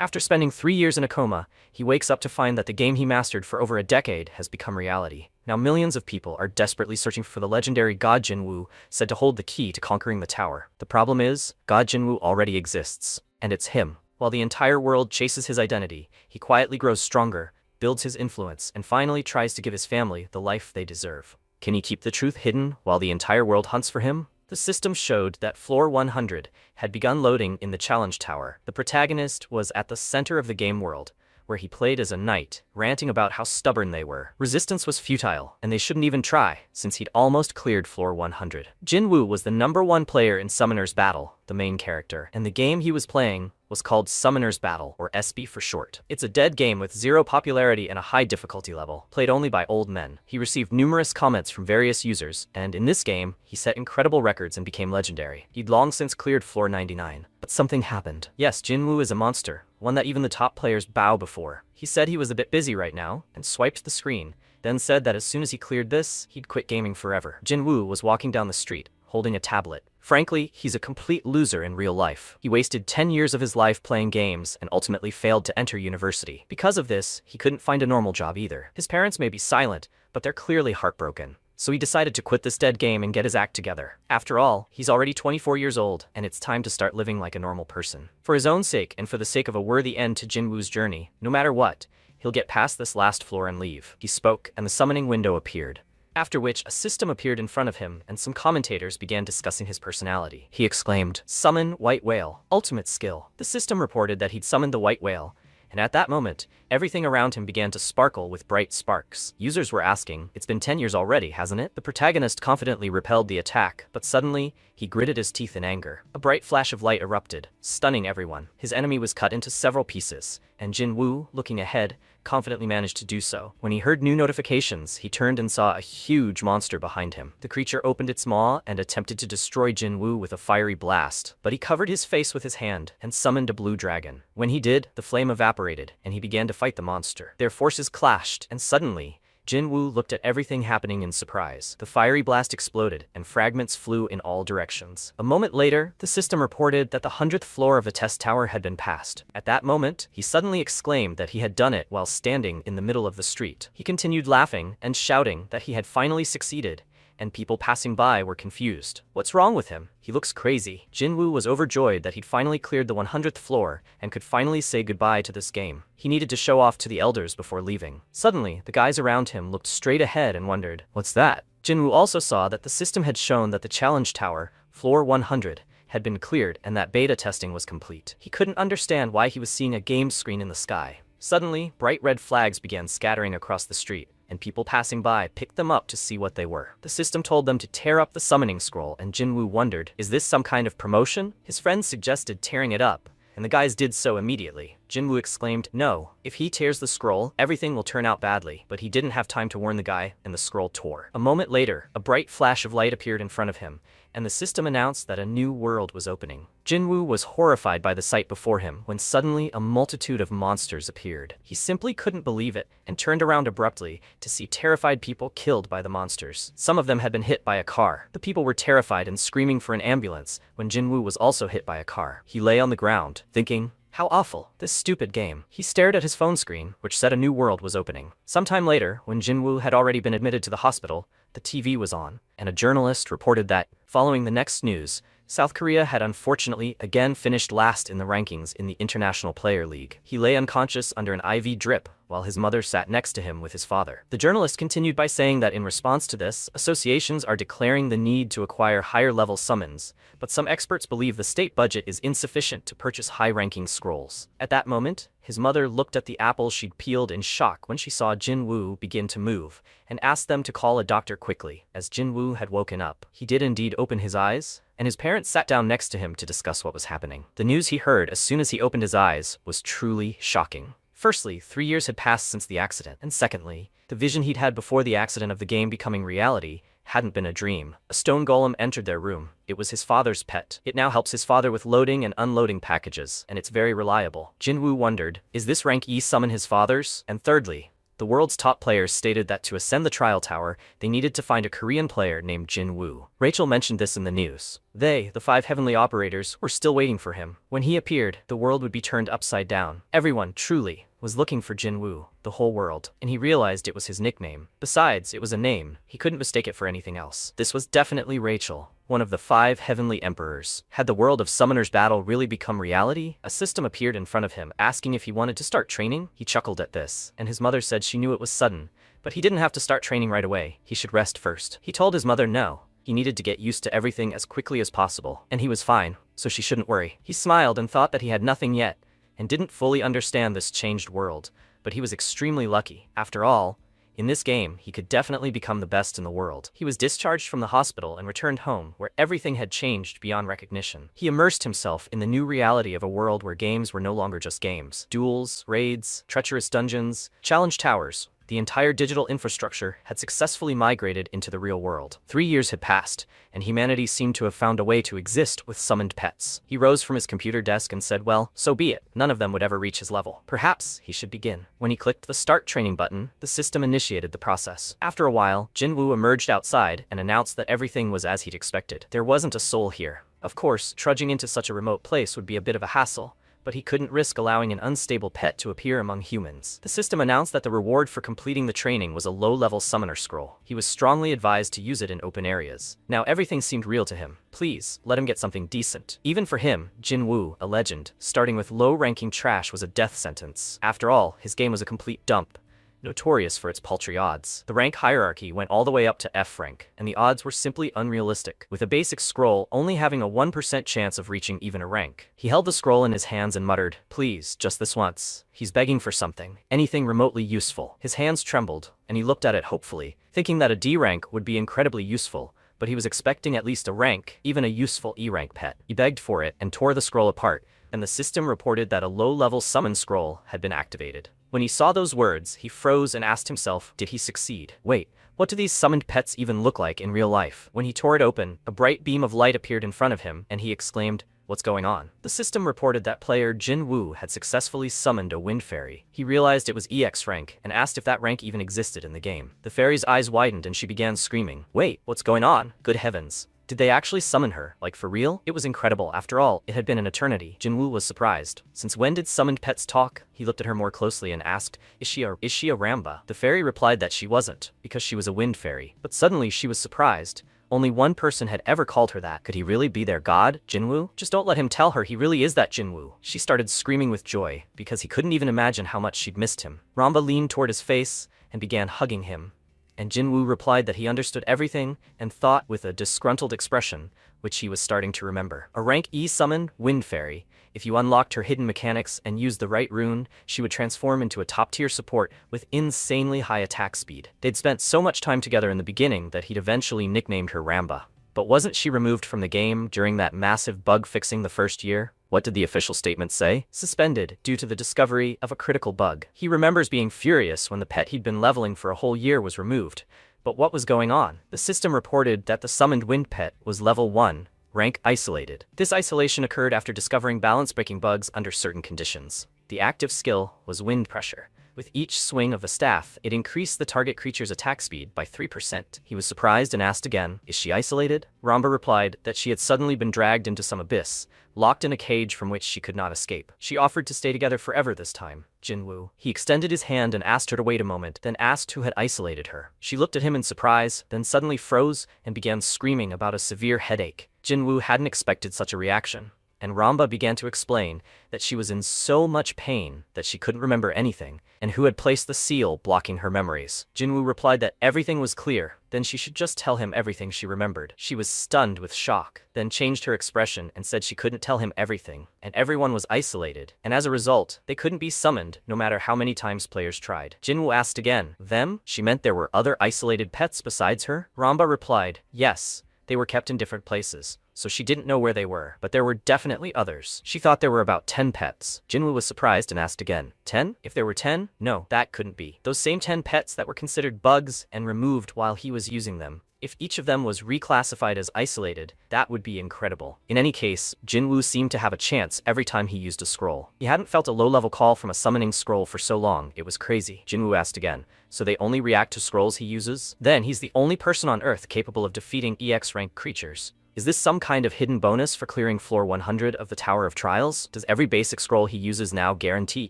After spending 3 years in a coma, he wakes up to find that the game he mastered for over a decade has become reality. Now millions of people are desperately searching for the legendary God Jinwoo, said to hold the key to conquering the tower. The problem is, God Jinwoo already exists, and it's him. While the entire world chases his identity, he quietly grows stronger, builds his influence, and finally tries to give his family the life they deserve. Can he keep the truth hidden while the entire world hunts for him? The system showed that floor 100 had begun loading in the challenge tower. The protagonist was at the center of the game world, where he played as a knight, ranting about how stubborn they were. Resistance was futile, and they shouldn't even try, since he'd almost cleared floor 100. Jinwoo was the #1 player in Summoner's Battle, the main character, and the game he was playing was called Summoner's Battle, or SB for short. It's a dead game with 0 popularity and a high difficulty level, played only by old men. He received numerous comments from various users, and in this game, he set incredible records and became legendary. He'd long since cleared floor 99. But something happened. Yes, Jinwoo is a monster, one that even the top players bow before. He said he was a bit busy right now, and swiped the screen, then said that as soon as he cleared this, he'd quit gaming forever. Jinwoo was walking down the street, holding a tablet. Frankly, he's a complete loser in real life. He wasted 10 years of his life playing games and ultimately failed to enter university. Because of this, he couldn't find a normal job either. His parents may be silent, but they're clearly heartbroken. So he decided to quit this dead game and get his act together. After all, he's already 24 years old, and it's time to start living like a normal person. For his own sake and for the sake of a worthy end to Jinwoo's journey, no matter what, he'll get past this last floor and leave. He spoke, and the summoning window appeared. After which, a system appeared in front of him, and some commentators began discussing his personality. He exclaimed, "Summon White Whale. Ultimate skill." The system reported that he'd summoned the White Whale, and at that moment, everything around him began to sparkle with bright sparks. Users were asking, "It's been 10 years already, hasn't it?" The protagonist confidently repelled the attack, but suddenly, he gritted his teeth in anger. A bright flash of light erupted, stunning everyone. His enemy was cut into several pieces, and Jinwoo, looking ahead, confidently managed to do so. When he heard new notifications, he turned and saw a huge monster behind him. The creature opened its maw and attempted to destroy Jinwoo with a fiery blast, but he covered his face with his hand and summoned a blue dragon. When he did, the flame evaporated, and he began to fight the monster. Their forces clashed, and suddenly, Jinwoo looked at everything happening in surprise. The fiery blast exploded, and fragments flew in all directions. A moment later, the system reported that the 100th floor of the test tower had been passed. At that moment, he suddenly exclaimed that he had done it while standing in the middle of the street. He continued laughing and shouting that he had finally succeeded, and people passing by were confused. What's wrong with him? He looks crazy. Jinwoo was overjoyed that he'd finally cleared the 100th floor and could finally say goodbye to this game. He needed to show off to the elders before leaving. Suddenly, the guys around him looked straight ahead and wondered, "What's that?" Jinwoo also saw that the system had shown that the challenge tower, floor 100, had been cleared and that beta testing was complete. He couldn't understand why he was seeing a game screen in the sky. Suddenly, bright red flags began scattering across the street, and people passing by picked them up to see what they were. The system told them to tear up the summoning scroll, and Jinwoo wondered, is this some kind of promotion? His friends suggested tearing it up, and the guys did so immediately. Jinwoo exclaimed, "No, if he tears the scroll, everything will turn out badly," but he didn't have time to warn the guy, and the scroll tore. A moment later, a bright flash of light appeared in front of him, and the system announced that a new world was opening. Jinwoo was horrified by the sight before him when suddenly a multitude of monsters appeared. He simply couldn't believe it and turned around abruptly to see terrified people killed by the monsters. Some of them had been hit by a car. The people were terrified and screaming for an ambulance when Jinwoo was also hit by a car. He lay on the ground, thinking, "How awful, this stupid game." He stared at his phone screen, which said a new world was opening. Sometime later, when Jinwoo had already been admitted to the hospital, the TV was on, and a journalist reported that, following the next news, South Korea had unfortunately again finished last in the rankings in the International Player League. He lay unconscious under an IV drip while his mother sat next to him with his father. The journalist continued by saying that in response to this, associations are declaring the need to acquire higher-level summons, but some experts believe the state budget is insufficient to purchase high-ranking scrolls. At that moment, his mother looked at the apple she'd peeled in shock when she saw Jinwoo begin to move, and asked them to call a doctor quickly. As Jinwoo had woken up, he did indeed open his eyes, and his parents sat down next to him to discuss what was happening. The news he heard as soon as he opened his eyes was truly shocking. Firstly, 3 years had passed since the accident, and secondly, the vision he'd had before the accident of the game becoming reality hadn't been a dream. A stone golem entered their room. It was his father's pet. It now helps his father with loading and unloading packages, and it's very reliable. Jinwoo wondered, is this rank E summon his father's? And thirdly, The world's top players stated that to ascend the trial tower, they needed to find a Korean player named Jin Woo. Rachel mentioned this in the news. They, the 5 heavenly operators, were still waiting for him. When he appeared, the world would be turned upside down. Everyone, truly, was looking for Jin Woo, the whole world, and he realized it was his nickname. Besides, it was a name. He couldn't mistake it for anything else. This was definitely Rachel, one of the 5 heavenly emperors. Had the world of Summoner's Battle really become reality? A system appeared in front of him, asking if he wanted to start training. He chuckled at this, and his mother said she knew it was sudden, but he didn't have to start training right away. He should rest first. He told his mother no. He needed to get used to everything as quickly as possible, and he was fine, so she shouldn't worry. He smiled and thought that he had nothing yet, and didn't fully understand this changed world, but he was extremely lucky. After all, in this game, he could definitely become the best in the world. He was discharged from the hospital and returned home, where everything had changed beyond recognition. He immersed himself in the new reality of a world where games were no longer just games. Duels, raids, treacherous dungeons, challenge towers. The entire digital infrastructure had successfully migrated into the real world. 3 years had passed, and humanity seemed to have found a way to exist with summoned pets. He rose from his computer desk and said, well, so be it. None of them would ever reach his level. Perhaps he should begin. When he clicked the start training button, the system initiated the process. After a while, Jin Woo emerged outside and announced that everything was as he'd expected. There wasn't a soul here. Of course, trudging into such a remote place would be a bit of a hassle, but he couldn't risk allowing an unstable pet to appear among humans. The system announced that the reward for completing the training was a low-level summoner scroll. He was strongly advised to use it in open areas. Now everything seemed real to him. Please, let him get something decent. Even for him, Jin Woo, a legend, starting with low-ranking trash was a death sentence. After all, his game was a complete dump, notorious for its paltry odds. The rank hierarchy went all the way up to F rank, and the odds were simply unrealistic, with a basic scroll only having a 1% chance of reaching even a rank. He held the scroll in his hands and muttered, please, just this once. He's begging for something, anything remotely useful. His hands trembled, and he looked at it hopefully, thinking that a D rank would be incredibly useful, but he was expecting at least a rank, even a useful E rank pet. He begged for it and tore the scroll apart, and the system reported that a low-level summon scroll had been activated. When he saw those words, he froze and asked himself, did he succeed? Wait, what do these summoned pets even look like in real life? When he tore it open, a bright beam of light appeared in front of him, and he exclaimed, what's going on? The system reported that player Jin Woo had successfully summoned a wind fairy. He realized it was EX rank, and asked if that rank even existed in the game. The fairy's eyes widened and she began screaming, wait, what's going on? Good heavens. Did they actually summon her, like for real? It was incredible. After all, it had been an eternity. Jin Woo was surprised. Since when did summoned pets talk? He looked at her more closely and asked, is she a Ramba? The fairy replied that she wasn't, because she was a wind fairy. But suddenly she was surprised. Only one person had ever called her that. Could he really be their god, Jin Woo? Just don't let him tell her he really is that Jin Woo. She started screaming with joy, because he couldn't even imagine how much she'd missed him. Ramba leaned toward his face and began hugging him, and Jin Woo replied that he understood everything and thought with a disgruntled expression, which he was starting to remember. A rank E summon, Wind Fairy. If you unlocked her hidden mechanics and used the right rune, she would transform into a top-tier support with insanely high attack speed. They'd spent so much time together in the beginning that he'd eventually nicknamed her Ramba. But wasn't she removed from the game during that massive bug fixing the first year? What did the official statement say? Suspended due to the discovery of a critical bug. He remembers being furious when the pet he'd been leveling for a whole year was removed. But what was going on? The system reported that the summoned wind pet was level 1, rank isolated. This isolation occurred after discovering balance-breaking bugs under certain conditions. The active skill was wind pressure. With each swing of the staff, it increased the target creature's attack speed by 3%. He was surprised and asked again, is she isolated? Ramba replied that she had suddenly been dragged into some abyss, locked in a cage from which she could not escape. She offered to stay together forever this time, Jin Woo. He extended his hand and asked her to wait a moment, then asked who had isolated her. She looked at him in surprise, then suddenly froze and began screaming about a severe headache. Jin Woo hadn't expected such a reaction, and Ramba began to explain that she was in so much pain that she couldn't remember anything, and who had placed the seal blocking her memories. Jin Woo replied that everything was clear, then she should just tell him everything she remembered. She was stunned with shock, then changed her expression and said she couldn't tell him everything, and everyone was isolated, and as a result, they couldn't be summoned no matter how many times players tried. Jin Woo asked again, them? She meant there were other isolated pets besides her? Ramba replied, yes, they were kept in different places, so she didn't know where they were, but there were definitely others. She thought there were about 10 pets. Jinwoo was surprised and asked again, 10? If there were 10? No, that couldn't be. Those same 10 pets that were considered bugs and removed while he was using them. If each of them was reclassified as isolated, that would be incredible. In any case, Jinwoo seemed to have a chance every time he used a scroll. He hadn't felt a low-level call from a summoning scroll for so long, it was crazy. Jinwoo asked again, so they only react to scrolls he uses? Then he's the only person on Earth capable of defeating EX rank creatures. Is this some kind of hidden bonus for clearing floor 100 of the Tower of Trials? Does every basic scroll he uses now guarantee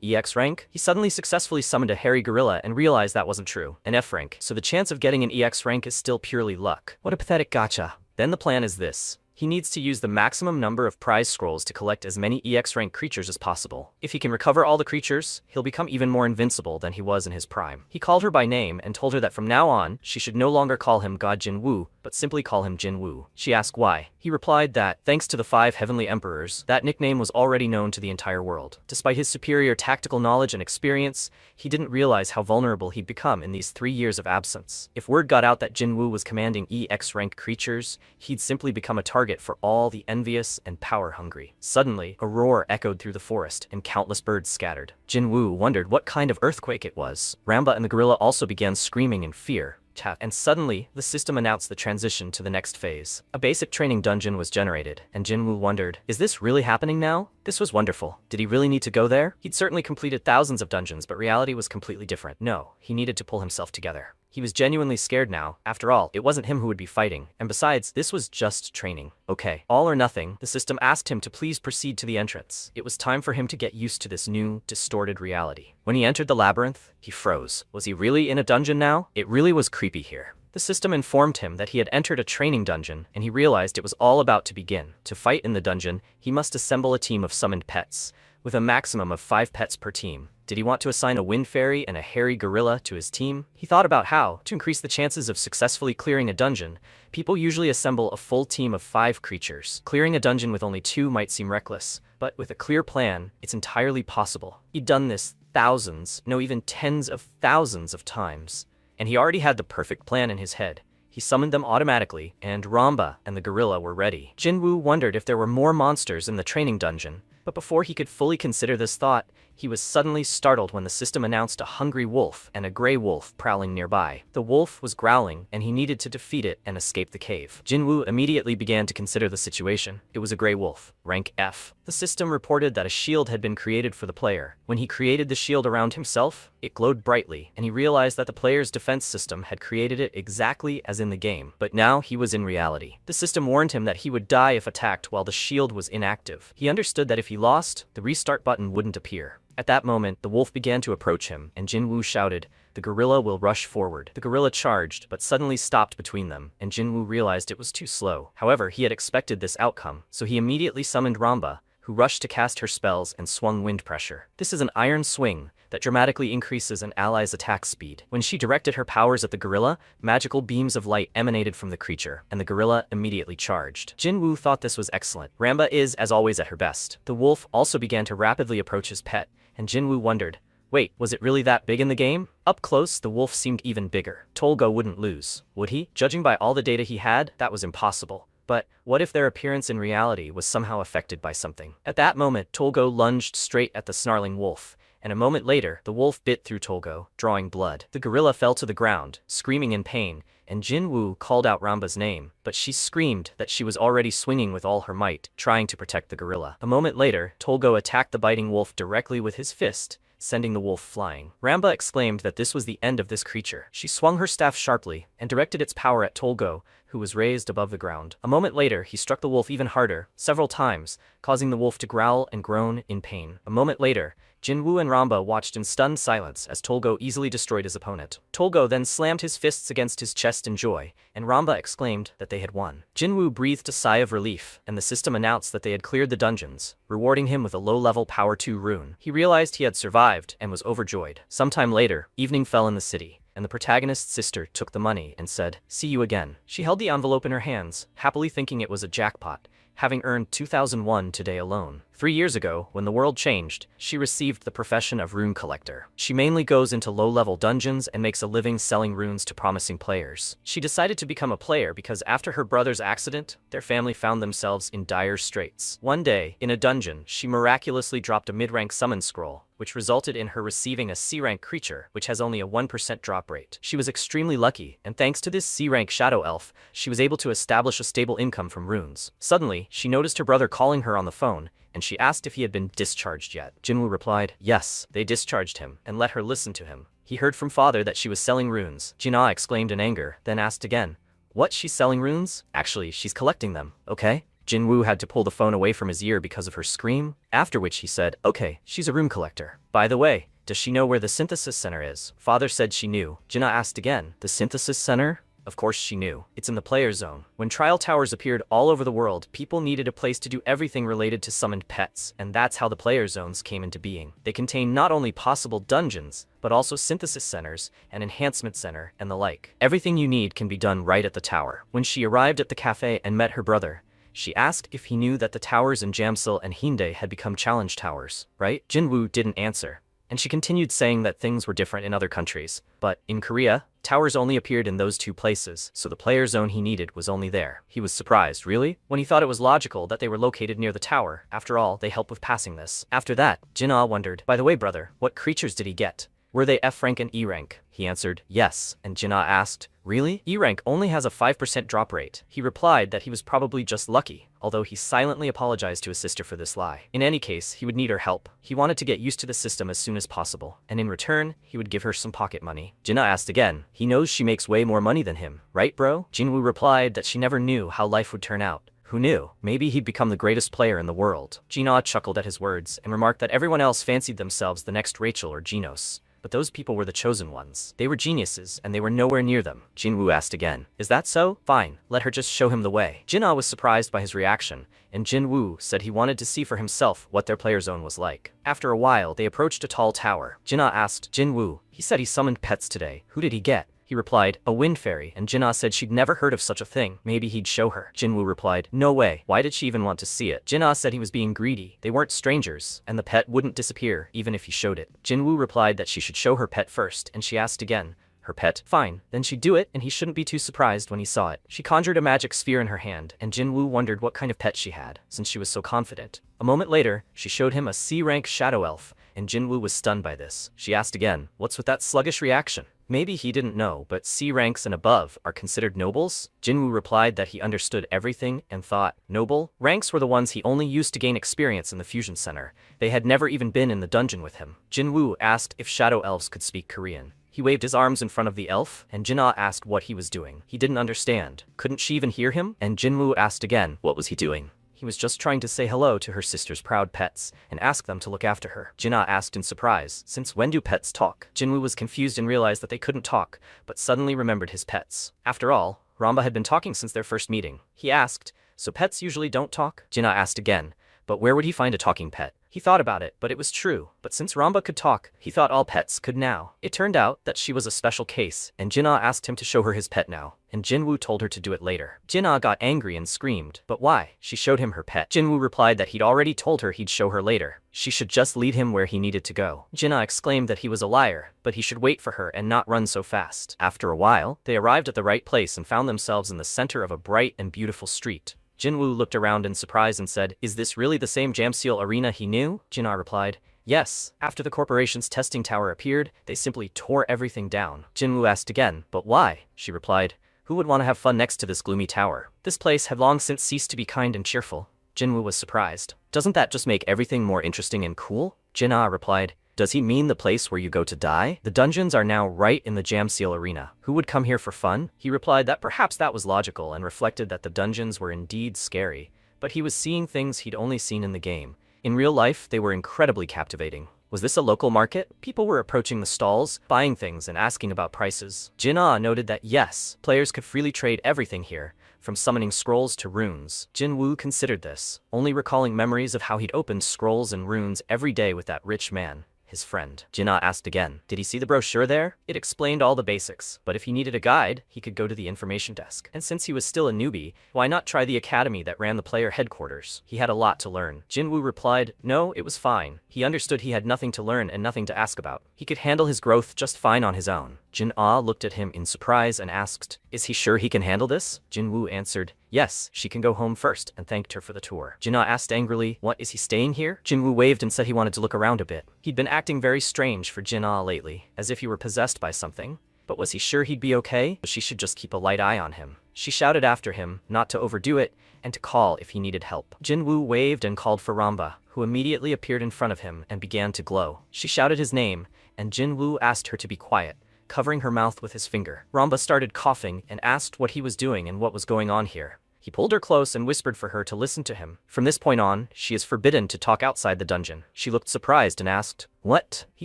EX rank? He suddenly successfully summoned a hairy gorilla and realized that wasn't true. An F rank, so the chance of getting an EX rank is still purely luck. What a pathetic gacha. Then the plan is this. He needs to use the maximum number of prize scrolls to collect as many EX rank creatures as possible. If he can recover all the creatures, he'll become even more invincible than he was in his prime. He called her by name and told her that from now on, she should no longer call him God Jinwoo, but simply call him Jinwoo. She asked why. He replied that, thanks to the 5 heavenly emperors, that nickname was already known to the entire world. Despite his superior tactical knowledge and experience, he didn't realize how vulnerable he'd become in these 3 years of absence. If word got out that Jinwoo was commanding EX rank creatures, he'd simply become a target for all the envious and power-hungry. Suddenly, a roar echoed through the forest, and countless birds scattered. Jinwoo wondered what kind of earthquake it was. Ramba and the gorilla also began screaming in fear. And suddenly, the system announced the transition to the next phase. A basic training dungeon was generated, and Jinwoo wondered, is this really happening now? This was wonderful. Did he really need to go there? He'd certainly completed thousands of dungeons, but reality was completely different. No, he needed to pull himself together. He was genuinely scared now. After all, it wasn't him who would be fighting. And besides, this was just training. Okay, all or nothing, the system asked him to please proceed to the entrance. It was time for him to get used to this new, distorted reality. When he entered the labyrinth, he froze. Was he really in a dungeon now? It really was creepy here. The system informed him that he had entered a training dungeon, and he realized it was all about to begin. To fight in the dungeon, he must assemble a team of summoned pets, with a maximum of 5 pets per team. Did he want to assign a wind fairy and a hairy gorilla to his team? He thought about how, to increase the chances of successfully clearing a dungeon, people usually assemble a full team of 5 creatures. Clearing a dungeon with only 2 might seem reckless, but with a clear plan, it's entirely possible. He'd done this thousands, no even tens of thousands of times, and he already had the perfect plan in his head. He summoned them automatically, and Ramba and the gorilla were ready. Jinwoo wondered if there were more monsters in the training dungeon, but before he could fully consider this thought, he was suddenly startled when the system announced a hungry wolf and a gray wolf prowling nearby. The wolf was growling, and he needed to defeat it and escape the cave. Jinwoo immediately began to consider the situation. It was a gray wolf, rank F. The system reported that a shield had been created for the player. When he created the shield around himself, it glowed brightly, and he realized that the player's defense system had created it exactly as in the game. But now he was in reality. The system warned him that he would die if attacked while the shield was inactive. He understood that if he lost, the restart button wouldn't appear. At that moment, the wolf began to approach him, and Jinwoo shouted, "The gorilla will rush forward." The gorilla charged, but suddenly stopped between them, and Jinwoo realized it was too slow. However, he had expected this outcome, so he immediately summoned Ramba, who rushed to cast her spells and swung wind pressure. This is an iron swing that dramatically increases an ally's attack speed. When she directed her powers at the gorilla, magical beams of light emanated from the creature, and the gorilla immediately charged. Jinwoo thought this was excellent. Ramba is, as always, at her best. The wolf also began to rapidly approach his pet, and Jinwoo wondered, wait, was it really that big in the game? Up close, the wolf seemed even bigger. Tolgo wouldn't lose, would he? Judging by all the data he had, that was impossible. But what if their appearance in reality was somehow affected by something? At that moment, Tolgo lunged straight at the snarling wolf, and a moment later, the wolf bit through Tolgo, drawing blood. The gorilla fell to the ground, screaming in pain, and Jinwoo called out Ramba's name, but she screamed that she was already swinging with all her might, trying to protect the gorilla. A moment later, Tolgo attacked the biting wolf directly with his fist, sending the wolf flying. Ramba exclaimed that this was the end of this creature. She swung her staff sharply and directed its power at Tolgo, who was raised above the ground. A moment later, he struck the wolf even harder, several times, causing the wolf to growl and groan in pain. A moment later, Jinwoo and Ramba watched in stunned silence as Tolgo easily destroyed his opponent. Tolgo then slammed his fists against his chest in joy, and Ramba exclaimed that they had won. Jinwoo breathed a sigh of relief, and the system announced that they had cleared the dungeons, rewarding him with a low-level Power 2 rune. He realized he had survived and was overjoyed. Sometime later, evening fell in the city, and the protagonist's sister took the money and said, "See you again." She held the envelope in her hands, happily thinking it was a jackpot, having earned 2001 today alone. 3 years ago, when the world changed, she received the profession of rune collector. She mainly goes into low-level dungeons and makes a living selling runes to promising players. She decided to become a player because after her brother's accident, their family found themselves in dire straits. One day, in a dungeon, she miraculously dropped a mid-rank summon scroll, which resulted in her receiving a C-rank creature, which has only a 1% drop rate. She was extremely lucky, and thanks to this C-rank shadow elf, she was able to establish a stable income from runes. Suddenly, she noticed her brother calling her on the phone, and she asked if he had been discharged yet. Jinwoo replied, yes, they discharged him, and let her listen to him. He heard from father that she was selling runes. Jinna exclaimed in anger, then asked again, what, she's selling runes? Actually, she's collecting them, okay? Jinwoo had to pull the phone away from his ear because of her scream, after which he said, okay, she's a rune collector. By the way, does she know where the synthesis center is? Father said she knew. Jinna asked again, the synthesis center? Of course she knew. It's in the player zone. When trial towers appeared all over the world, people needed a place to do everything related to summoned pets, and that's how the player zones came into being. They contain not only possible dungeons, but also synthesis centers, an enhancement center, and the like. Everything you need can be done right at the tower. When she arrived at the cafe and met her brother, she asked if he knew that the towers in Jamsil and Hinde had become challenge towers, right? Jinwoo didn't answer, and she continued saying that things were different in other countries. But, in Korea, towers only appeared in those 2 places, so the player zone he needed was only there. He was surprised, really? When he thought it was logical that they were located near the tower. After all, they help with passing this. After that, Jinna wondered, by the way brother, what creatures did he get? Were they F rank and E rank? He answered, yes, and Jinna asked, really? E rank only has a 5% drop rate. He replied that he was probably just lucky, although he silently apologized to his sister for this lie. In any case, he would need her help. He wanted to get used to the system as soon as possible, and in return, he would give her some pocket money. Jinna asked again, he knows she makes way more money than him, right bro? Jinwoo replied that she never knew how life would turn out. Who knew? Maybe he'd become the greatest player in the world. Jinna chuckled at his words and remarked that everyone else fancied themselves the next Rachel or Genos. But those people were the chosen ones. They were geniuses, and they were nowhere near them. Jinwoo asked again, is that so? Fine, let her just show him the way. Jinna was surprised by his reaction, and Jinwoo said he wanted to see for himself what their player zone was like. After a while, they approached a tall tower. Jinna asked, Jinwoo, he said he summoned pets today. Who did he get? He replied, a wind fairy, and Jinna said she'd never heard of such a thing. Maybe he'd show her. Jinwoo replied, no way. Why did she even want to see it? Jinna said he was being greedy. They weren't strangers, and the pet wouldn't disappear even if he showed it. Jinwoo replied that she should show her pet first, and she asked again, her pet? Fine, then she'd do it, and he shouldn't be too surprised when he saw it. She conjured a magic sphere in her hand, and Jinwoo wondered what kind of pet she had, since she was so confident. A moment later, she showed him a C-rank shadow elf, and Jinwoo was stunned by this. She asked again, what's with that sluggish reaction? Maybe he didn't know, but C ranks and above are considered nobles? Jinwoo replied that he understood everything and thought, noble? Ranks were the ones he only used to gain experience in the fusion center. They had never even been in the dungeon with him. Jinwoo asked if shadow elves could speak Korean. He waved his arms in front of the elf, and Jinna asked what he was doing. He didn't understand. Couldn't she even hear him? And Jinwoo asked again, what was he doing? He was just trying to say hello to her sister's proud pets and ask them to look after her. Jinna asked in surprise, since when do pets talk? Jinwoo was confused and realized that they couldn't talk, but suddenly remembered his pets. After all, Ramba had been talking since their first meeting. He asked, so pets usually don't talk? Jinna asked again, but where would he find a talking pet? He thought about it, but it was true. But since Ramba could talk, he thought all pets could now. It turned out that she was a special case, and Jinna asked him to show her his pet now, and Jinwoo told her to do it later. Jinna got angry and screamed, but why? She showed him her pet. Jinwoo replied that he'd already told her he'd show her later. She should just lead him where he needed to go. Jinna exclaimed that he was a liar, but he should wait for her and not run so fast. After a while, they arrived at the right place and found themselves in the center of a bright and beautiful street. Jinwoo looked around in surprise and said, is this really the same Jamsil arena he knew? Jinna replied, yes. After the corporation's testing tower appeared, they simply tore everything down. Jinwoo asked again, but why? She replied, who would want to have fun next to this gloomy tower? This place had long since ceased to be kind and cheerful. Jinwoo was surprised. Doesn't that just make everything more interesting and cool? Jinna replied, does he mean the place where you go to die? The dungeons are now right in the Jamsil arena. Who would come here for fun? He replied that perhaps that was logical and reflected that the dungeons were indeed scary, but he was seeing things he'd only seen in the game. In real life, they were incredibly captivating. Was this a local market? People were approaching the stalls, buying things and asking about prices. Jinna noted that yes, players could freely trade everything here, from summoning scrolls to runes. Jinwoo considered this, only recalling memories of how he'd opened scrolls and runes every day with that rich man. his friend. Jinna asked again, did he see the brochure there? It explained all the basics, but if he needed a guide, he could go to the information desk. And since he was still a newbie, why not try the academy that ran the player headquarters? He had a lot to learn. Jinwoo replied, no, it was fine. He understood he had nothing to learn and nothing to ask about. He could handle his growth just fine on his own. Jin-ah looked at him in surprise and asked, is he sure he can handle this? Jinwoo answered, yes, she can go home first, and thanked her for the tour. Jinna asked angrily, what, is he staying here? Jinwoo waved and said he wanted to look around a bit. He'd been acting very strange for Jinna lately, as if he were possessed by something. But was he sure he'd be okay? She should just keep a light eye on him. She shouted after him, not to overdo it, and to call if he needed help. Jinwoo waved and called for Ramba, who immediately appeared in front of him and began to glow. She shouted his name, and Jinwoo asked her to be quiet, covering her mouth with his finger. Ramba started coughing and asked what he was doing and what was going on here. He pulled her close and whispered for her to listen to him. From this point on, she is forbidden to talk outside the dungeon. She looked surprised and asked, what? He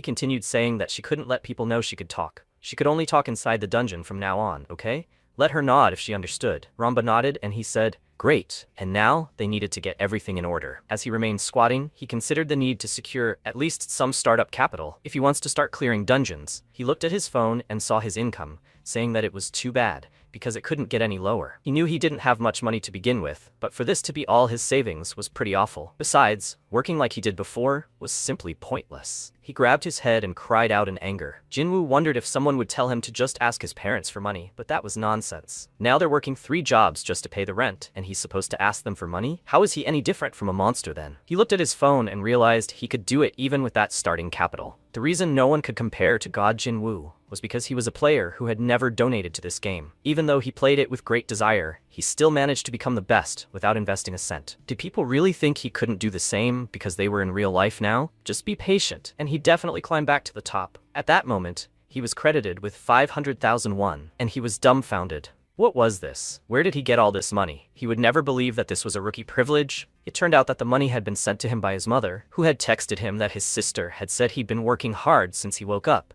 continued saying that she couldn't let people know she could talk. She could only talk inside the dungeon from now on, okay? Let her nod if she understood. Ramba nodded and he said, great, and now they needed to get everything in order. As he remained squatting, he considered the need to secure at least some startup capital if he wants to start clearing dungeons. He looked at his phone and saw his income, saying that it was too bad, because it couldn't get any lower. He knew he didn't have much money to begin with, but for this to be all his savings was pretty awful. Besides, working like he did before was simply pointless. He grabbed his head and cried out in anger. Jinwoo wondered if someone would tell him to just ask his parents for money, but that was nonsense. Now they're working 3 jobs just to pay the rent, and he's supposed to ask them for money? How is he any different from a monster then? He looked at his phone and realized he could do it even with that starting capital. The reason no one could compare to God Jinwoo was because he was a player who had never donated to this game. Even though he played it with great desire, he still managed to become the best without investing a cent. Did people really think he couldn't do the same because they were in real life now? Just be patient, and he'd definitely climb back to the top. At that moment, he was credited with 500,000 won, and he was dumbfounded. What was this? Where did he get all this money? He would never believe that this was a rookie privilege. It turned out that the money had been sent to him by his mother, who had texted him that his sister had said he'd been working hard since he woke up.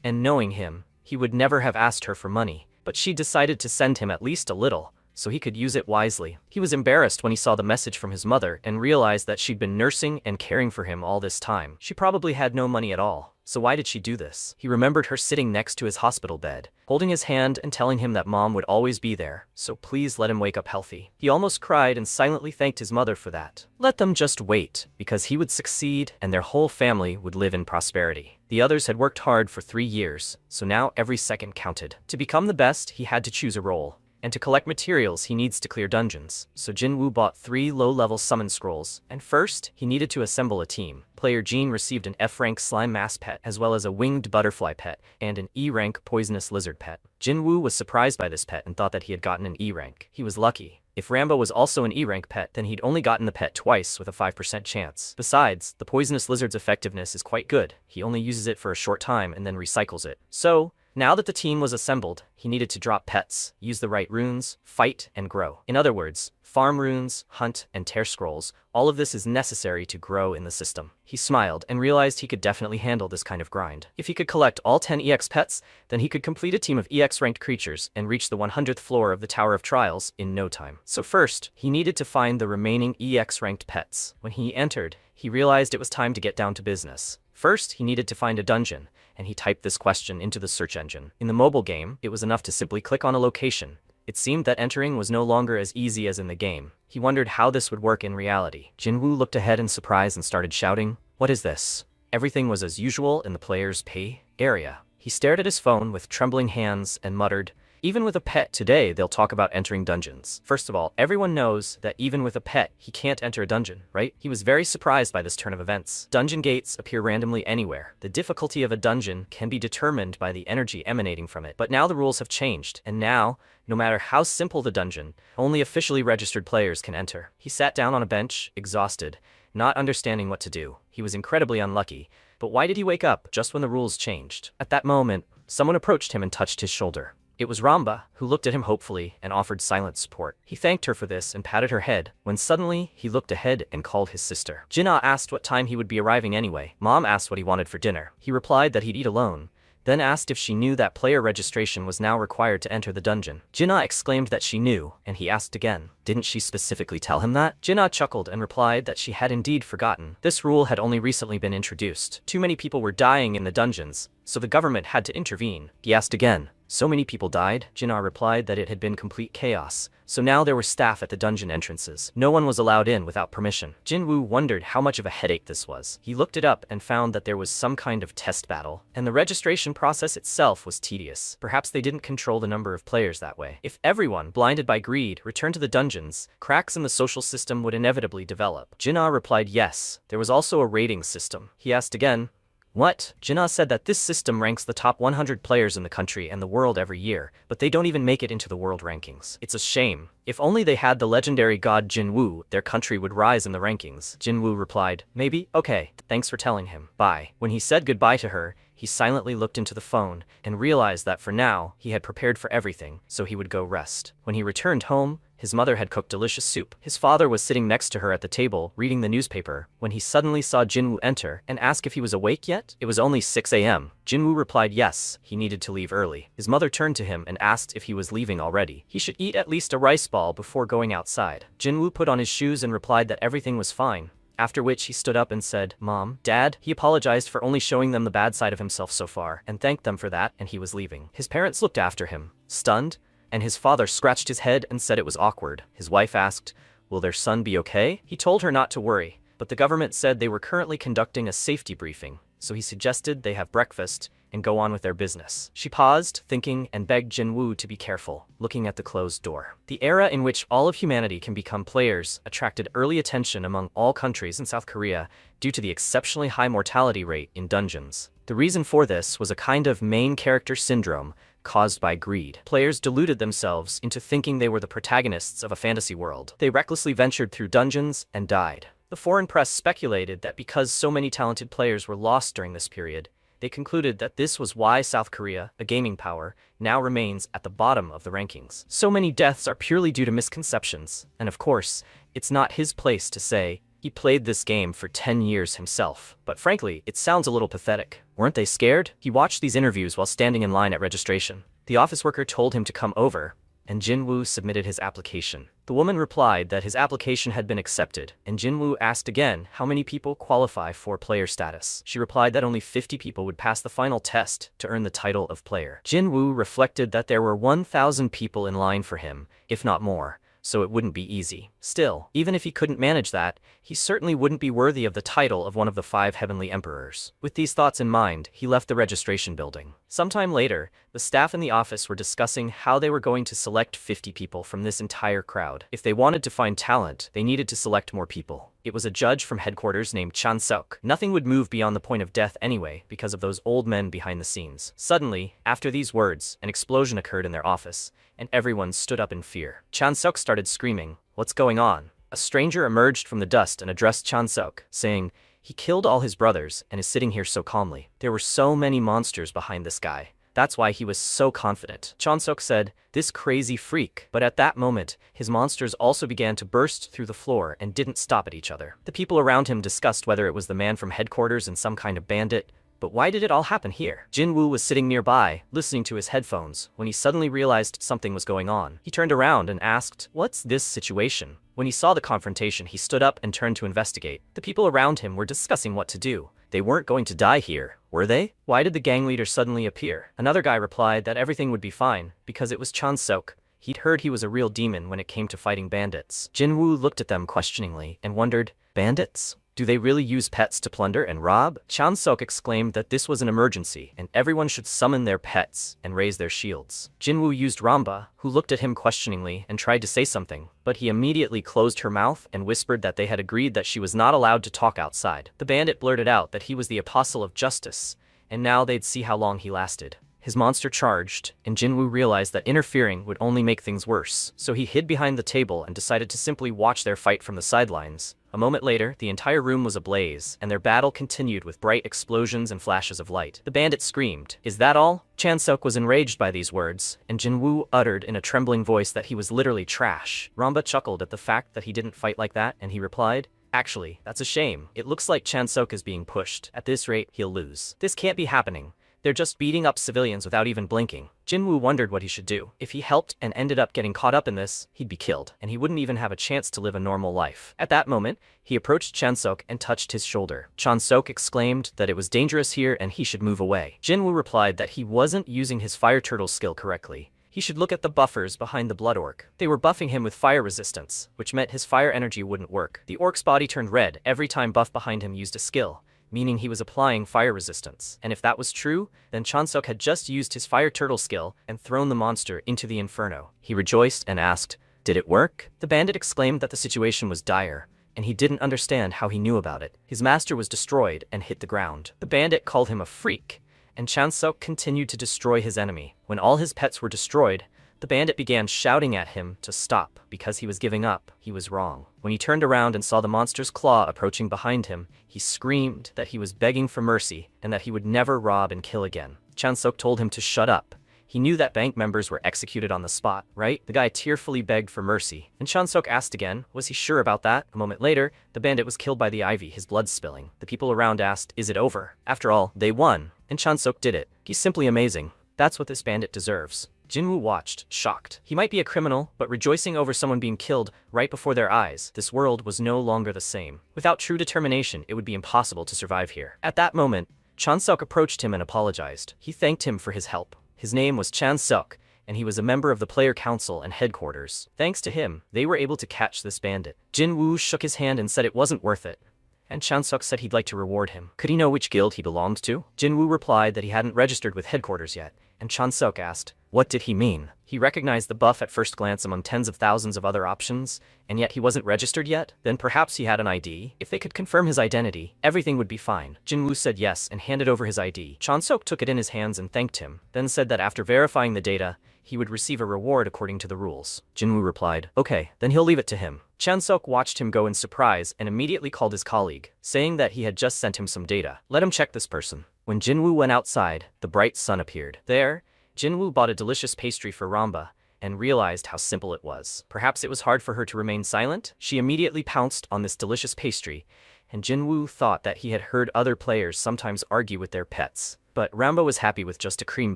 And knowing him, he would never have asked her for money, but she decided to send him at least a little, so he could use it wisely. He was embarrassed when he saw the message from his mother and realized that she'd been nursing and caring for him all this time. She probably had no money at all, so why did she do this? He remembered her sitting next to his hospital bed, holding his hand and telling him that mom would always be there, so please let him wake up healthy. He almost cried and silently thanked his mother for that. Let them just wait, because he would succeed and their whole family would live in prosperity. The others had worked hard for 3 years, so now every second counted. To become the best, he had to choose a role. And to collect materials, he needs to clear dungeons. So Jinwoo bought 3 low-level summon scrolls, and first, he needed to assemble a team. Player Jean received an F-rank slime mass pet, as well as a winged butterfly pet, and an E-rank poisonous lizard pet. Jinwoo was surprised by this pet and thought that he had gotten an E-rank. He was lucky. If Rambo was also an E-rank pet, then he'd only gotten the pet twice with a 5% chance. Besides, the poisonous lizard's effectiveness is quite good. He only uses it for a short time and then recycles it. So, now that the team was assembled, he needed to drop pets, use the right runes, fight, and grow. In other words, farm runes, hunt, and tear scrolls, all of this is necessary to grow in the system. He smiled and realized he could definitely handle this kind of grind. If he could collect all 10 EX pets, then he could complete a team of EX-ranked creatures and reach the 100th floor of the Tower of Trials in no time. So first, he needed to find the remaining EX-ranked pets. When he entered, he realized it was time to get down to business. First, he needed to find a dungeon, and he typed this question into the search engine. In the mobile game, it was enough to simply click on a location. It seemed that entering was no longer as easy as in the game. He wondered how this would work in reality. Jinwoo looked ahead in surprise and started shouting, "What is this?" Everything was as usual in the player's pay area. He stared at his phone with trembling hands and muttered, "Even with a pet today, they'll talk about entering dungeons." First of all, everyone knows that even with a pet, he can't enter a dungeon, right? He was very surprised by this turn of events. Dungeon gates appear randomly anywhere. The difficulty of a dungeon can be determined by the energy emanating from it. But now the rules have changed, and now, no matter how simple the dungeon, only officially registered players can enter. He sat down on a bench, exhausted, not understanding what to do. He was incredibly unlucky. But why did he wake up just when the rules changed? At that moment, someone approached him and touched his shoulder. It was Ramba, who looked at him hopefully and offered silent support. He thanked her for this and patted her head, when suddenly he looked ahead and called his sister. Jinna asked what time he would be arriving anyway. Mom asked what he wanted for dinner. He replied that he'd eat alone, then asked if she knew that player registration was now required to enter the dungeon. Jinna exclaimed that she knew, and he asked again. Didn't she specifically tell him that? Jinna chuckled and replied that she had indeed forgotten. This rule had only recently been introduced. Too many people were dying in the dungeons, so the government had to intervene. He asked again. So many people died? Jinna replied that it had been complete chaos, so now there were staff at the dungeon entrances. No one was allowed in without permission. Jinwoo wondered how much of a headache this was. He looked it up and found that there was some kind of test battle, and the registration process itself was tedious. Perhaps they didn't control the number of players that way. If everyone, blinded by greed, returned to the dungeons, cracks in the social system would inevitably develop. Jinna replied yes. There was also a rating system. He asked again, what? Jinna said that this system ranks the top 100 players in the country and the world every year, but they don't even make it into the world rankings. It's a shame. If only they had the legendary god Jinwoo, their country would rise in the rankings. Jinwoo replied, maybe? Okay, thanks for telling him. Bye. When he said goodbye to her, he silently looked into the phone and realized that for now, he had prepared for everything, so he would go rest. When he returned home, his mother had cooked delicious soup. His father was sitting next to her at the table, reading the newspaper, when he suddenly saw Jinwoo enter and ask if he was awake yet. It was only 6 a.m. Jinwoo replied yes, he needed to leave early. His mother turned to him and asked if he was leaving already. He should eat at least a rice ball before going outside. Jinwoo put on his shoes and replied that everything was fine. After which he stood up and said, Mom, Dad. He apologized for only showing them the bad side of himself so far, and thanked them for that, and he was leaving. His parents looked after him, stunned, and his father scratched his head and said it was awkward. His wife asked, will their son be okay? He told her not to worry, but the government said they were currently conducting a safety briefing, so he suggested they have breakfast and go on with their business. She paused, thinking, and begged Jinwoo to be careful, looking at the closed door. The era in which all of humanity can become players attracted early attention among all countries in South Korea due to the exceptionally high mortality rate in dungeons. The reason for this was a kind of main character syndrome caused by greed. Players deluded themselves into thinking they were the protagonists of a fantasy world. They recklessly ventured through dungeons and died. The foreign press speculated that because so many talented players were lost during this period, they concluded that this was why South Korea, a gaming power, now remains at the bottom of the rankings. So many deaths are purely due to misconceptions, and of course, it's not his place to say he played this game for 10 years himself. But frankly, it sounds a little pathetic. Weren't they scared? He watched these interviews while standing in line at registration. The office worker told him to come over, and Jinwoo submitted his application. The woman replied that his application had been accepted, and Jinwoo asked again how many people qualify for player status. She replied that only 50 people would pass the final test to earn the title of player. Jinwoo reflected that there were 1,000 people in line for him, if not more, so it wouldn't be easy. Still, even if he couldn't manage that, he certainly wouldn't be worthy of the title of one of the 5 heavenly emperors. With these thoughts in mind, he left the registration building. Sometime later, the staff in the office were discussing how they were going to select 50 people from this entire crowd. If they wanted to find talent, they needed to select more people. It was a judge from headquarters named Chan-seok. Nothing would move beyond the point of death anyway, because of those old men behind the scenes. Suddenly, after these words, an explosion occurred in their office, and everyone stood up in fear. Chan-seok started screaming, "What's going on?" A stranger emerged from the dust and addressed Chan-seok, saying, "He killed all his brothers and is sitting here so calmly. There were so many monsters behind this guy. That's why he was so confident." Chan-seok said, "This crazy freak." But at that moment, his monsters also began to burst through the floor and didn't stop at each other. The people around him discussed whether it was the man from headquarters and some kind of bandit, but why did it all happen here? Jinwoo was sitting nearby, listening to his headphones, when he suddenly realized something was going on. He turned around and asked, "What's this situation?" When he saw the confrontation, he stood up and turned to investigate. The people around him were discussing what to do. They weren't going to die here, were they? Why did the gang leader suddenly appear? Another guy replied that everything would be fine, because it was Chan-seok. He'd heard he was a real demon when it came to fighting bandits. Jinwoo looked at them questioningly and wondered, bandits? Do they really use pets to plunder and rob? Chan-seok exclaimed that this was an emergency, and everyone should summon their pets and raise their shields. Jinwoo used Ramba, who looked at him questioningly and tried to say something, but he immediately closed her mouth and whispered that they had agreed that she was not allowed to talk outside. The bandit blurted out that he was the apostle of justice, and now they'd see how long he lasted. His monster charged, and Jinwoo realized that interfering would only make things worse, so he hid behind the table and decided to simply watch their fight from the sidelines. A moment later, the entire room was ablaze, and their battle continued with bright explosions and flashes of light. The bandit screamed, "Is that all?" Chan-seok was enraged by these words, and Jinwoo uttered in a trembling voice that he was literally trash. Ramba chuckled at the fact that he didn't fight like that, and he replied, "Actually, that's a shame. It looks like Chan-seok is being pushed. At this rate, he'll lose. This can't be happening. They're just beating up civilians without even blinking. Jinwoo wondered what he should do. If he helped and ended up getting caught up in this, he'd be killed, and he wouldn't even have a chance to live a normal life. At that moment, he approached Chansok and touched his shoulder. Chansok exclaimed that it was dangerous here and he should move away. Jinwoo replied that he wasn't using his fire turtle skill correctly. He should look at the buffers behind the blood orc. They were buffing him with fire resistance, which meant his fire energy wouldn't work. The orc's body turned red every time buff behind him used a skill, meaning he was applying fire resistance. And if that was true, then Chansok had just used his fire turtle skill and thrown the monster into the inferno. He rejoiced and asked, "Did it work?" The bandit exclaimed that the situation was dire, and he didn't understand how he knew about it. His master was destroyed and hit the ground. The bandit called him a freak, and Chansok continued to destroy his enemy. When all his pets were destroyed, the bandit began shouting at him to stop because he was giving up. He was wrong. When he turned around and saw the monster's claw approaching behind him, he screamed that he was begging for mercy and that he would never rob and kill again. Chansok told him to shut up. He knew that bank members were executed on the spot, right? The guy tearfully begged for mercy, and Chansok asked again, was he sure about that? A moment later, the bandit was killed by the ivy, his blood spilling. The people around asked, is it over? After all, they won, and Chansok did it. He's simply amazing. That's what this bandit deserves. Jinwoo watched, shocked. He might be a criminal, but rejoicing over someone being killed right before their eyes, this world was no longer the same. Without true determination, it would be impossible to survive here. At that moment, Chansok approached him and apologized. He thanked him for his help. His name was Chansok, and he was a member of the player council and headquarters. Thanks to him, they were able to catch this bandit. Jinwoo shook his hand and said it wasn't worth it, and Chansok said he'd like to reward him. Could he know which guild he belonged to? Jinwoo replied that he hadn't registered with headquarters yet, and Chansok asked, what did he mean? He recognized the buff at first glance among tens of thousands of other options, and yet he wasn't registered yet? Then perhaps he had an ID? If they could confirm his identity, everything would be fine. Jinwoo said yes and handed over his ID. Chansok took it in his hands and thanked him, then said that after verifying the data, he would receive a reward according to the rules. Jinwoo replied, okay, then he'll leave it to him. Chansok watched him go in surprise and immediately called his colleague, saying that he had just sent him some data. Let him check this person. When Jinwoo went outside, the bright sun appeared. There, Jinwoo bought a delicious pastry for Ramba and realized how simple it was. Perhaps it was hard for her to remain silent? She immediately pounced on this delicious pastry, and Jinwoo thought that he had heard other players sometimes argue with their pets. But Ramba was happy with just a cream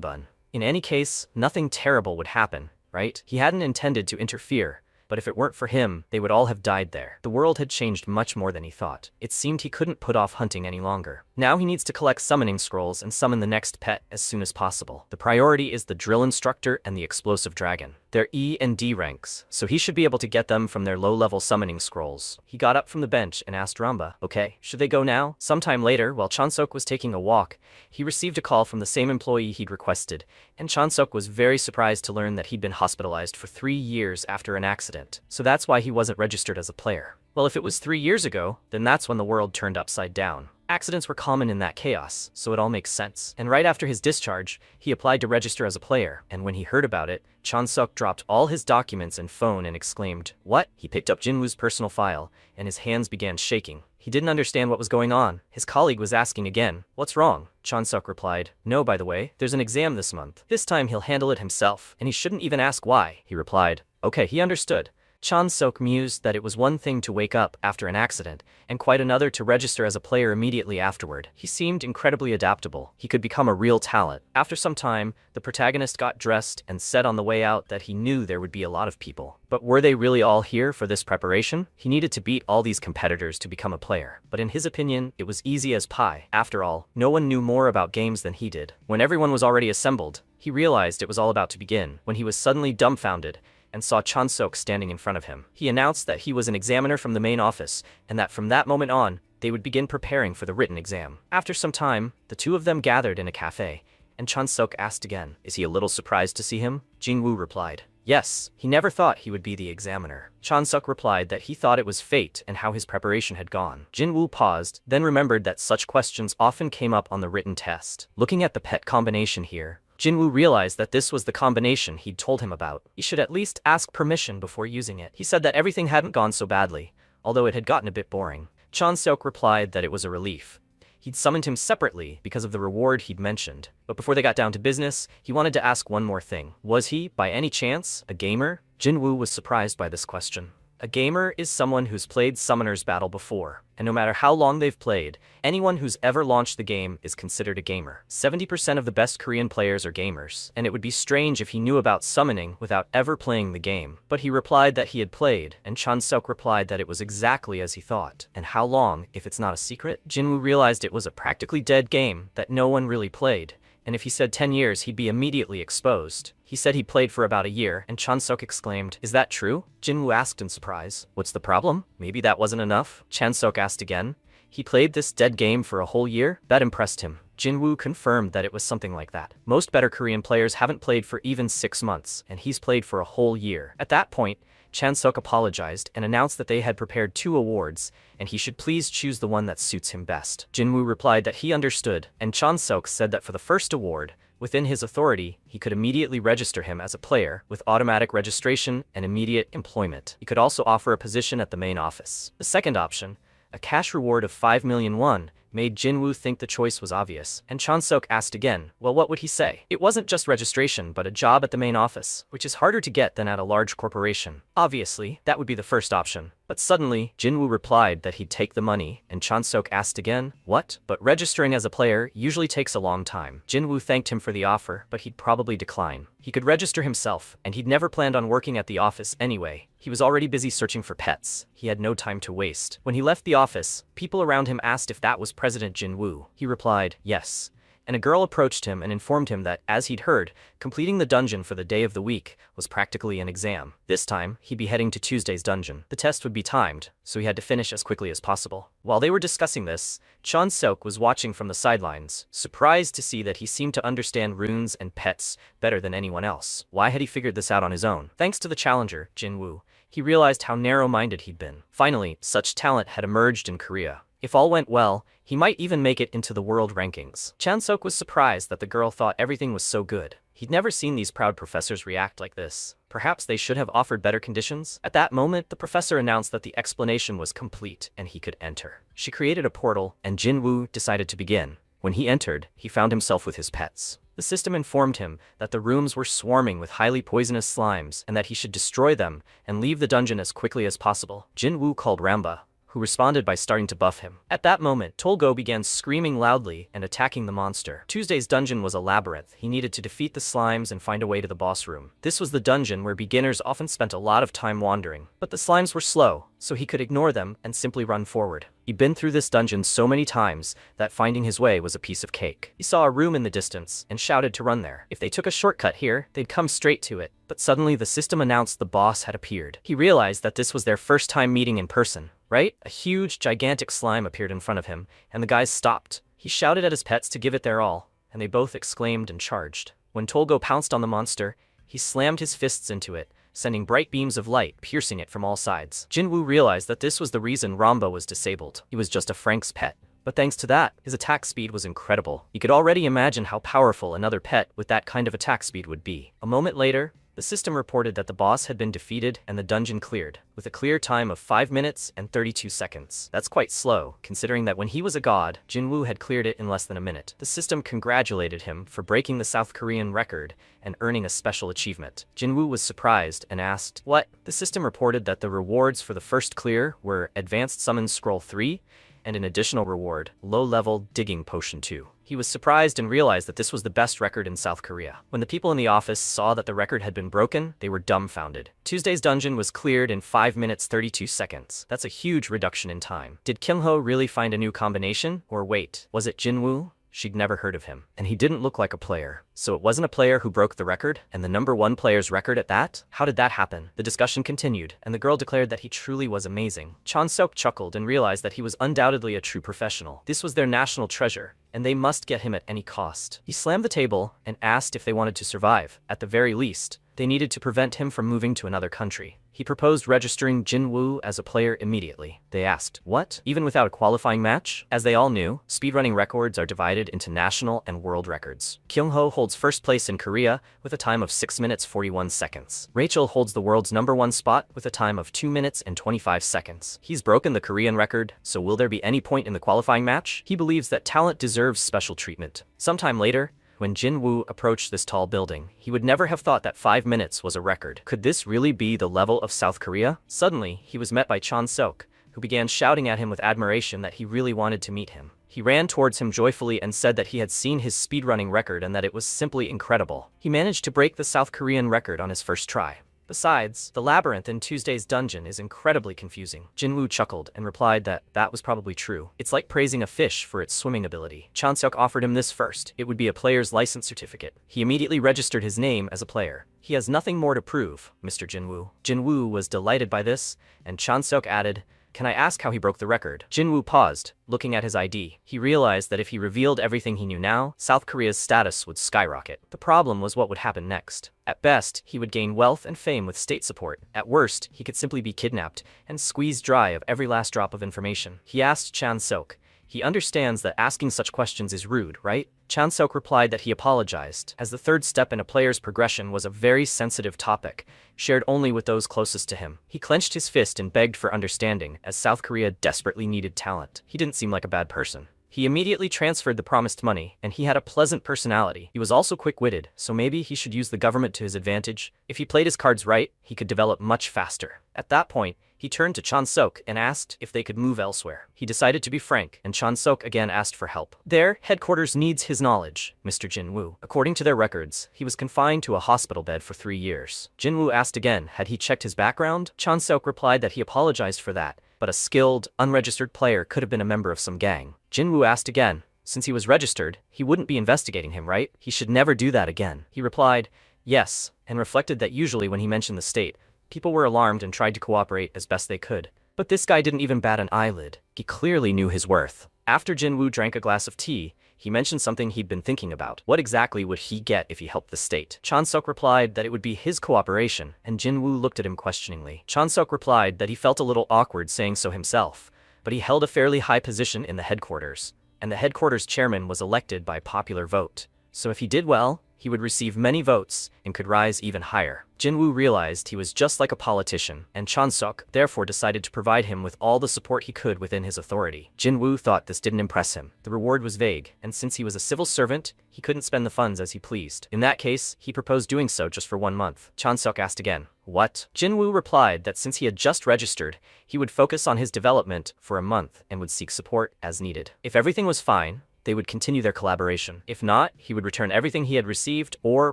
bun. In any case, nothing terrible would happen, right? He hadn't intended to interfere, but if it weren't for him, they would all have died there. The world had changed much more than he thought. It seemed he couldn't put off hunting any longer. Now he needs to collect summoning scrolls and summon the next pet as soon as possible. The priority is the drill instructor and the explosive dragon. They're E and D ranks, so he should be able to get them from their low-level summoning scrolls. He got up from the bench and asked Ramba, okay, should they go now? Sometime later, while Chansok was taking a walk, he received a call from the same employee he'd requested, and Chansok was very surprised to learn that he'd been hospitalized for 3 years after an accident. So that's why he wasn't registered as a player. Well, if it was 3 years ago, then that's when the world turned upside down. Accidents were common in that chaos, so it all makes sense. And right after his discharge, he applied to register as a player, and when he heard about it, Chansok dropped all his documents and phone and exclaimed, what? He picked up Jinwoo's personal file, and his hands began shaking. He didn't understand what was going on. His colleague was asking again, what's wrong? Chansok replied, no, by the way, there's an exam this month. This time he'll handle it himself, and he shouldn't even ask why. He replied, okay, he understood. Chansok mused that it was one thing to wake up after an accident, and quite another to register as a player immediately afterward. He seemed incredibly adaptable. He could become a real talent. After some time, the protagonist got dressed and said on the way out that he knew there would be a lot of people. But were they really all here for this preparation? He needed to beat all these competitors to become a player. But in his opinion, it was easy as pie. After all, no one knew more about games than he did. When everyone was already assembled, he realized it was all about to begin, when he was suddenly dumbfounded and saw Chansok standing in front of him. He announced that he was an examiner from the main office, and that from that moment on, they would begin preparing for the written exam. After some time, the two of them gathered in a cafe, and Chansok asked again, is he a little surprised to see him? Jinwoo replied, yes, he never thought he would be the examiner. Chansok replied that he thought it was fate and how his preparation had gone. Jinwoo paused, then remembered that such questions often came up on the written test. Looking at the pet combination here, Jinwoo realized that this was the combination he'd told him about. He should at least ask permission before using it. He said that everything hadn't gone so badly, although it had gotten a bit boring. Chansok replied that it was a relief. He'd summoned him separately because of the reward he'd mentioned. But before they got down to business, he wanted to ask one more thing. Was he, by any chance, a gamer? Jinwoo was surprised by this question. A gamer is someone who's played Summoner's Battle before, and no matter how long they've played, anyone who's ever launched the game is considered a gamer. 70% of the best Korean players are gamers, and it would be strange if he knew about summoning without ever playing the game. But he replied that he had played, and Chan-seok replied that it was exactly as he thought. And how long, if it's not a secret? Jinwoo realized it was a practically dead game that no one really played, and if he said 10 years he'd be immediately exposed. He said he played for about a year, and Chan-seok exclaimed, "Is that true?" Jinwoo asked in surprise. "What's the problem? Maybe that wasn't enough?" Chan-seok asked again. "He played this dead game for a whole year?" That impressed him. Jinwoo confirmed that it was something like that. Most better Korean players haven't played for even 6 months, and he's played for a whole year. At that point, Chan-seok apologized and announced that they had prepared 2 awards, and he should please choose the one that suits him best. Jinwoo replied that he understood, and Chan-seok said that for the first award, within his authority, he could immediately register him as a player, with automatic registration and immediate employment. He could also offer a position at the main office. The second option, a cash reward of 5 million won, made Jinwoo think the choice was obvious, and Chan-seok asked again, well, what would he say? It wasn't just registration, but a job at the main office, which is harder to get than at a large corporation. Obviously, that would be the first option. But suddenly, Jinwoo replied that he'd take the money, and Chan-seok asked again, what? But registering as a player usually takes a long time. Jinwoo thanked him for the offer, but he'd probably decline. He could register himself, and he'd never planned on working at the office anyway. He was already busy searching for pets. He had no time to waste. When he left the office, people around him asked if that was President Jinwoo. He replied, yes. And a girl approached him and informed him that, as he'd heard, completing the dungeon for the day of the week was practically an exam. This time, he'd be heading to Tuesday's dungeon. The test would be timed, so he had to finish as quickly as possible. While they were discussing this, Chan-seok was watching from the sidelines, surprised to see that he seemed to understand runes and pets better than anyone else. Why had he figured this out on his own? Thanks to the challenger, Jinwoo, he realized how narrow-minded he'd been. Finally, such talent had emerged in Korea. If all went well, he might even make it into the world rankings. Chan-seok was surprised that the girl thought everything was so good. He'd never seen these proud professors react like this. Perhaps they should have offered better conditions? At that moment, the professor announced that the explanation was complete and he could enter. She created a portal, and Jinwoo decided to begin. When he entered, he found himself with his pets. The system informed him that the rooms were swarming with highly poisonous slimes and that he should destroy them and leave the dungeon as quickly as possible. Jinwoo called Ramba, who responded by starting to buff him. At that moment, Tolgo began screaming loudly and attacking the monster. Tuesday's dungeon was a labyrinth. He needed to defeat the slimes and find a way to the boss room. This was the dungeon where beginners often spent a lot of time wandering. But the slimes were slow, so he could ignore them and simply run forward. He'd been through this dungeon so many times that finding his way was a piece of cake. He saw a room in the distance and shouted to run there. If they took a shortcut here, they'd come straight to it. But suddenly the system announced the boss had appeared. He realized that this was their first time meeting in person. Right? A huge, gigantic slime appeared in front of him, and the guys stopped. He shouted at his pets to give it their all, and they both exclaimed and charged. When Tolgo pounced on the monster, he slammed his fists into it, sending bright beams of light piercing it from all sides. Jinwoo realized that this was the reason Ramba was disabled. He was just a Frank's pet. But thanks to that, his attack speed was incredible. He could already imagine how powerful another pet with that kind of attack speed would be. A moment later, the system reported that the boss had been defeated and the dungeon cleared, with a clear time of 5 minutes and 32 seconds. That's quite slow, considering that when he was a god, Jinwoo had cleared it in less than a minute. The system congratulated him for breaking the South Korean record and earning a special achievement. Jinwoo was surprised and asked, what? The system reported that the rewards for the first clear were Advanced Summon Scroll 3, and an additional reward, Low-Level Digging Potion 2. He was surprised and realized that this was the best record in South Korea. When the people in the office saw that the record had been broken, they were dumbfounded. Tuesday's dungeon was cleared in 5 minutes 32 seconds. That's a huge reduction in time. Did Kyung-ho really find a new combination? Or wait, was it Jinwoo? She'd never heard of him. And he didn't look like a player. So it wasn't a player who broke the record, and the #1 player's record at that? How did that happen? The discussion continued, and the girl declared that he truly was amazing. Chan-seok chuckled and realized that he was undoubtedly a true professional. This was their national treasure, and they must get him at any cost. He slammed the table and asked if they wanted to survive. At the very least, they needed to prevent him from moving to another country. He proposed registering Jinwoo as a player immediately. They asked, what? Even without a qualifying match? As they all knew, speedrunning records are divided into national and world records. Kyung-ho holds first place in Korea with a time of 6 minutes 41 seconds. Rachel holds the world's #1 spot with a time of 2 minutes and 25 seconds. He's broken the Korean record, so will there be any point in the qualifying match? He believes that talent deserves special treatment. Sometime later, When Jin Woo approached this tall building, he would never have thought that 5 minutes was a record. Could this really be the level of South Korea? Suddenly, he was met by Chan Sok, who began shouting at him with admiration that he really wanted to meet him. He ran towards him joyfully and said that he had seen his speedrunning record and that it was simply incredible. He managed to break the South Korean record on his first try. Besides, the labyrinth in Tuesday's dungeon is incredibly confusing. Jinwoo chuckled and replied that that was probably true. It's like praising a fish for its swimming ability. Chanseok offered him this first. It would be a player's license certificate. He immediately registered his name as a player. He has nothing more to prove, Mr. Jinwoo. Jinwoo was delighted by this, and Chanseok added, "Can I ask how he broke the record?" Jinwoo paused, looking at his ID. He realized that if he revealed everything he knew now, South Korea's status would skyrocket. The problem was what would happen next. At best, he would gain wealth and fame with state support. At worst, he could simply be kidnapped and squeezed dry of every last drop of information. He asked Chanseok. He understands that asking such questions is rude, right? Chanseok replied that he apologized, as the third step in a player's progression was a very sensitive topic, shared only with those closest to him. He clenched his fist and begged for understanding, as South Korea desperately needed talent. He didn't seem like a bad person. He immediately transferred the promised money, and he had a pleasant personality. He was also quick-witted, so maybe he should use the government to his advantage. If he played his cards right, he could develop much faster. At that point, he turned to Chanseok and asked if they could move elsewhere. He decided to be frank, and Chanseok again asked for help. Their headquarters needs his knowledge, Mr. Jinwoo. According to their records, he was confined to a hospital bed for 3 years. Jinwoo asked again, had he checked his background? Chanseok replied that he apologized for that, but a skilled, unregistered player could have been a member of some gang. Jinwoo asked again, since he was registered, he wouldn't be investigating him, right? He should never do that again. He replied, yes, and reflected that usually when he mentioned the state, people were alarmed and tried to cooperate as best they could. But this guy didn't even bat an eyelid. He clearly knew his worth. After Jinwoo drank a glass of tea, he mentioned something he'd been thinking about. What exactly would he get if he helped the state? Chanseok replied that it would be his cooperation, and Jinwoo looked at him questioningly. Chanseok replied that he felt a little awkward saying so himself, but he held a fairly high position in the headquarters, and the headquarters chairman was elected by popular vote. So if he did well, he would receive many votes and could rise even higher. Jinwoo realized he was just like a politician, and Chanseok therefore decided to provide him with all the support he could within his authority. Jinwoo thought this didn't impress him. The reward was vague, and since he was a civil servant, he couldn't spend the funds as he pleased. In that case, he proposed doing so just for 1 month. Chanseok asked again, what? Jinwoo replied that since he had just registered, he would focus on his development for a month and would seek support as needed. If everything was fine, they would continue their collaboration. If not, he would return everything he had received or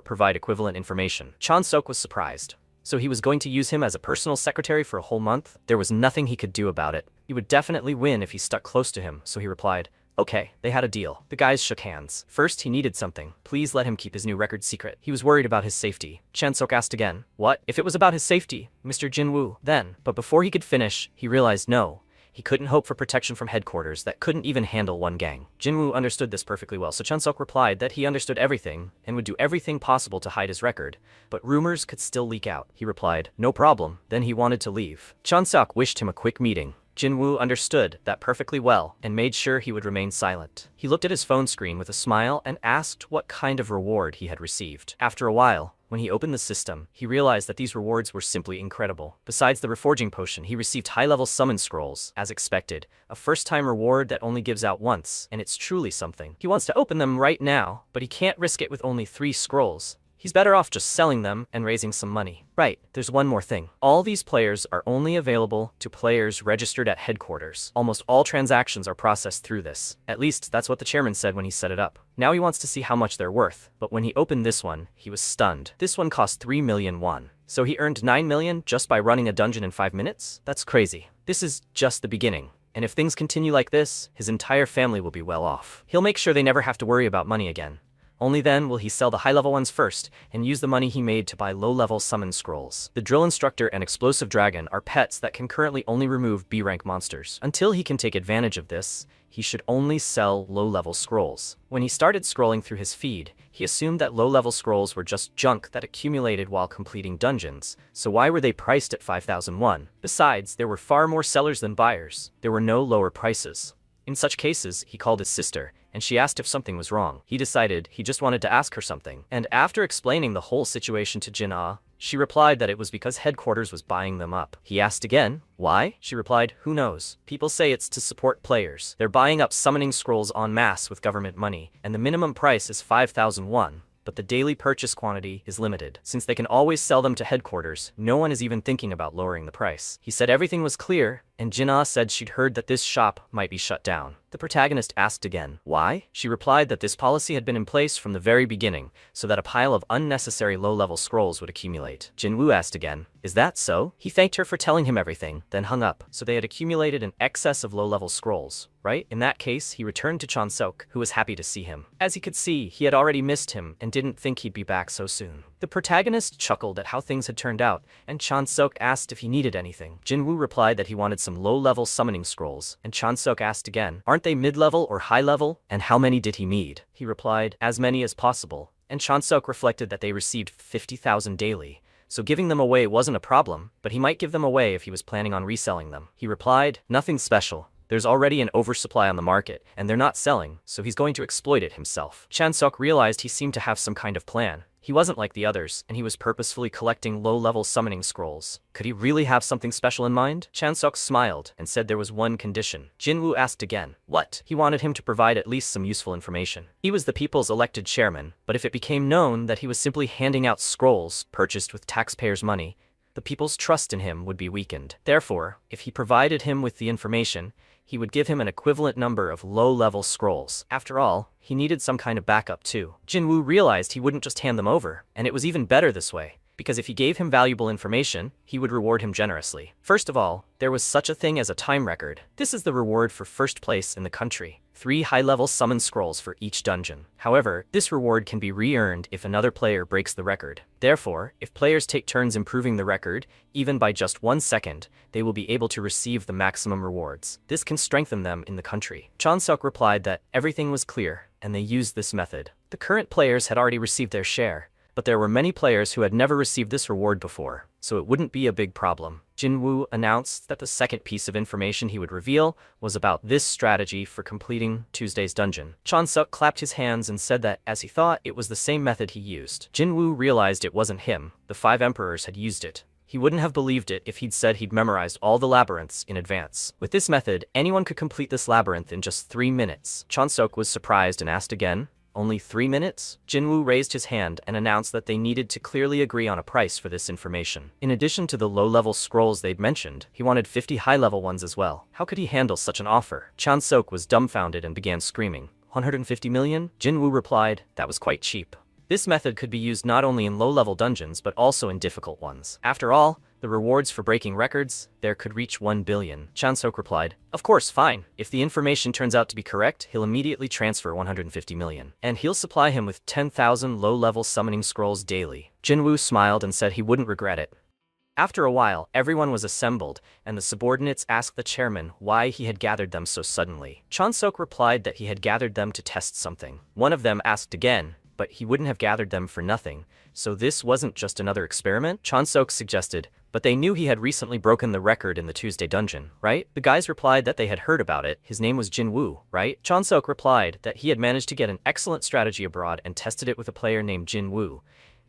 provide equivalent information. Chanseok was surprised. So he was going to use him as a personal secretary for a whole month? There was nothing he could do about it. He would definitely win if he stuck close to him, so he replied, okay, they had a deal. The guys shook hands. First, he needed something. Please let him keep his new record secret. He was worried about his safety. Chanseok asked again, what? If it was about his safety, Mr. Jinwoo, then. But before he could finish, he realized no. He couldn't hope for protection from headquarters that couldn't even handle one gang. Jinwoo understood this perfectly well, so Chanseok replied that he understood everything and would do everything possible to hide his record, but rumors could still leak out. He replied, no problem. Then he wanted to leave. Chanseok wished him a quick meeting. Jinwoo understood that perfectly well and made sure he would remain silent. He looked at his phone screen with a smile and asked what kind of reward he had received. After a while, when he opened the system, he realized that these rewards were simply incredible. Besides the reforging potion, he received high-level summon scrolls, as expected, a first-time reward that only gives out once, and it's truly something. He wants to open them right now, but he can't risk it with only 3 scrolls. He's better off just selling them and raising some money. Right, there's one more thing. All these players are only available to players registered at headquarters. Almost all transactions are processed through this. At least, that's what the chairman said when he set it up. Now he wants to see how much they're worth, but when he opened this one, he was stunned. This one cost 3 million won. So he earned 9 million just by running a dungeon in 5 minutes? That's crazy. This is just the beginning. And if things continue like this, his entire family will be well off. He'll make sure they never have to worry about money again. Only then will he sell the high-level ones first, and use the money he made to buy low-level summon scrolls. The Drill Instructor and Explosive Dragon are pets that can currently only remove B-rank monsters. Until he can take advantage of this, he should only sell low-level scrolls. When he started scrolling through his feed, he assumed that low-level scrolls were just junk that accumulated while completing dungeons, so why were they priced at 5,001? Besides, there were far more sellers than buyers. There were no lower prices. In such cases, he called his sister, and she asked if something was wrong. He decided he just wanted to ask her something. And after explaining the whole situation to Jin-ah, She replied that it was because headquarters was buying them up. He asked again, why? She replied, who knows? People say it's to support players. They're buying up summoning scrolls en masse with government money, and the minimum price is 5,000 won. But the daily purchase quantity is limited. Since they can always sell them to headquarters, no one is even thinking about lowering the price. He said everything was clear, and Jinna said she'd heard that this shop might be shut down. The protagonist asked again, why? She replied that this policy had been in place from the very beginning, so that a pile of unnecessary low-level scrolls would accumulate. Jinwoo asked again, is that so? He thanked her for telling him everything, then hung up. So they had accumulated an excess of low-level scrolls, right? In that case, he returned to Chansok, who was happy to see him. As he could see, he had already missed him and didn't think he'd be back so soon. The protagonist chuckled at how things had turned out, and Chansok asked if he needed anything. Jinwoo replied that he wanted some low-level summoning scrolls, and Chansok asked again, aren't they mid-level or high-level? And how many did he need? He replied, as many as possible, and Chansok reflected that they received 50,000 daily. So giving them away wasn't a problem, but he might give them away if he was planning on reselling them. He replied, nothing special. There's already an oversupply on the market, and they're not selling, so he's going to exploit it himself. Chansok realized he seemed to have some kind of plan. He wasn't like the others, and he was purposefully collecting low-level summoning scrolls. Could he really have something special in mind? Chansok smiled and said there was one condition. Jinwoo asked again, what? He wanted him to provide at least some useful information. He was the people's elected chairman, but if it became known that he was simply handing out scrolls purchased with taxpayers' money, the people's trust in him would be weakened. Therefore, if he provided him with the information, he would give him an equivalent number of low-level scrolls. After all, he needed some kind of backup too. Jinwoo realized he wouldn't just hand them over, and it was even better this way, because if he gave him valuable information, he would reward him generously. First of all, there was such a thing as a time record. This is the reward for first place in the country. 3 high-level summon scrolls for each dungeon. However, this reward can be re-earned if another player breaks the record. Therefore, if players take turns improving the record, even by just 1 second, they will be able to receive the maximum rewards. This can strengthen them in the country. Chansok replied that everything was clear, and they used this method. The current players had already received their share, but there were many players who had never received this reward before, so it wouldn't be a big problem. Jinwoo announced that the second piece of information he would reveal was about this strategy for completing Tuesday's dungeon. Chansuk clapped his hands and said that, as he thought, it was the same method he used. Jinwoo realized it wasn't him. The 5 emperors had used it. He wouldn't have believed it if he'd said he'd memorized all the labyrinths in advance. With this method, anyone could complete this labyrinth in just 3 minutes. Chansuk was surprised and asked again, only 3 minutes? Jinwoo raised his hand and announced that they needed to clearly agree on a price for this information. In addition to the low-level scrolls they'd mentioned, he wanted 50 high-level ones as well. How could he handle such an offer? Chansok was dumbfounded and began screaming. 150 million? Jinwoo replied, that was quite cheap. This method could be used not only in low-level dungeons but also in difficult ones. After all, the rewards for breaking records there could reach 1 billion. Chansok replied, of course, fine. If the information turns out to be correct, he'll immediately transfer 150 million. And he'll supply him with 10,000 low-level summoning scrolls daily. Jinwoo smiled and said he wouldn't regret it. After a while, everyone was assembled, and the subordinates asked the chairman why he had gathered them so suddenly. Chansok replied that he had gathered them to test something. One of them asked again, but he wouldn't have gathered them for nothing, so this wasn't just another experiment? Chansok suggested, but they knew he had recently broken the record in the Tuesday dungeon, right? The guys replied that they had heard about it. His name was Jinwoo, right? Chansok replied that he had managed to get an excellent strategy abroad and tested it with a player named Jinwoo,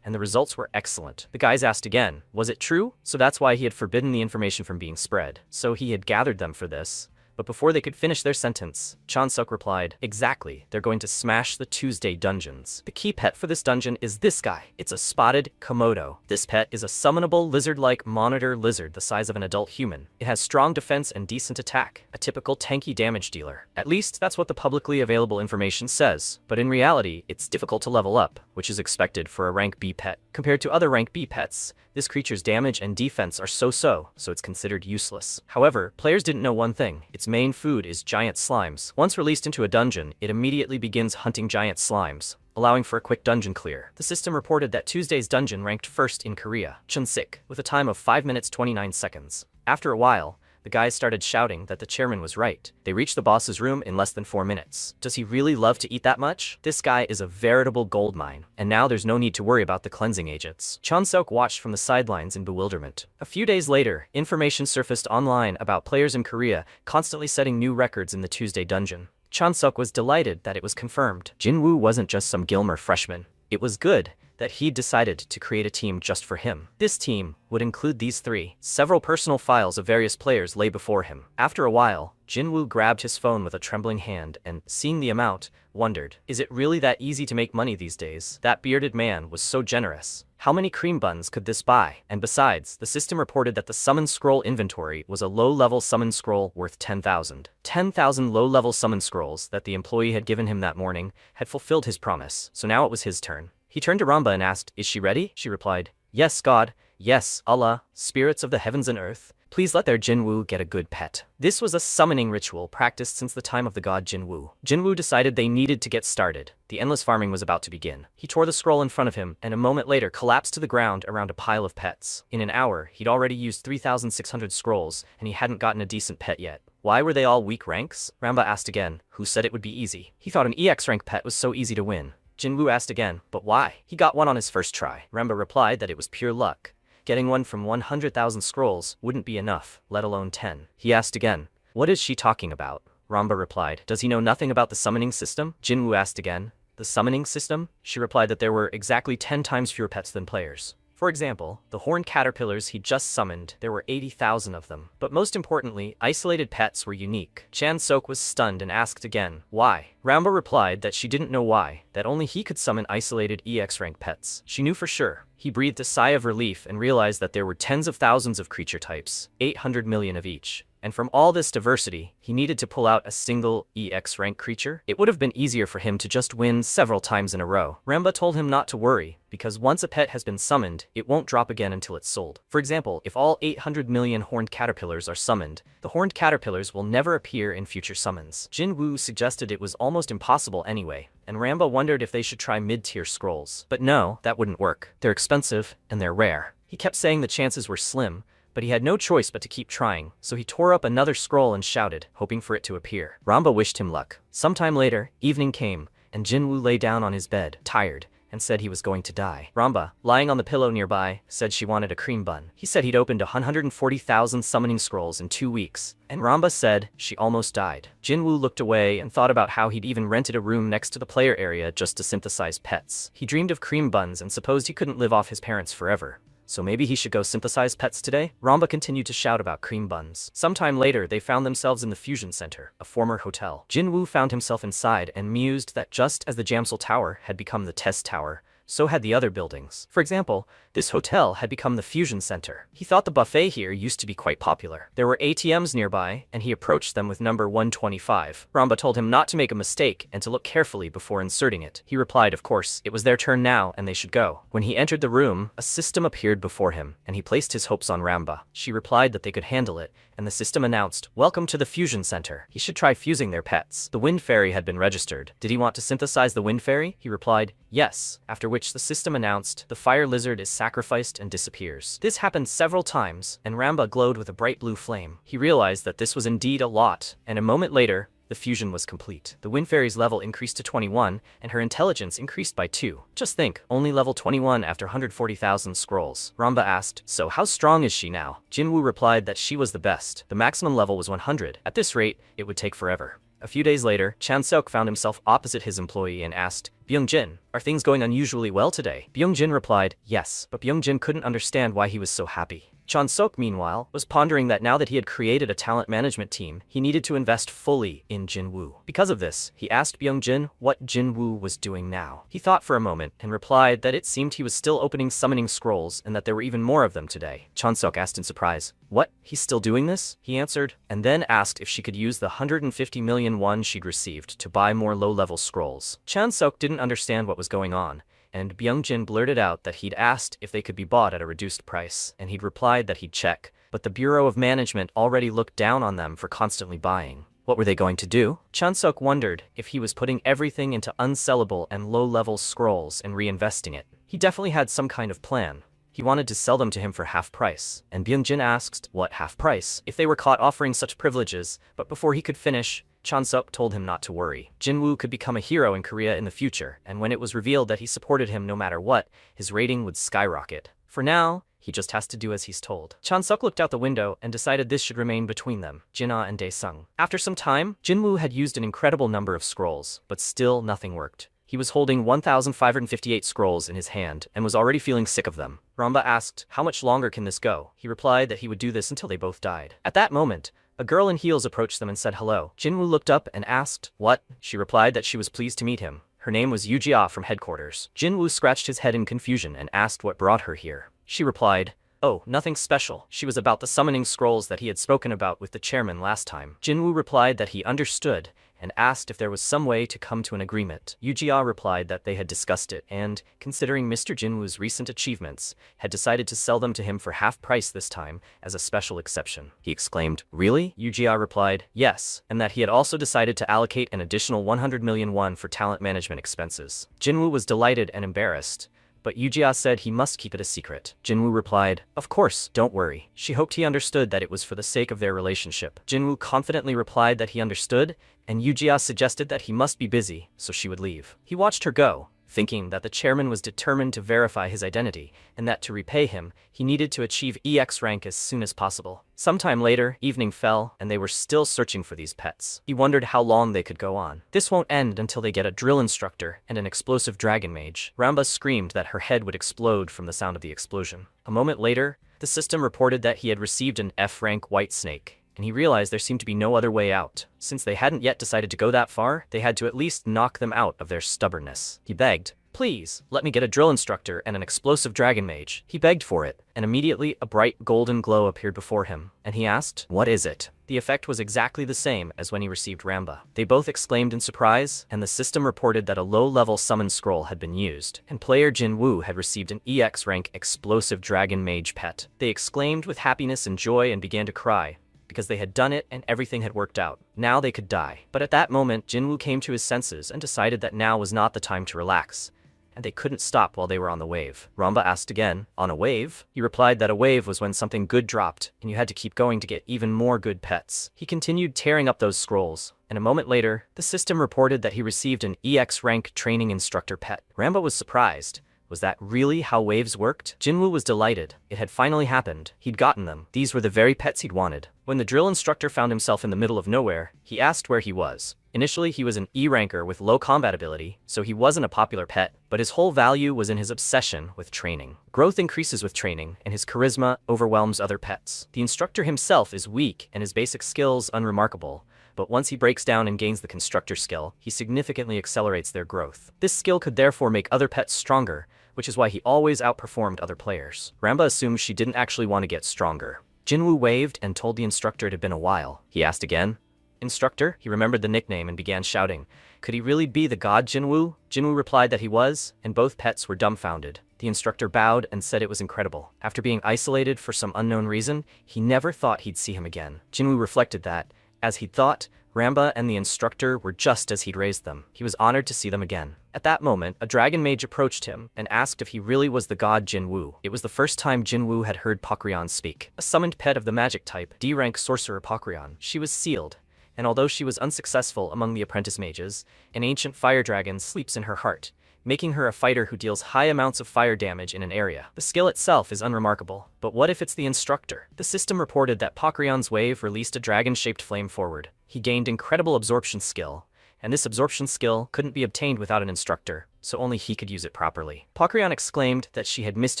and the results were excellent. The guys asked again, was it true? So that's why he had forbidden the information from being spread. So he had gathered them for this. But before they could finish their sentence, Chansuk replied, exactly, they're going to smash the Tuesday dungeons. The key pet for this dungeon is this guy. It's a spotted Komodo. This pet is a summonable lizard-like monitor lizard the size of an adult human. It has strong defense and decent attack, a typical tanky damage dealer. At least that's what the publicly available information says, but in reality, it's difficult to level up, which is expected for a rank B pet. Compared to other rank B pets, this creature's damage and defense are so-so, so it's considered useless. However, players didn't know one thing. Its main food is giant slimes. Once released into a dungeon, it immediately begins hunting giant slimes, allowing for a quick dungeon clear. The system reported that Tuesday's dungeon ranked first in Korea, Chunsik, with a time of 5 minutes 29 seconds. After a while, the guys started shouting that the chairman was right. They reached the boss's room in less than 4 minutes. Does he really love to eat that much? This guy is a veritable gold mine, and now there's no need to worry about the cleansing agents. Chansuk watched from the sidelines in bewilderment. A few days later, information surfaced online about players in Korea constantly setting new records in the Tuesday dungeon. Chansuk was delighted that it was confirmed. Jinwoo wasn't just some Gilmer freshman. It was good, that he'd decided to create a team just for him. This team would include these three. Several personal files of various players lay before him. After a while, Jinwoo grabbed his phone with a trembling hand and, seeing the amount, wondered, is it really that easy to make money these days? That bearded man was so generous. How many cream buns could this buy? And besides, the system reported that the summon scroll inventory was a low-level summon scroll worth 10,000. 10,000 low-level summon scrolls that the employee had given him that morning had fulfilled his promise, so now it was his turn. He turned to Ramba and asked, is she ready? She replied, yes, God, yes, Allah, spirits of the heavens and earth, please let their Jinwoo get a good pet. This was a summoning ritual practiced since the time of the god Jinwoo. Jinwoo decided they needed to get started. The endless farming was about to begin. He tore the scroll in front of him and a moment later collapsed to the ground around a pile of pets. In an hour, he'd already used 3,600 scrolls and he hadn't gotten a decent pet yet. Why were they all weak ranks? Ramba asked again, who said it would be easy? He thought an EX rank pet was so easy to win. Jinwoo asked again, but why? He got one on his first try. Ramba replied that it was pure luck. Getting one from 100,000 scrolls wouldn't be enough, let alone 10. He asked again, what is she talking about? Ramba replied, does he know nothing about the summoning system? Jinwoo asked again, the summoning system? She replied that there were exactly 10 times fewer pets than players. For example, the horned caterpillars he just summoned, there were 80,000 of them. But most importantly, isolated pets were unique. Chan Sok was stunned and asked again, why? Ramba replied that she didn't know why, that only he could summon isolated EX rank pets. She knew for sure. He breathed a sigh of relief and realized that there were tens of thousands of creature types, 800 million of each. And from all this diversity, he needed to pull out a single EX rank creature. It would have been easier for him to just win several times in a row. Ramba told him not to worry, because once a pet has been summoned, it won't drop again until it's sold. For example, if all 800 million horned caterpillars are summoned, the horned caterpillars will never appear in future summons. Jinwoo suggested it was almost impossible anyway, and Ramba wondered if they should try mid-tier scrolls. But no, that wouldn't work. They're expensive, and they're rare. He kept saying the chances were slim, but he had no choice but to keep trying, so he tore up another scroll and shouted, hoping for it to appear. Ramba wished him luck. Sometime later, evening came, and Jinwoo lay down on his bed, tired, and said he was going to die. Ramba, lying on the pillow nearby, said she wanted a cream bun. He said he'd opened 140,000 summoning scrolls in 2 weeks, and Ramba said she almost died. Jinwoo looked away and thought about how he'd even rented a room next to the player area just to synthesize pets. He dreamed of cream buns and supposed he couldn't live off his parents forever. So maybe he should go synthesize pets today? Ramba continued to shout about cream buns. Sometime later, they found themselves in the Fusion Center, a former hotel. Jinwoo found himself inside and mused that just as the Jamsil Tower had become the Test Tower, so had the other buildings. For example, this hotel had become the Fusion Center. He thought the buffet here used to be quite popular. There were ATMs nearby, and he approached them with number 125. Ramba told him not to make a mistake and to look carefully before inserting it. He replied, of course, it was their turn now and they should go. When he entered the room, a system appeared before him, and he placed his hopes on Ramba. She replied that they could handle it, and the system announced, welcome to the Fusion Center. He should try fusing their pets. The Wind Fairy had been registered. Did he want to synthesize the Wind Fairy? He replied, yes, after which the system announced, the Fire Lizard is sacrificed and disappears. This happened several times, and Ramba glowed with a bright blue flame. He realized that this was indeed a lot, and a moment later, the fusion was complete. The Wind Fairy's level increased to 21, and her intelligence increased by 2. Just think, only level 21 after 140,000 scrolls. Ramba asked, so how strong is she now? Jinwoo replied that she was the best. The maximum level was 100. At this rate, it would take forever. A few days later, Chan Sok found himself opposite his employee and asked, Byung-jin, are things going unusually well today? Byung-jin replied, yes, but Byung-jin couldn't understand why he was so happy. Chan Sok, meanwhile, was pondering that now that he had created a talent management team, he needed to invest fully in Jinwoo. Because of this, he asked Byung-jin what Jinwoo was doing now. He thought for a moment and replied that it seemed he was still opening summoning scrolls and that there were even more of them today. Chan Sok asked in surprise, what? He's still doing this? He answered, and then asked if she could use the 150 million won she'd received to buy more low-level scrolls. Chan Sok didn't understand what was going on, and Byung-jin blurted out that he'd asked if they could be bought at a reduced price, and he'd replied that he'd check, but the Bureau of Management already looked down on them for constantly buying. What were they going to do? Chan Sok wondered if he was putting everything into unsellable and low-level scrolls and reinvesting it. He definitely had some kind of plan. He wanted to sell them to him for half price, and Byung-jin asked, what half price? If they were caught offering such privileges, but before he could finish, Chan Sok told him not to worry. Jinwoo could become a hero in Korea in the future, and when it was revealed that he supported him no matter what, his rating would skyrocket. For now, he just has to do as he's told. Chan Sok looked out the window and decided this should remain between them, Jin-ah and Dae-sung. After some time, Jinwoo had used an incredible number of scrolls, but still nothing worked. He was holding 1,558 scrolls in his hand and was already feeling sick of them. Ramba asked, "How much longer can this go?" He replied that he would do this until they both died. At that moment, a girl in heels approached them and said hello. Jinwoo looked up and asked, "What?" She replied that she was pleased to meet him. Her name was Yujia from headquarters. Jinwoo scratched his head in confusion and asked what brought her here. She replied, "Oh, nothing special." She was about the summoning scrolls that he had spoken about with the chairman last time. Jinwoo replied that he understood and asked if there was some way to come to an agreement. Yujia replied that they had discussed it and, considering Mr. Jinwoo's recent achievements, had decided to sell them to him for half price this time as a special exception. He exclaimed, "Really?" Yujia replied, "Yes," and that he had also decided to allocate an additional 100 million won for talent management expenses. Jinwoo was delighted and embarrassed, but Yujia said he must keep it a secret. Jinwoo replied, "Of course, don't worry." She hoped he understood that it was for the sake of their relationship. Jinwoo confidently replied that he understood, and Yujia suggested that he must be busy, so she would leave. He watched her go, thinking that the chairman was determined to verify his identity, and that to repay him, he needed to achieve EX rank as soon as possible. Sometime later, evening fell, and they were still searching for these pets. He wondered how long they could go on. This won't end until they get a drill instructor and an explosive dragon mage. Ramba screamed that her head would explode from the sound of the explosion. A moment later, the system reported that he had received an F rank white snake, and he realized there seemed to be no other way out. Since they hadn't yet decided to go that far, they had to at least knock them out of their stubbornness. He begged, "Please, let me get a drill instructor and an explosive dragon mage." He begged for it, and immediately a bright golden glow appeared before him, and he asked, "What is it?" The effect was exactly the same as when he received Ramba. They both exclaimed in surprise, and the system reported that a low-level summon scroll had been used, and player Jinwoo had received an EX rank explosive dragon mage pet. They exclaimed with happiness and joy and began to cry, because they had done it and everything had worked out. Now they could die. But at that moment, Jinwoo came to his senses and decided that now was not the time to relax, and they couldn't stop while they were on the wave. Ramba asked again, "On a wave?" He replied that a wave was when something good dropped, and you had to keep going to get even more good pets. He continued tearing up those scrolls, and a moment later, the system reported that he received an EX rank training instructor pet. Ramba was surprised. Was that really how waves worked? Jinwoo was delighted. It had finally happened. He'd gotten them. These were the very pets he'd wanted. When the drill instructor found himself in the middle of nowhere, he asked where he was. Initially, he was an E-ranker with low combat ability, so he wasn't a popular pet, but his whole value was in his obsession with training. Growth increases with training, and his charisma overwhelms other pets. The instructor himself is weak and his basic skills unremarkable, but once he breaks down and gains the constructor skill, he significantly accelerates their growth. This skill could therefore make other pets stronger, which is why he always outperformed other players. Ramba assumed she didn't actually want to get stronger. Jinwoo waved and told the instructor it had been a while. He asked again, "Instructor?" He remembered the nickname and began shouting, "Could he really be the god Jinwoo?" Jinwoo replied that he was, and both pets were dumbfounded. The instructor bowed and said it was incredible. After being isolated for some unknown reason, he never thought he'd see him again. Jinwoo reflected that, as he'd thought, Ramba and the instructor were just as he'd raised them. He was honored to see them again. At that moment, a dragon mage approached him and asked if he really was the god Jinwoo. It was the first time Jinwoo had heard Pokryon speak. A summoned pet of the magic type, D-rank sorcerer Pokryon. She was sealed, and although she was unsuccessful among the apprentice mages, an ancient fire dragon sleeps in her heart, making her a fighter who deals high amounts of fire damage in an area. The skill itself is unremarkable, but what if it's the instructor? The system reported that Pokryon's wave released a dragon-shaped flame forward. He gained incredible absorption skill, and this absorption skill couldn't be obtained without an instructor, so only he could use it properly. Pokryon exclaimed that she had missed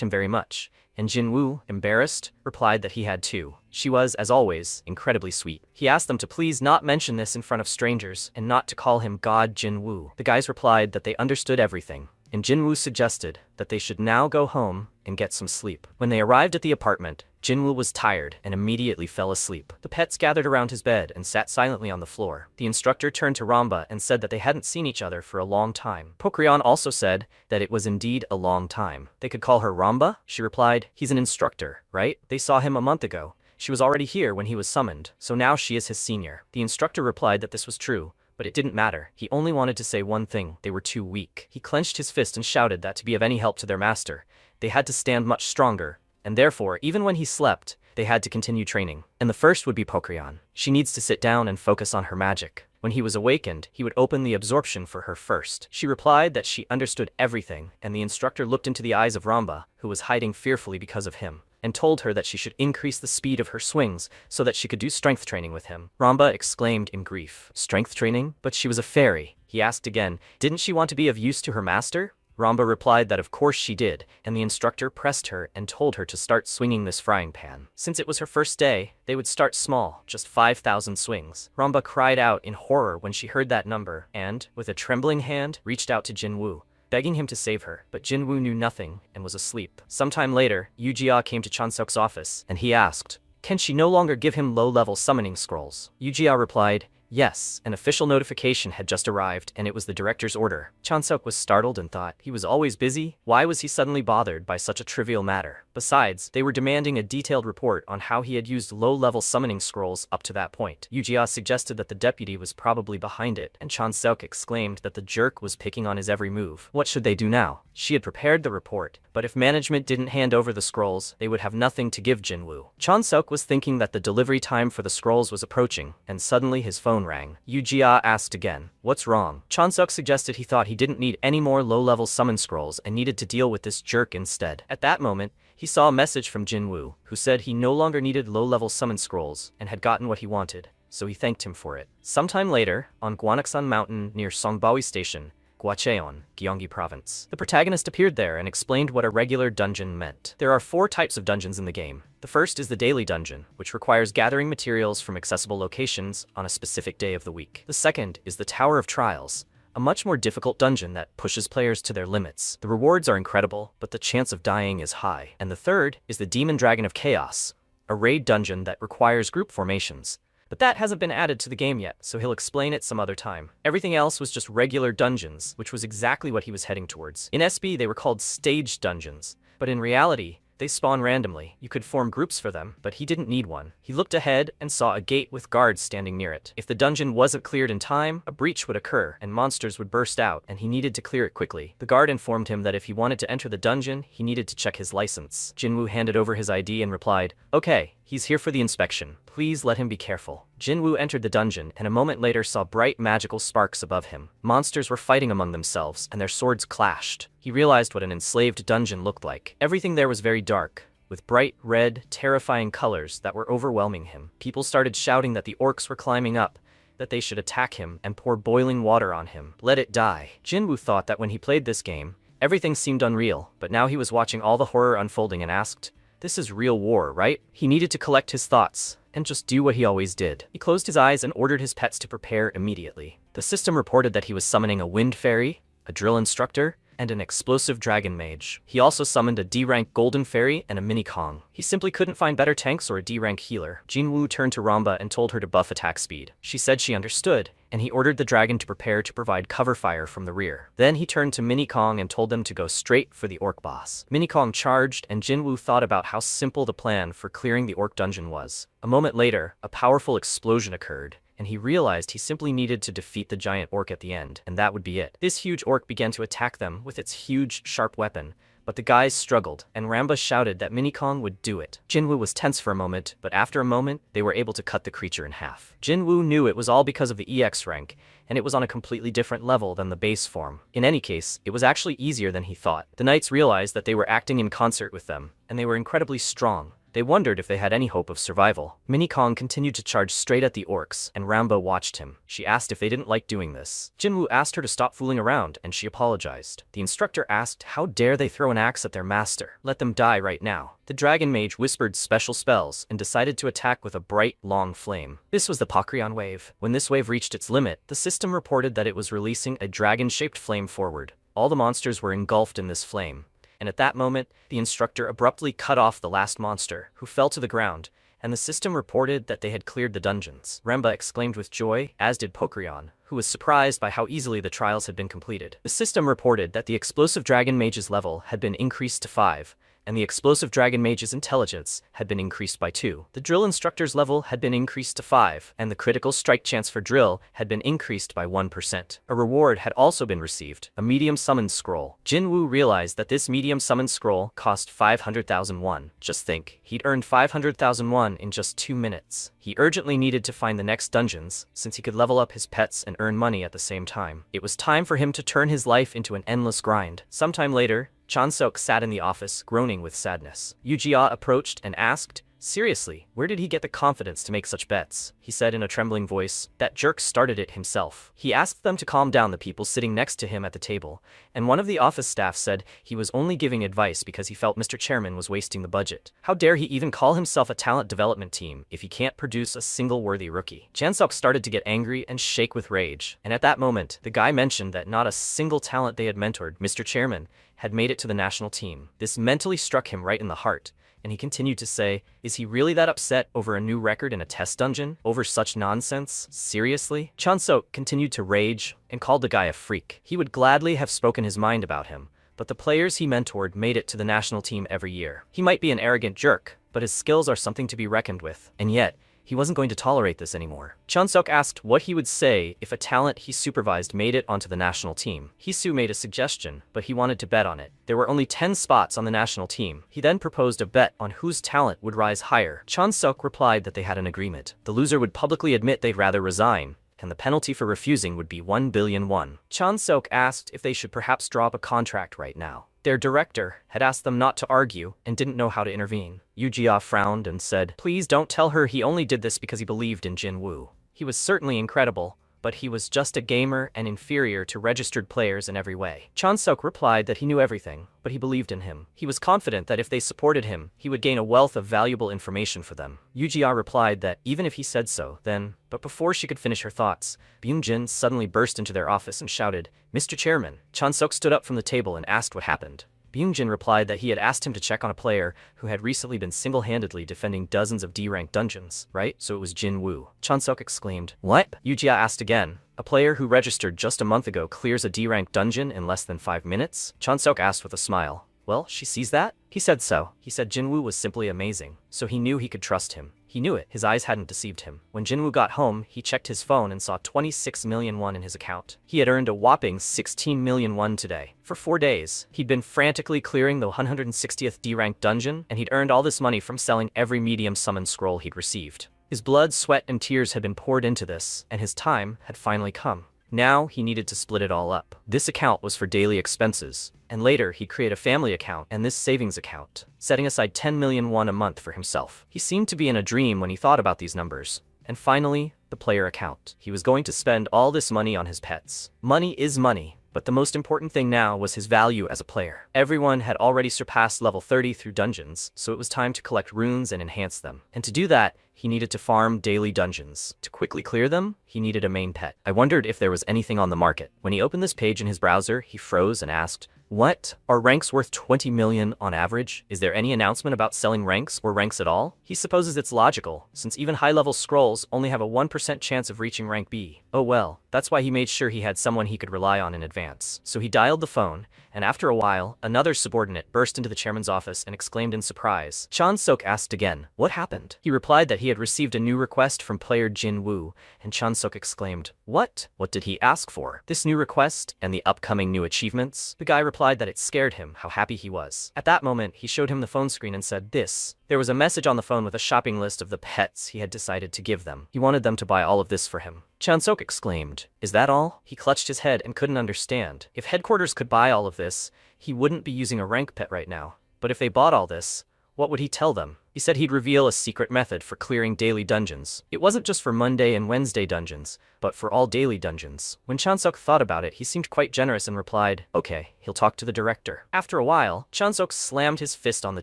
him very much, and Jinwoo, embarrassed, replied that he had too. She was, as always, incredibly sweet. He asked them to please not mention this in front of strangers and not to call him God Jinwoo. The guys replied that they understood everything, and Jinwoo suggested that they should now go home and get some sleep. When they arrived at the apartment, Jinwoo was tired and immediately fell asleep. The pets gathered around his bed and sat silently on the floor. The instructor turned to Ramba and said that they hadn't seen each other for a long time. Pokryon also said that it was indeed a long time. They could call her Ramba? She replied, "He's an instructor, right? They saw him a month ago. She was already here when he was summoned, so now she is his senior." The instructor replied that this was true, but it didn't matter. He only wanted to say one thing: they were too weak. He clenched his fist and shouted that to be of any help to their master, they had to stand much stronger, and therefore, even when he slept, they had to continue training. And the first would be Pokryon. She needs to sit down and focus on her magic. When he was awakened, he would open the absorption for her first. She replied that she understood everything, and the instructor looked into the eyes of Ramba, who was hiding fearfully because of him, and told her that she should increase the speed of her swings so that she could do strength training with him. Ramba exclaimed in grief, "Strength training?" But she was a fairy. He He asked again, didn't she want to be of use to her master? Ramba replied that of course she did, and the instructor pressed her and told her to start swinging this frying pan. Since it was her first day, they would start small, just 5,000 swings. Ramba cried out in horror when she heard that number and, with a trembling hand, reached out to Jinwoo, begging him to save her, but Jinwoo knew nothing and was asleep. Sometime later, Yujia came to Chansuk's office, and he asked, can she no longer give him low-level summoning scrolls? Yujia replied, yes, an official notification had just arrived, and it was the director's order. Chansuk was startled and thought, he was always busy? Why was he suddenly bothered by such a trivial matter? Besides, they were demanding a detailed report on how he had used low-level summoning scrolls up to that point. Yujia suggested that the deputy was probably behind it, and Chansuk exclaimed that the jerk was picking on his every move. What should they do now? She had prepared the report, but if management didn't hand over the scrolls, they would have nothing to give Jinwoo. Chansuk was thinking that the delivery time for the scrolls was approaching, and suddenly his phone rang. Yujia asked again, what's wrong? Chansuk suggested he thought he didn't need any more low-level summon scrolls and needed to deal with this jerk instead. At that moment, he saw a message from Jinwoo, who said he no longer needed low-level summon scrolls and had gotten what he wanted, so he thanked him for it. Sometime later, on Gwanaksan Mountain near Songbawi Station, Gwacheon, Gyeonggi Province, the protagonist appeared there and explained what a regular dungeon meant. There are 4 types of dungeons in the game. The first is the daily dungeon, which requires gathering materials from accessible locations on a specific day of the week. The second is the Tower of Trials, a much more difficult dungeon that pushes players to their limits. The rewards are incredible, but the chance of dying is high. And the third is the Demon Dragon of Chaos, a raid dungeon that requires group formations. But that hasn't been added to the game yet, so he'll explain it some other time. Everything else was just regular dungeons, which was exactly what he was heading towards. In SB, they were called staged dungeons, but in reality, they spawn randomly. You could form groups for them, but he didn't need one. He looked ahead and saw a gate with guards standing near it. If the dungeon wasn't cleared in time, a breach would occur, and monsters would burst out, and he needed to clear it quickly. The guard informed him that if he wanted to enter the dungeon, he needed to check his license. Jinwoo handed over his ID and replied, okay, he's here for the inspection. Please let him be careful. Jinwoo entered the dungeon and a moment later saw bright magical sparks above him. Monsters were fighting among themselves and their swords clashed. He realized what an enslaved dungeon looked like. Everything there was very dark, with bright, red, terrifying colors that were overwhelming him. People started shouting that the orcs were climbing up, that they should attack him and pour boiling water on him. Let it die. Jinwoo thought that when he played this game, everything seemed unreal, but now he was watching all the horror unfolding and asked, this is real war, right? He needed to collect his thoughts and just do what he always did. He closed his eyes and ordered his pets to prepare immediately. The system reported that he was summoning a wind fairy, a drill instructor, and an explosive dragon mage. He also summoned a D-rank golden fairy and a mini Kong. He simply couldn't find better tanks or a D-rank healer. Jinwoo turned to Ramba and told her to buff attack speed. She said she understood, and he ordered the dragon to prepare to provide cover fire from the rear. Then he turned to Mini Kong and told them to go straight for the orc boss. Mini Kong charged, and Jinwoo thought about how simple the plan for clearing the orc dungeon was. A moment later, a powerful explosion occurred, and he realized he simply needed to defeat the giant orc at the end, and that would be it. This huge orc began to attack them with its huge, sharp weapon, but the guys struggled, and Ramba shouted that Mini Kong would do it. Jinwoo was tense for a moment, but after a moment, they were able to cut the creature in half. Jinwoo knew it was all because of the EX rank, and it was on a completely different level than the base form. In any case, it was actually easier than he thought. The knights realized that they were acting in concert with them, and they were incredibly strong. They wondered if they had any hope of survival. Mini Kong continued to charge straight at the orcs, and Ramba watched him. She asked if they didn't like doing this. Jinwoo asked her to stop fooling around, and she apologized. The instructor asked, how dare they throw an axe at their master? Let them die right now. The dragon mage whispered special spells and decided to attack with a bright, long flame. This was the Pakrion wave. When this wave reached its limit, the system reported that it was releasing a dragon-shaped flame forward. All the monsters were engulfed in this flame. And at that moment, the instructor abruptly cut off the last monster, who fell to the ground, and the system reported that they had cleared the dungeons. Ramba exclaimed with joy, as did Pokrion, who was surprised by how easily the trials had been completed. The system reported that the explosive dragon mage's level had been increased to 5, and the explosive dragon mage's intelligence had been increased by 2. The drill instructor's level had been increased to 5, and the critical strike chance for drill had been increased by 1%. A reward had also been received, a medium summon scroll. Jinwoo realized that this medium summon scroll cost 500,000 won. Just think, he'd earned 500,000 won in just 2 minutes. He urgently needed to find the next dungeons, since he could level up his pets and earn money at the same time. It was time for him to turn his life into an endless grind. Sometime later, Chansuk sat in the office, groaning with sadness. Yujia approached and asked, Seriously, where did he get the confidence to make such bets? He said in a trembling voice. That jerk started it himself. He asked them to calm down, the people sitting next to him at the table, and one of the office staff said he was only giving advice because he felt Mr. Chairman was wasting the budget. How dare he even call himself a talent development team if he can't produce a single worthy rookie? Chan-seok started to get angry and shake with rage, and at that moment, the guy mentioned that not a single talent they had mentored, Mr. Chairman, had made it to the national team. This mentally struck him right in the heart, and he continued to say, is he really that upset over a new record in a test dungeon? Over such nonsense? Seriously? Chan-seok continued to rage and called the guy a freak. He would gladly have spoken his mind about him, but the players he mentored made it to the national team every year. He might be an arrogant jerk, but his skills are something to be reckoned with, and yet, he wasn't going to tolerate this anymore. Chan-seok asked what he would say if a talent he supervised made it onto the national team. Hee-soo made a suggestion, but he wanted to bet on it. There were only 10 spots on the national team. He then proposed a bet on whose talent would rise higher. Chan-seok replied that they had an agreement. The loser would publicly admit they'd rather resign, and the penalty for refusing would be 1 billion won. Chan-seok asked if they should perhaps drop a contract right now. Their director had asked them not to argue and didn't know how to intervene. Yoo-ja frowned and said, please don't tell her he only did this because he believed in Jin-woo. He was certainly incredible, but he was just a gamer and inferior to registered players in every way. Chan-seok replied that he knew everything, but he believed in him. He was confident that if they supported him, he would gain a wealth of valuable information for them. Yoo-ja replied that even if he said so, then, but before she could finish her thoughts, Byung-jin suddenly burst into their office and shouted, Mr. Chairman. Chan-seok stood up from the table and asked what happened. Byung-jin replied that he had asked him to check on a player who had recently been single-handedly defending dozens of D-rank dungeons, right? So it was Jin-woo. Chan-seok exclaimed, what? Yoo-ja asked again. A player who registered just a month ago clears a D-rank dungeon in less than 5 minutes? Chan-seok asked with a smile. Well, she sees that? He said so. He said Jin-woo was simply amazing, so he knew he could trust him. He knew it. His eyes hadn't deceived him. When Jin-woo got home, he checked his phone and saw 26 million won in his account. He had earned a whopping 16 million won today. For 4 days, he'd been frantically clearing the 160th D-rank dungeon, and he'd earned all this money from selling every medium summon scroll he'd received. His blood, sweat, and tears had been poured into this, and his time had finally come. Now he needed to split it all up. This account was for daily expenses, and later he'd create a family account and this savings account, setting aside 10 million won a month for himself. He seemed to be in a dream when he thought about these numbers. And finally, the player account. He was going to spend all this money on his pets. Money is money, but the most important thing now was his value as a player. Everyone had already surpassed level 30 through dungeons, so it was time to collect runes and enhance them. And to do that, he needed to farm daily dungeons. To quickly clear them, he needed a main pet. I wondered if there was anything on the market. When he opened this page in his browser, he froze and asked, what? Are ranks worth 20 million on average? Is there any announcement about selling ranks or ranks at all? He supposes it's logical, since even high-level scrolls only have a 1% chance of reaching rank B. Oh well, that's why he made sure he had someone he could rely on in advance. So he dialed the phone, and after a while, another subordinate burst into the chairman's office and exclaimed in surprise. Chan-seok asked again, what happened? He replied that he had received a new request from player Jin-woo, and Chan-seok exclaimed, what? What did he ask for? This new request and the upcoming new achievements? The guy replied that it scared him how happy he was. At that moment, he showed him the phone screen and said this. There was a message on the phone with a shopping list of the pets he had decided to give them. He wanted them to buy all of this for him. Chan-seok exclaimed, is that all? He clutched his head and couldn't understand. If headquarters could buy all of this, he wouldn't be using a rank pet right now. But if they bought all this, what would he tell them? He said he'd reveal a secret method for clearing daily dungeons. It wasn't just for Monday and Wednesday dungeons, but for all daily dungeons. When Chan-seok thought about it, he seemed quite generous and replied, okay, he'll talk to the director. After a while, Chan-seok slammed his fist on the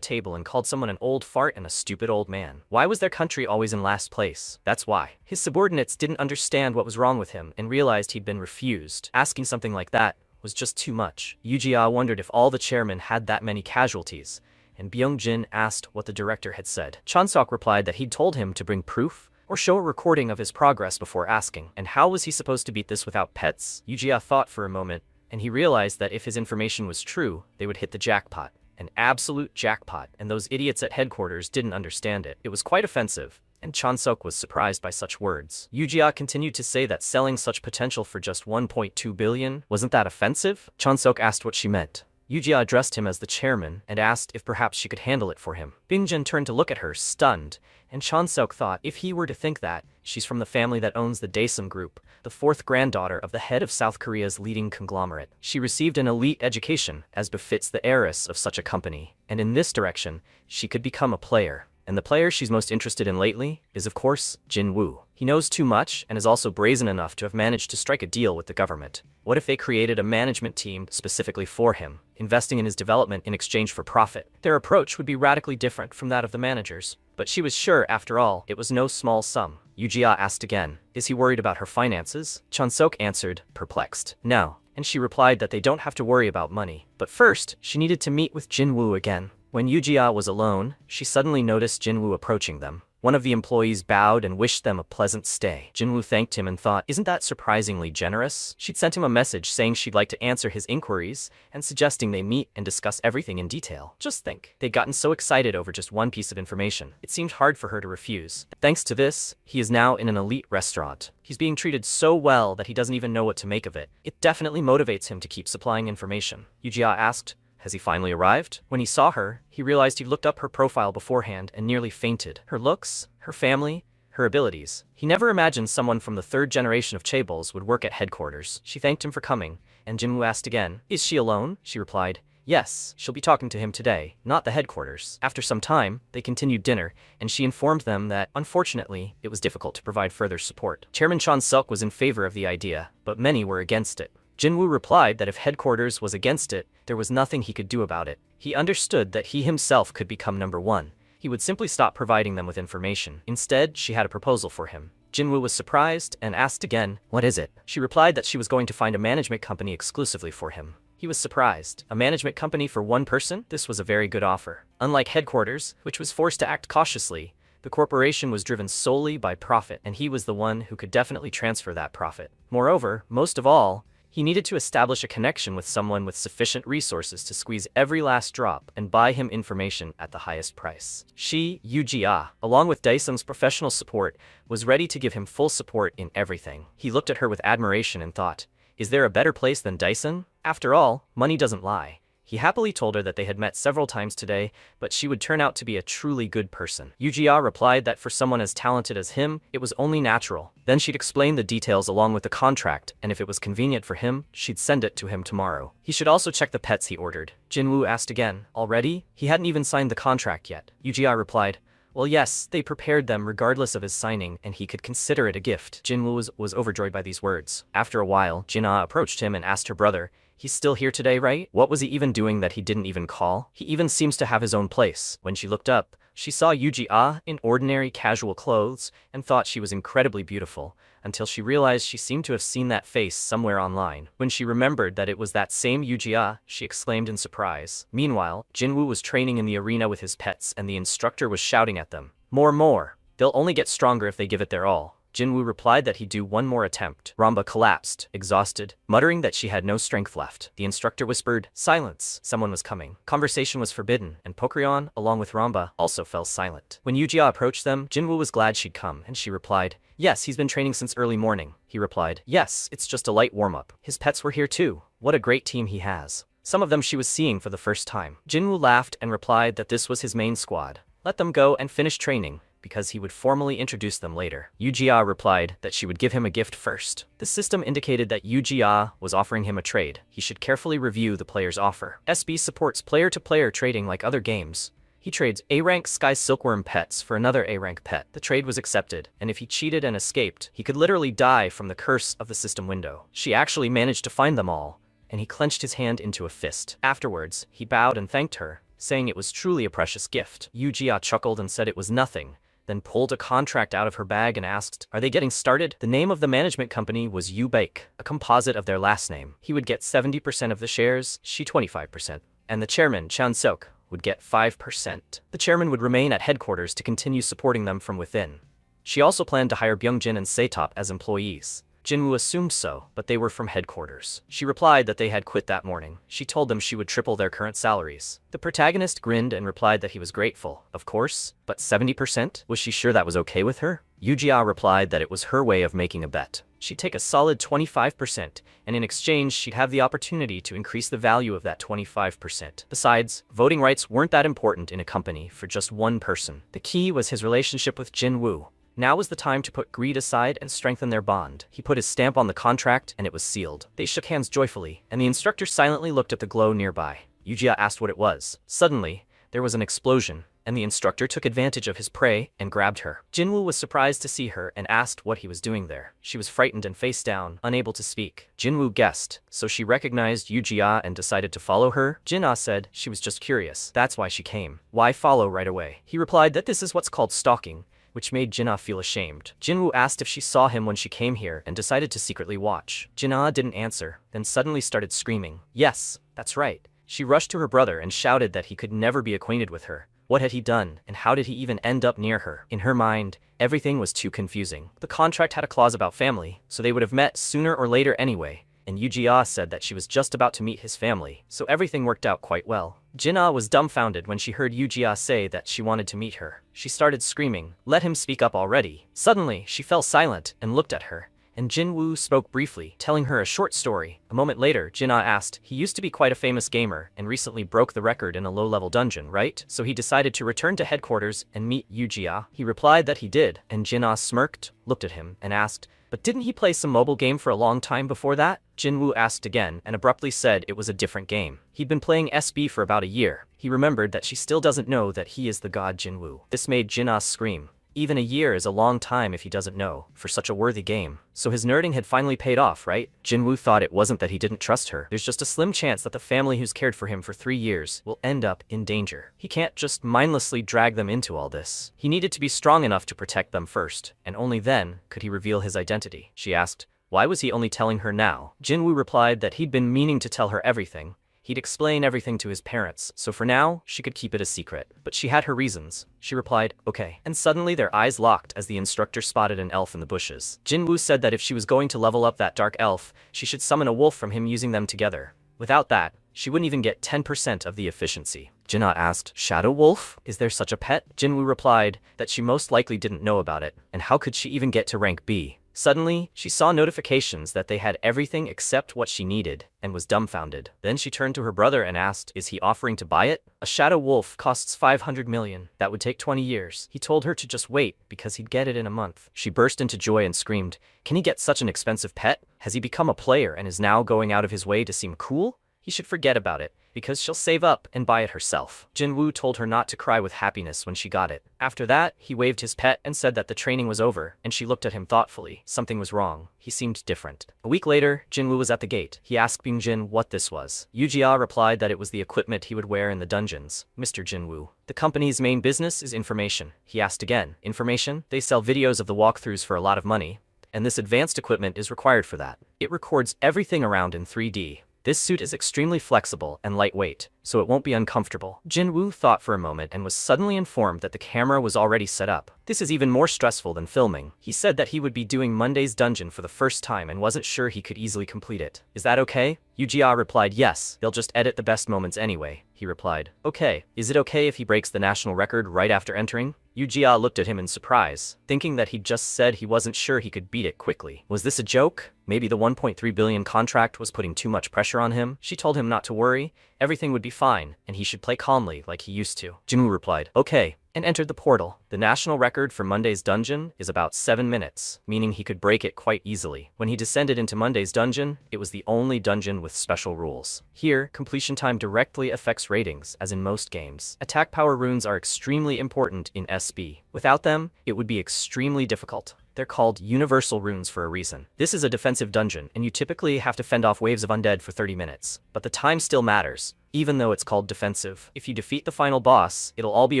table and called someone an old fart and a stupid old man. Why was their country always in last place? That's why. His subordinates didn't understand what was wrong with him and realized he'd been refused. Asking something like that was just too much. Yoo-ja wondered if all the chairmen had that many casualties, and Byung-jin asked what the director had said. Chan-seok replied that he'd told him to bring proof or show a recording of his progress before asking. And how was he supposed to beat this without pets? Yoo-ja thought for a moment, and he realized that if his information was true, they would hit the jackpot. An absolute jackpot, and those idiots at headquarters didn't understand it. It was quite offensive, and Chan-seok was surprised by such words. Yoo-ja continued to say that selling such potential for just 1.2 billion, wasn't that offensive? Chan-seok asked what she meant. Yoo-ja addressed him as the chairman and asked if perhaps she could handle it for him. Byung-jin turned to look at her, stunned, and Chan-seok thought if he were to think that, she's from the family that owns the Daesum Group, the fourth granddaughter of the head of South Korea's leading conglomerate. She received an elite education, as befits the heiress of such a company, and in this direction, she could become a player. And the player she's most interested in lately is, of course, Jin Woo. He knows too much and is also brazen enough to have managed to strike a deal with the government. What if they created a management team specifically for him, investing in his development in exchange for profit? Their approach would be radically different from that of the managers. But she was sure, after all, it was no small sum. Yujia asked again, is he worried about her finances? Chon-sok answered, perplexed, no. And she replied that they don't have to worry about money. But first, she needed to meet with Jin Woo again. When Yujia was alone, she suddenly noticed Jin Woo approaching them. One of the employees bowed and wished them a pleasant stay. Jin Woo thanked him and thought, isn't that surprisingly generous? She'd sent him a message saying she'd like to answer his inquiries and suggesting they meet and discuss everything in detail. Just think, they'd gotten so excited over just one piece of information. It seemed hard for her to refuse. Thanks to this, he is now in an elite restaurant. He's being treated so well that he doesn't even know what to make of it. It definitely motivates him to keep supplying information. Yujia asked, has he finally arrived? When he saw her, he realized he'd looked up her profile beforehand and nearly fainted. Her looks, her family, her abilities. He never imagined someone from the third generation of chaebols would work at headquarters. She thanked him for coming, and Jin Woo asked again, is she alone? She replied, yes, she'll be talking to him today, not the headquarters. After some time, they continued dinner, and she informed them that, unfortunately, it was difficult to provide further support. Chairman Chon-suk was in favor of the idea, but many were against it. Jin Woo replied that if headquarters was against it, there was nothing he could do about it. He understood that he himself could become number one. He would simply stop providing them with information. Instead, she had a proposal for him. Jin Woo was surprised and asked again, what is it? She replied that she was going to find a management company exclusively for him. He was surprised. A management company for one person? This was a very good offer. Unlike headquarters, which was forced to act cautiously, the corporation was driven solely by profit, and he was the one who could definitely transfer that profit. Moreover, most of all, he needed to establish a connection with someone with sufficient resources to squeeze every last drop and buy him information at the highest price. She, Yujia, along with Daesung's professional support, was ready to give him full support in everything. He looked at her with admiration and thought, is there a better place than Daesung? After all, money doesn't lie. He happily told her that they had met several times today, but she would turn out to be a truly good person. Yujia replied that for someone as talented as him, it was only natural. Then she'd explain the details along with the contract, and if it was convenient for him, she'd send it to him tomorrow. He should also check the pets he ordered. Jin Woo asked again, already? He hadn't even signed the contract yet. Yujia replied, well, yes, they prepared them regardless of his signing, and he could consider it a gift. Jin Woo was overjoyed by these words. After a while, Jin-ah approached him and asked her brother, he's still here today, right? What was he even doing that he didn't even call? He even seems to have his own place. When she looked up, she saw Yuji-ah in ordinary casual clothes and thought she was incredibly beautiful, until she realized she seemed to have seen that face somewhere online. When she remembered that it was that same Yuji-ah, she exclaimed in surprise. Meanwhile, Jin-woo was training in the arena with his pets and the instructor was shouting at them, more. They'll only get stronger if they give it their all. Jin Woo replied that he'd do one more attempt. Ramba collapsed, exhausted, muttering that she had no strength left. The instructor whispered, silence, someone was coming. Conversation was forbidden, and Pokryon, along with Ramba, also fell silent. When Yujia approached them, Jin Woo was glad she'd come, and she replied, yes, he's been training since early morning. He replied, yes, it's just a light warm-up. His pets were here too. What a great team he has. Some of them she was seeing for the first time. Jin Woo laughed and replied that this was his main squad. Let them go and finish training, because he would formally introduce them later. Yujia replied that she would give him a gift first. The system indicated that Yujia was offering him a trade. He should carefully review the player's offer. SB supports player-to-player trading like other games. He trades A-rank Sky Silkworm pets for another A-rank pet. The trade was accepted, and if he cheated and escaped, he could literally die from the curse of the system window. She actually managed to find them all, and he clenched his hand into a fist. Afterwards, he bowed and thanked her, saying it was truly a precious gift. Yujia chuckled and said it was nothing, then pulled a contract out of her bag and asked, are they getting started? The name of the management company was Yu-Bake, a composite of their last name. He would get 70% of the shares, she 25%, and the chairman, Chon-suk, would get 5%. The chairman would remain at headquarters to continue supporting them from within. She also planned to hire Byung-jin and Setop as employees. Jin-woo assumed so, but they were from headquarters. She replied that they had quit that morning. She told them she would triple their current salaries. The protagonist grinned and replied that he was grateful. Of course, but 70%? Was she sure that was okay with her? Yujia replied that it was her way of making a bet. She'd take a solid 25%, and in exchange she'd have the opportunity to increase the value of that 25%. Besides, voting rights weren't that important in a company for just one person. The key was his relationship with Jin-woo. Now was the time to put greed aside and strengthen their bond. He put his stamp on the contract, and it was sealed. They shook hands joyfully, and the instructor silently looked at the glow nearby. Yujia asked what it was. Suddenly, there was an explosion, and the instructor took advantage of his prey and grabbed her. Jinwoo was surprised to see her and asked what he was doing there. She was frightened and face down, unable to speak. Jinwoo guessed, so she recognized Yu-Jia and decided to follow her. Jin-Ah said she was just curious. That's why she came. Why follow right away? He replied that this is what's called stalking, which made Jin-Ah feel ashamed. Jinwoo asked if she saw him when she came here and decided to secretly watch. Jin-Ah didn't answer, then suddenly started screaming. Yes, that's right. She rushed to her brother and shouted that he could never be acquainted with her. What had he done, and how did he even end up near her? In her mind, everything was too confusing. The contract had a clause about family, so they would have met sooner or later anyway, and Yu-Jia said that she was just about to meet his family, so everything worked out quite well. Jin-Ah was dumbfounded when she heard Yu-Jia say that she wanted to meet her. She started screaming, "Let him speak up already." Suddenly, she fell silent and looked at her, and Jinwoo spoke briefly, telling her a short story. A moment later, Jin-Ah asked, he used to be quite a famous gamer and recently broke the record in a low-level dungeon, right? So he decided to return to headquarters and meet Yu-Jia. He replied that he did, and Jin-Ah smirked, looked at him, and asked, "But didn't he play some mobile game for a long time before that?" Jinwoo asked again and abruptly said it was a different game. He'd been playing SB for about a year. He remembered that she still doesn't know that he is the god Jinwoo. This made Jin-Ah scream. Even a year is a long time if he doesn't know, for such a worthy game. So his nerding had finally paid off, right? Jinwoo thought it wasn't that he didn't trust her. There's just a slim chance that the family who's cared for him for 3 years will end up in danger. He can't just mindlessly drag them into all this. He needed to be strong enough to protect them first, and only then could he reveal his identity. She asked, why was he only telling her now? Jinwoo replied that he'd been meaning to tell her everything. He'd explain everything to his parents, so for now, she could keep it a secret. But she had her reasons. She replied, okay. And suddenly their eyes locked as the instructor spotted an elf in the bushes. Jinwoo said that if she was going to level up that dark elf, she should summon a wolf from him using them together. Without that, she wouldn't even get 10% of the efficiency. Jin-Ah asked, Shadow Wolf? Is there such a pet? Jinwoo replied that she most likely didn't know about it, and how could she even get to rank B? Suddenly, she saw notifications that they had everything except what she needed, and was dumbfounded. Then she turned to her brother and asked, is he offering to buy it? A shadow wolf costs 500 million. That would take 20 years. He told her to just wait, because he'd get it in a month. She burst into joy and screamed, can he get such an expensive pet? Has he become a player and is now going out of his way to seem cool? He should forget about it, because she'll save up and buy it herself. Jinwoo told her not to cry with happiness when she got it. After that, he waved his pet and said that the training was over, and she looked at him thoughtfully. Something was wrong. He seemed different. A week later, Jinwoo was at the gate. He asked Bingjin what this was. Yu-Jia replied that it was the equipment he would wear in the dungeons. Mr. Jinwoo, the company's main business is information. He asked again, information? They sell videos of the walkthroughs for a lot of money, and this advanced equipment is required for that. It records everything around in 3D. This suit is extremely flexible and lightweight, so it won't be uncomfortable. Jinwoo thought for a moment and was suddenly informed that the camera was already set up. This is even more stressful than filming. He said that he would be doing Monday's dungeon for the first time and wasn't sure he could easily complete it. Is that okay? Yu-Jia replied yes, they'll just edit the best moments anyway. He replied, okay. Is it okay if he breaks the national record right after entering? Yu-Jia looked at him in surprise, thinking that he'd just said he wasn't sure he could beat it quickly. Was this a joke? Maybe the 1.3 billion contract was putting too much pressure on him? She told him not to worry, everything would be fine, and he should play calmly like he used to. Jinwoo replied, okay, and entered the portal. The national record for Monday's dungeon is about 7 minutes, meaning he could break it quite easily. When he descended into Monday's dungeon, it was the only dungeon with special rules. Here, completion time directly affects ratings, as in most games. Attack power runes are extremely important in SB. Without them, it would be extremely difficult. They're called universal runes for a reason. This is a defensive dungeon, and you typically have to fend off waves of undead for 30 minutes. But the time still matters, even though it's called defensive. If you defeat the final boss, it'll all be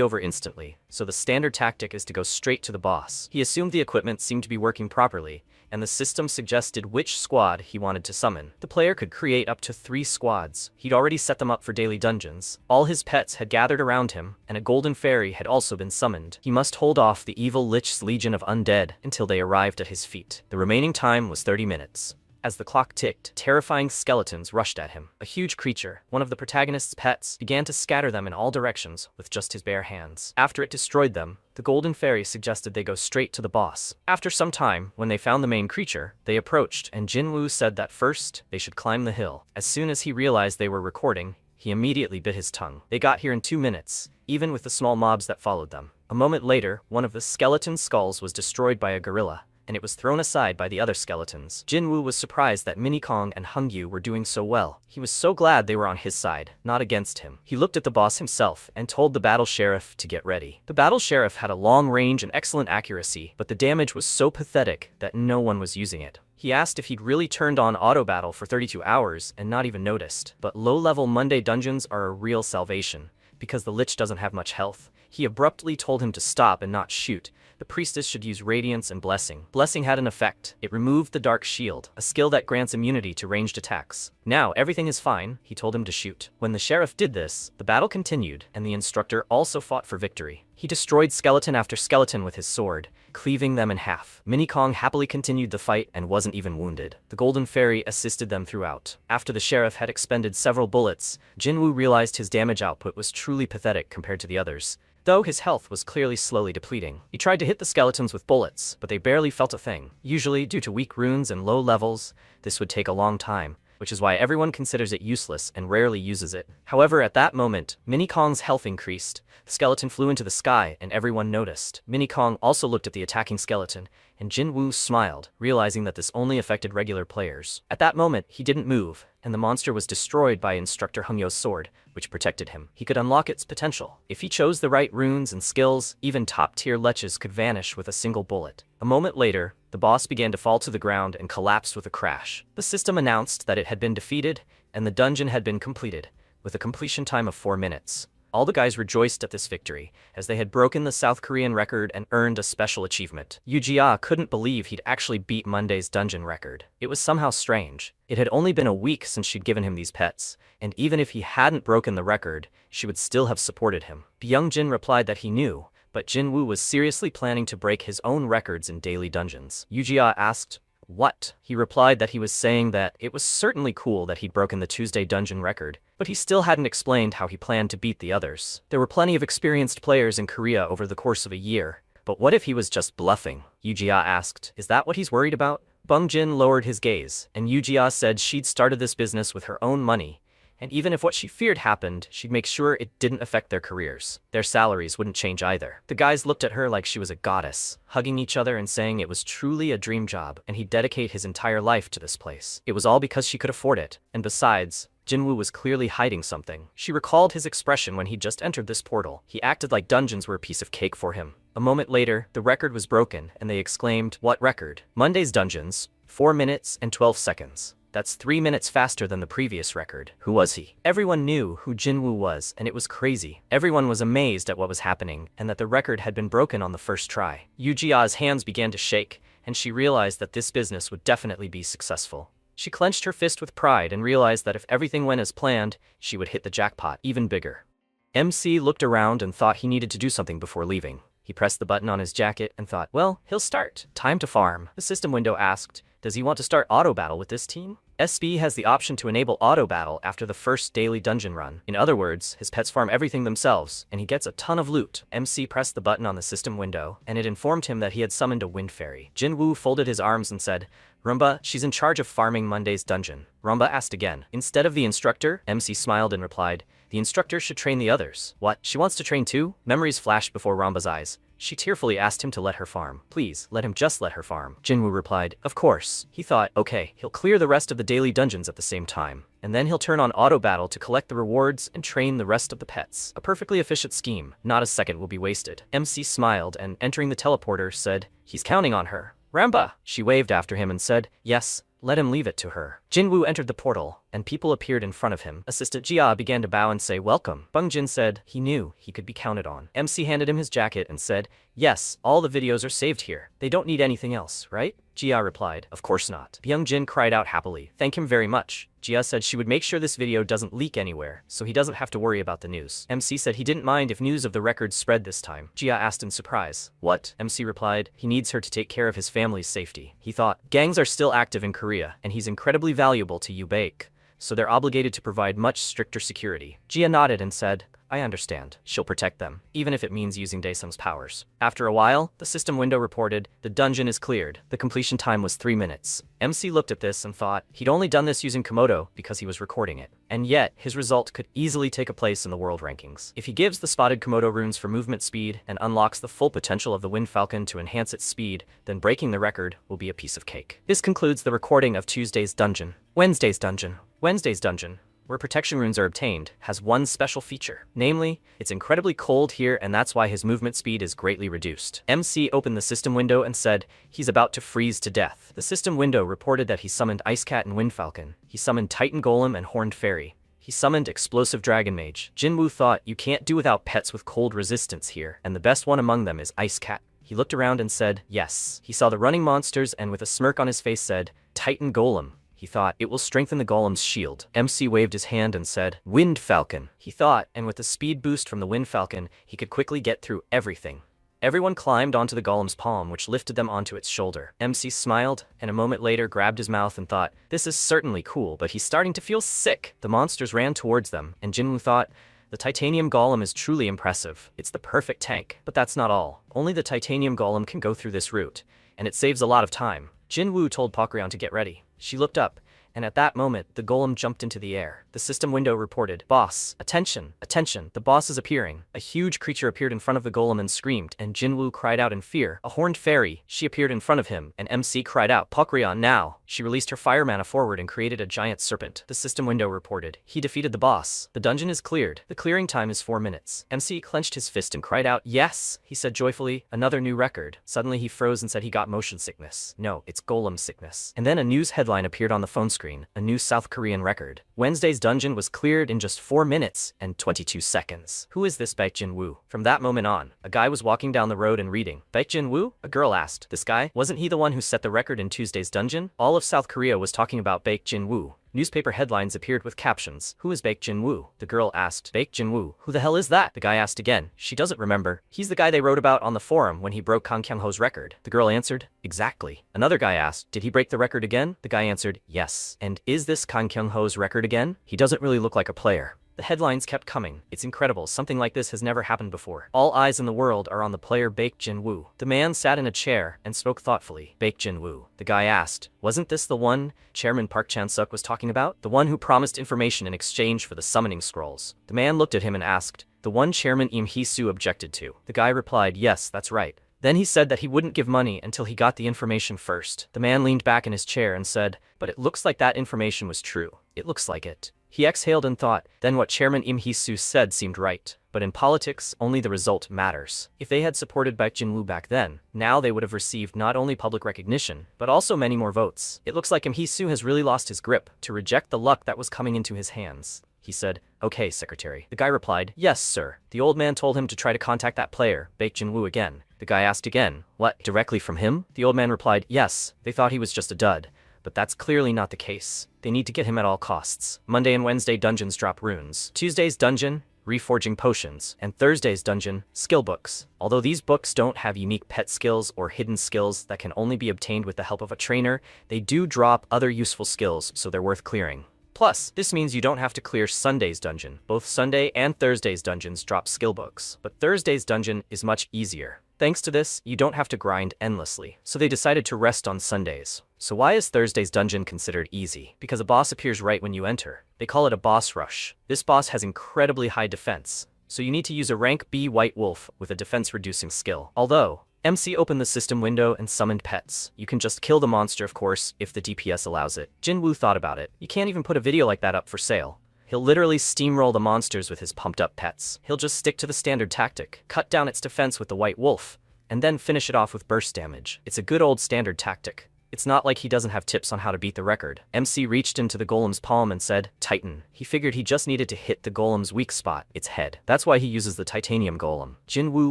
over instantly. So the standard tactic is to go straight to the boss. He assumed the equipment seemed to be working properly, and the system suggested which squad he wanted to summon. The player could create up to 3 squads. He'd already set them up for daily dungeons. All his pets had gathered around him, and a golden fairy had also been summoned. He must hold off the evil Lich's legion of undead until they arrived at his feet. The remaining time was 30 minutes. As the clock ticked, terrifying skeletons rushed at him. A huge creature, one of the protagonist's pets, began to scatter them in all directions with just his bare hands. After it destroyed them, the golden fairy suggested they go straight to the boss. After some time, when they found the main creature, they approached, and Jinwoo said that first, they should climb the hill. As soon as he realized they were recording, he immediately bit his tongue. They got here in 2 minutes, even with the small mobs that followed them. A moment later, one of the skeleton skulls was destroyed by a gorilla, and it was thrown aside by the other skeletons. Jinwoo was surprised that Minikong and Hungyu were doing so well. He was so glad they were on his side, not against him. He looked at the boss himself and told the battle sheriff to get ready. The battle sheriff had a long range and excellent accuracy, but the damage was so pathetic that no one was using it. He asked if he'd really turned on auto battle for 32 hours and not even noticed. But low-level Monday dungeons are a real salvation, because the Lich doesn't have much health. He abruptly told him to stop and not shoot. The priestess should use Radiance and Blessing. Blessing had an effect. It removed the Dark Shield, a skill that grants immunity to ranged attacks. Now everything is fine, he told him to shoot. When the sheriff did this, the battle continued, and the instructor also fought for victory. He destroyed skeleton after skeleton with his sword, cleaving them in half. Minikong happily continued the fight and wasn't even wounded. The Golden Fairy assisted them throughout. After the sheriff had expended several bullets, Jinwoo realized his damage output was truly pathetic compared to the others, though his health was clearly slowly depleting. He tried to hit the skeletons with bullets, but they barely felt a thing. Usually, due to weak runes and low levels, this would take a long time, which is why everyone considers it useless and rarely uses it. However, at that moment, Minikong's health increased. The skeleton flew into the sky, and everyone noticed. Minikong also looked at the attacking skeleton, and Jinwoo smiled, realizing that this only affected regular players. At that moment, he didn't move, and the monster was destroyed by Instructor Hungyo's sword, which protected him. He could unlock its potential. If he chose the right runes and skills, even top-tier leches could vanish with a single bullet. A moment later, the boss began to fall to the ground and collapsed with a crash. The system announced that it had been defeated, and the dungeon had been completed, with a completion time of 4 minutes. All the guys rejoiced at this victory, as they had broken the South Korean record and earned a special achievement. Yu-Jia couldn't believe he'd actually beat Monday's dungeon record. It was somehow strange. It had only been a week since she'd given him these pets, and even if he hadn't broken the record, she would still have supported him. Byung-jin replied that he knew, but Jinwoo was seriously planning to break his own records in daily dungeons. Yu-Jia asked, "What?" He replied that he was saying that it was certainly cool that he'd broken the Tuesday dungeon record, but he still hadn't explained how he planned to beat the others. There were plenty of experienced players in Korea over the course of a year, but what if he was just bluffing? Yu-Jia asked, "Is that what he's worried about?" Byung-jin lowered his gaze, and Yu-Jia said she'd started this business with her own money, and even if what she feared happened, she'd make sure it didn't affect their careers. Their salaries wouldn't change either. The guys looked at her like she was a goddess, hugging each other and saying it was truly a dream job, and he'd dedicate his entire life to this place. It was all because she could afford it, and besides, Jinwoo was clearly hiding something. She recalled his expression when he just entered this portal. He acted like dungeons were a piece of cake for him. A moment later, the record was broken, and they exclaimed, "What record?" Monday's dungeons, 4 minutes and 12 seconds. That's 3 minutes faster than the previous record. Who was he? Everyone knew who Jinwoo was, and it was crazy. Everyone was amazed at what was happening, and that the record had been broken on the first try. Yu-Jia's hands began to shake, and she realized that this business would definitely be successful. She clenched her fist with pride and realized that if everything went as planned, she would hit the jackpot even bigger. MC looked around and thought he needed to do something before leaving. He pressed the button on his jacket and thought, well, he'll start. Time to farm. The system window asked, does he want to start auto battle with this team? SB has the option to enable auto battle after the first daily dungeon run. In other words, his pets farm everything themselves, and he gets a ton of loot. MC pressed the button on the system window, and it informed him that he had summoned a wind fairy. Jinwoo folded his arms and said, Rumba, she's in charge of farming Monday's dungeon. Rumba asked again. Instead of the instructor, MC smiled and replied, the instructor should train the others. What? She wants to train too? Memories flashed before Rumba's eyes. She tearfully asked him to let her farm. Please, let him just let her farm. Jinwoo replied, of course. He thought, okay, he'll clear the rest of the daily dungeons at the same time, and then he'll turn on auto battle to collect the rewards and train the rest of the pets. A perfectly efficient scheme. Not a second will be wasted. MC smiled and, entering the teleporter, said, he's counting on her. Ramba! She waved after him and said, yes, let him leave it to her. Jinwoo entered the portal, and people appeared in front of him. Assistant Jia began to bow and say welcome. Byung-jin said he knew he could be counted on. MC handed him his jacket and said, yes, all the videos are saved here. They don't need anything else, right? Jia replied, of course not. Byung-jin cried out happily, thank him very much. Jia said she would make sure this video doesn't leak anywhere, so he doesn't have to worry about the news. MC said he didn't mind if news of the record spread this time. Jia asked in surprise, what? MC replied, he needs her to take care of his family's safety. He thought, gangs are still active in Korea, and he's incredibly valuable to Ubake, so they're obligated to provide much stricter security. Jia nodded and said, I understand. She'll protect them, even if it means using Daesung's powers. After a while, the system window reported, the dungeon is cleared. The completion time was 3 minutes. MC looked at this and thought he'd only done this using Komodo because he was recording it. And yet, his result could easily take a place in the world rankings. If he gives the spotted Komodo runes for movement speed and unlocks the full potential of the Wind Falcon to enhance its speed, then breaking the record will be a piece of cake. This concludes the recording of Tuesday's dungeon. Wednesday's dungeon. Wednesday's dungeon, where protection runes are obtained, has one special feature. Namely, it's incredibly cold here and that's why his movement speed is greatly reduced. MC opened the system window and said he's about to freeze to death. The system window reported that he summoned Ice Cat and Wind Falcon. He summoned Titan Golem and Horned Fairy. He summoned Explosive Dragon Mage. Jinwoo thought you can't do without pets with cold resistance here, and the best one among them is Ice Cat. He looked around and said, yes. He saw the running monsters and with a smirk on his face said, Titan Golem. He thought, it will strengthen the golem's shield. MC waved his hand and said, Wind Falcon. He thought, and with the speed boost from the Wind Falcon, he could quickly get through everything. Everyone climbed onto the golem's palm, which lifted them onto its shoulder. MC smiled, and a moment later grabbed his mouth and thought, this is certainly cool, but he's starting to feel sick. The monsters ran towards them, and Jinwoo thought, the titanium golem is truly impressive. It's the perfect tank. But that's not all. Only the titanium golem can go through this route, and it saves a lot of time. Jinwoo told Pokryon to get ready. She looked up, and at that moment, the golem jumped into the air. The system window reported, boss, attention, attention, the boss is appearing. A huge creature appeared in front of the golem and screamed, and Jinwoo cried out in fear. A horned fairy, she appeared in front of him, and MC cried out, Pokryon now. She released her fire mana forward and created a giant serpent. The system window reported, he defeated the boss. The dungeon is cleared. The clearing time is 4 minutes. MC clenched his fist and cried out, yes, he said joyfully, another new record. Suddenly he froze and said he got motion sickness. No, it's golem sickness. And then a news headline appeared on the phone screen, a new South Korean record. Wednesday's dungeon was cleared in just 4 minutes and 22 seconds. Who is this Baek Jin-woo? From that moment on, a guy was walking down the road and reading. Baek Jin-woo? A girl asked. This guy? Wasn't he the one who set the record in Tuesday's dungeon? All of South Korea was talking about Baek Jin-woo. Newspaper headlines appeared with captions. Who is Baek Jin-woo? The girl asked. Baek Jin-woo? Who the hell is that? The guy asked again. She doesn't remember. He's the guy they wrote about on the forum when he broke Kang Kyung-ho's record. The girl answered. Exactly. Another guy asked. Did he break the record again? The guy answered. Yes. And is this Kang Kyung-ho's record again? He doesn't really look like a player. The headlines kept coming. It's incredible, something like this has never happened before. All eyes in the world are on the player Baek Jin-woo. The man sat in a chair and spoke thoughtfully. Baek Jin-woo. The guy asked, wasn't this the one Chairman Park Chan-suk was talking about? The one who promised information in exchange for the summoning scrolls. The man looked at him and asked, the one Chairman Im Hee-soo objected to. The guy replied, yes, that's right. Then he said that he wouldn't give money until he got the information first. The man leaned back in his chair and said, but it looks like that information was true. It looks like it. He exhaled and thought, then what Chairman Im Hee-soo said seemed right. But in politics, only the result matters. If they had supported Baek Jin-woo back then, now they would have received not only public recognition, but also many more votes. It looks like Im Hee-soo has really lost his grip to reject the luck that was coming into his hands. He said, okay, secretary. The guy replied, yes, sir. The old man told him to try to contact that player, Baek Jin-woo again. The guy asked again, what, directly from him? The old man replied, yes, they thought he was just a dud. But that's clearly not the case. They need to get him at all costs. Monday and Wednesday dungeons drop runes. Tuesday's dungeon, reforging potions, and Thursday's dungeon, skill books. Although these books don't have unique pet skills or hidden skills that can only be obtained with the help of a trainer, they do drop other useful skills, so they're worth clearing. Plus, this means you don't have to clear Sunday's dungeon. Both Sunday and Thursday's dungeons drop skill books, but Thursday's dungeon is much easier. Thanks to this, you don't have to grind endlessly, so they decided to rest on Sundays. So why is Thursday's dungeon considered easy? Because a boss appears right when you enter. They call it a boss rush. This boss has incredibly high defense, so you need to use a rank B White Wolf with a defense-reducing skill. Although, MC opened the system window and summoned pets. You can just kill the monster, of course, if the DPS allows it. Jin-woo thought about it. You can't even put a video like that up for sale. He'll literally steamroll the monsters with his pumped-up pets. He'll just stick to the standard tactic, cut down its defense with the White Wolf, and then finish it off with burst damage. It's a good old standard tactic. It's not like he doesn't have tips on how to beat the record. MC reached into the golem's palm and said, Titan. He figured he just needed to hit the golem's weak spot, its head. That's why he uses the titanium golem. Jin-woo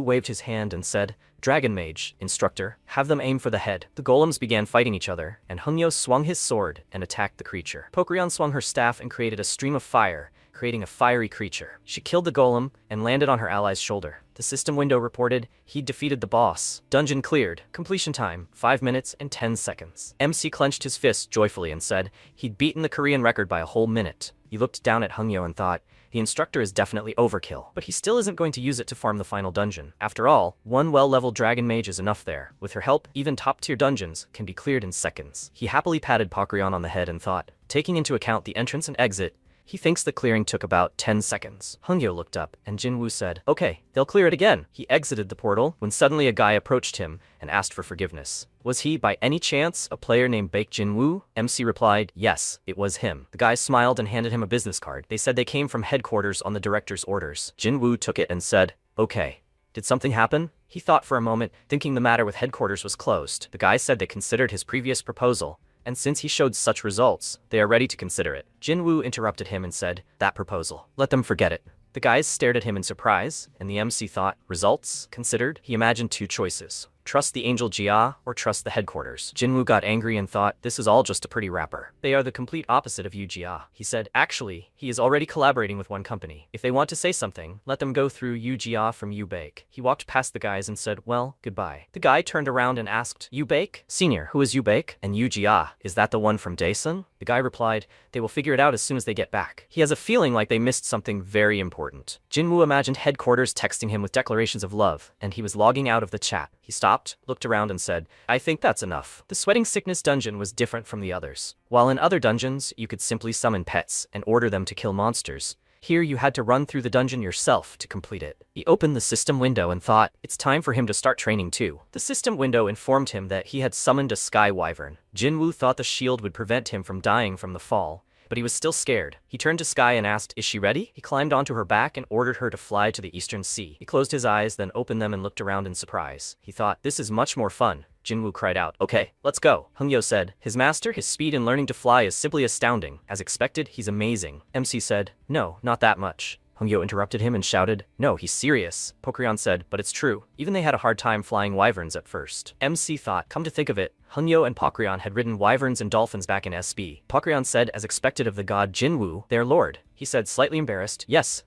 waved his hand and said, Dragon Mage, instructor, have them aim for the head. The golems began fighting each other, and Hungyo swung his sword and attacked the creature. Pokryon swung her staff and created a stream of fire, creating a fiery creature. She killed the golem and landed on her ally's shoulder. The system window reported he'd defeated the boss. Dungeon cleared. Completion time, 5 minutes and 10 seconds. MC clenched his fist joyfully and said he'd beaten the Korean record by a whole minute. He looked down at Hungyo and thought, The instructor is definitely overkill, but he still isn't going to use it to farm the final dungeon. After all, one well-leveled dragon mage is enough there. With her help, even top-tier dungeons can be cleared in seconds. He happily patted Pakrion on the head and thought, taking into account the entrance and exit, he thinks the clearing took about 10 seconds. Hongyo looked up, and Jinwoo said, okay, they'll clear it again. He exited the portal when suddenly a guy approached him and asked for forgiveness. Was he, by any chance, a player named Baek Jinwoo? MC replied, yes, it was him. The guy smiled and handed him a business card. They said they came from headquarters on the director's orders. Jinwoo took it and said, okay. Did something happen? He thought for a moment, thinking the matter with headquarters was closed. The guy said they considered his previous proposal, and since he showed such results, they are ready to consider it. Jinwoo interrupted him and said, that proposal. Let them forget it. The guys stared at him in surprise, and the MC thought, results? Considered? He imagined two choices. Trust the angel Jia or trust the headquarters. Jinwoo got angry and thought, this is all just a pretty wrapper. They are the complete opposite of Yu Jia. He said, actually, he is already collaborating with one company. If they want to say something, let them go through Yu Jia from Yu Baek. He walked past the guys and said, well, goodbye. The guy turned around and asked, Yu Baek? Senior, who is Yu Baek? And Yu Jia, is that the one from Daesun? The guy replied, they will figure it out as soon as they get back. He has a feeling like they missed something very important. Jinwoo imagined headquarters texting him with declarations of love, and he was logging out of the chat. He stopped, looked around and said, I think that's enough. The sweating sickness dungeon was different from the others. While in other dungeons, you could simply summon pets and order them to kill monsters, here you had to run through the dungeon yourself to complete it. He opened the system window and thought, it's time for him to start training too. The system window informed him that he had summoned a sky wyvern. Jinwoo thought the shield would prevent him from dying from the fall, but he was still scared. He turned to Sky and asked, is she ready? He climbed onto her back and ordered her to fly to the eastern sea. He closed his eyes, then opened them and looked around in surprise. He thought, this is much more fun. Jinwoo cried out, okay, let's go. Hongyo said, his master, his speed in learning to fly is simply astounding. As expected, he's amazing. MC said, no, not that much. Hongyo interrupted him and shouted, no, he's serious. Pokrion said, but it's true. Even they had a hard time flying wyverns at first. MC thought, come to think of it, Hongyo and Pokrion had ridden wyverns and dolphins back in SB. Pokrion said, as expected of the god Jinwoo, their lord. He said, slightly embarrassed, yes,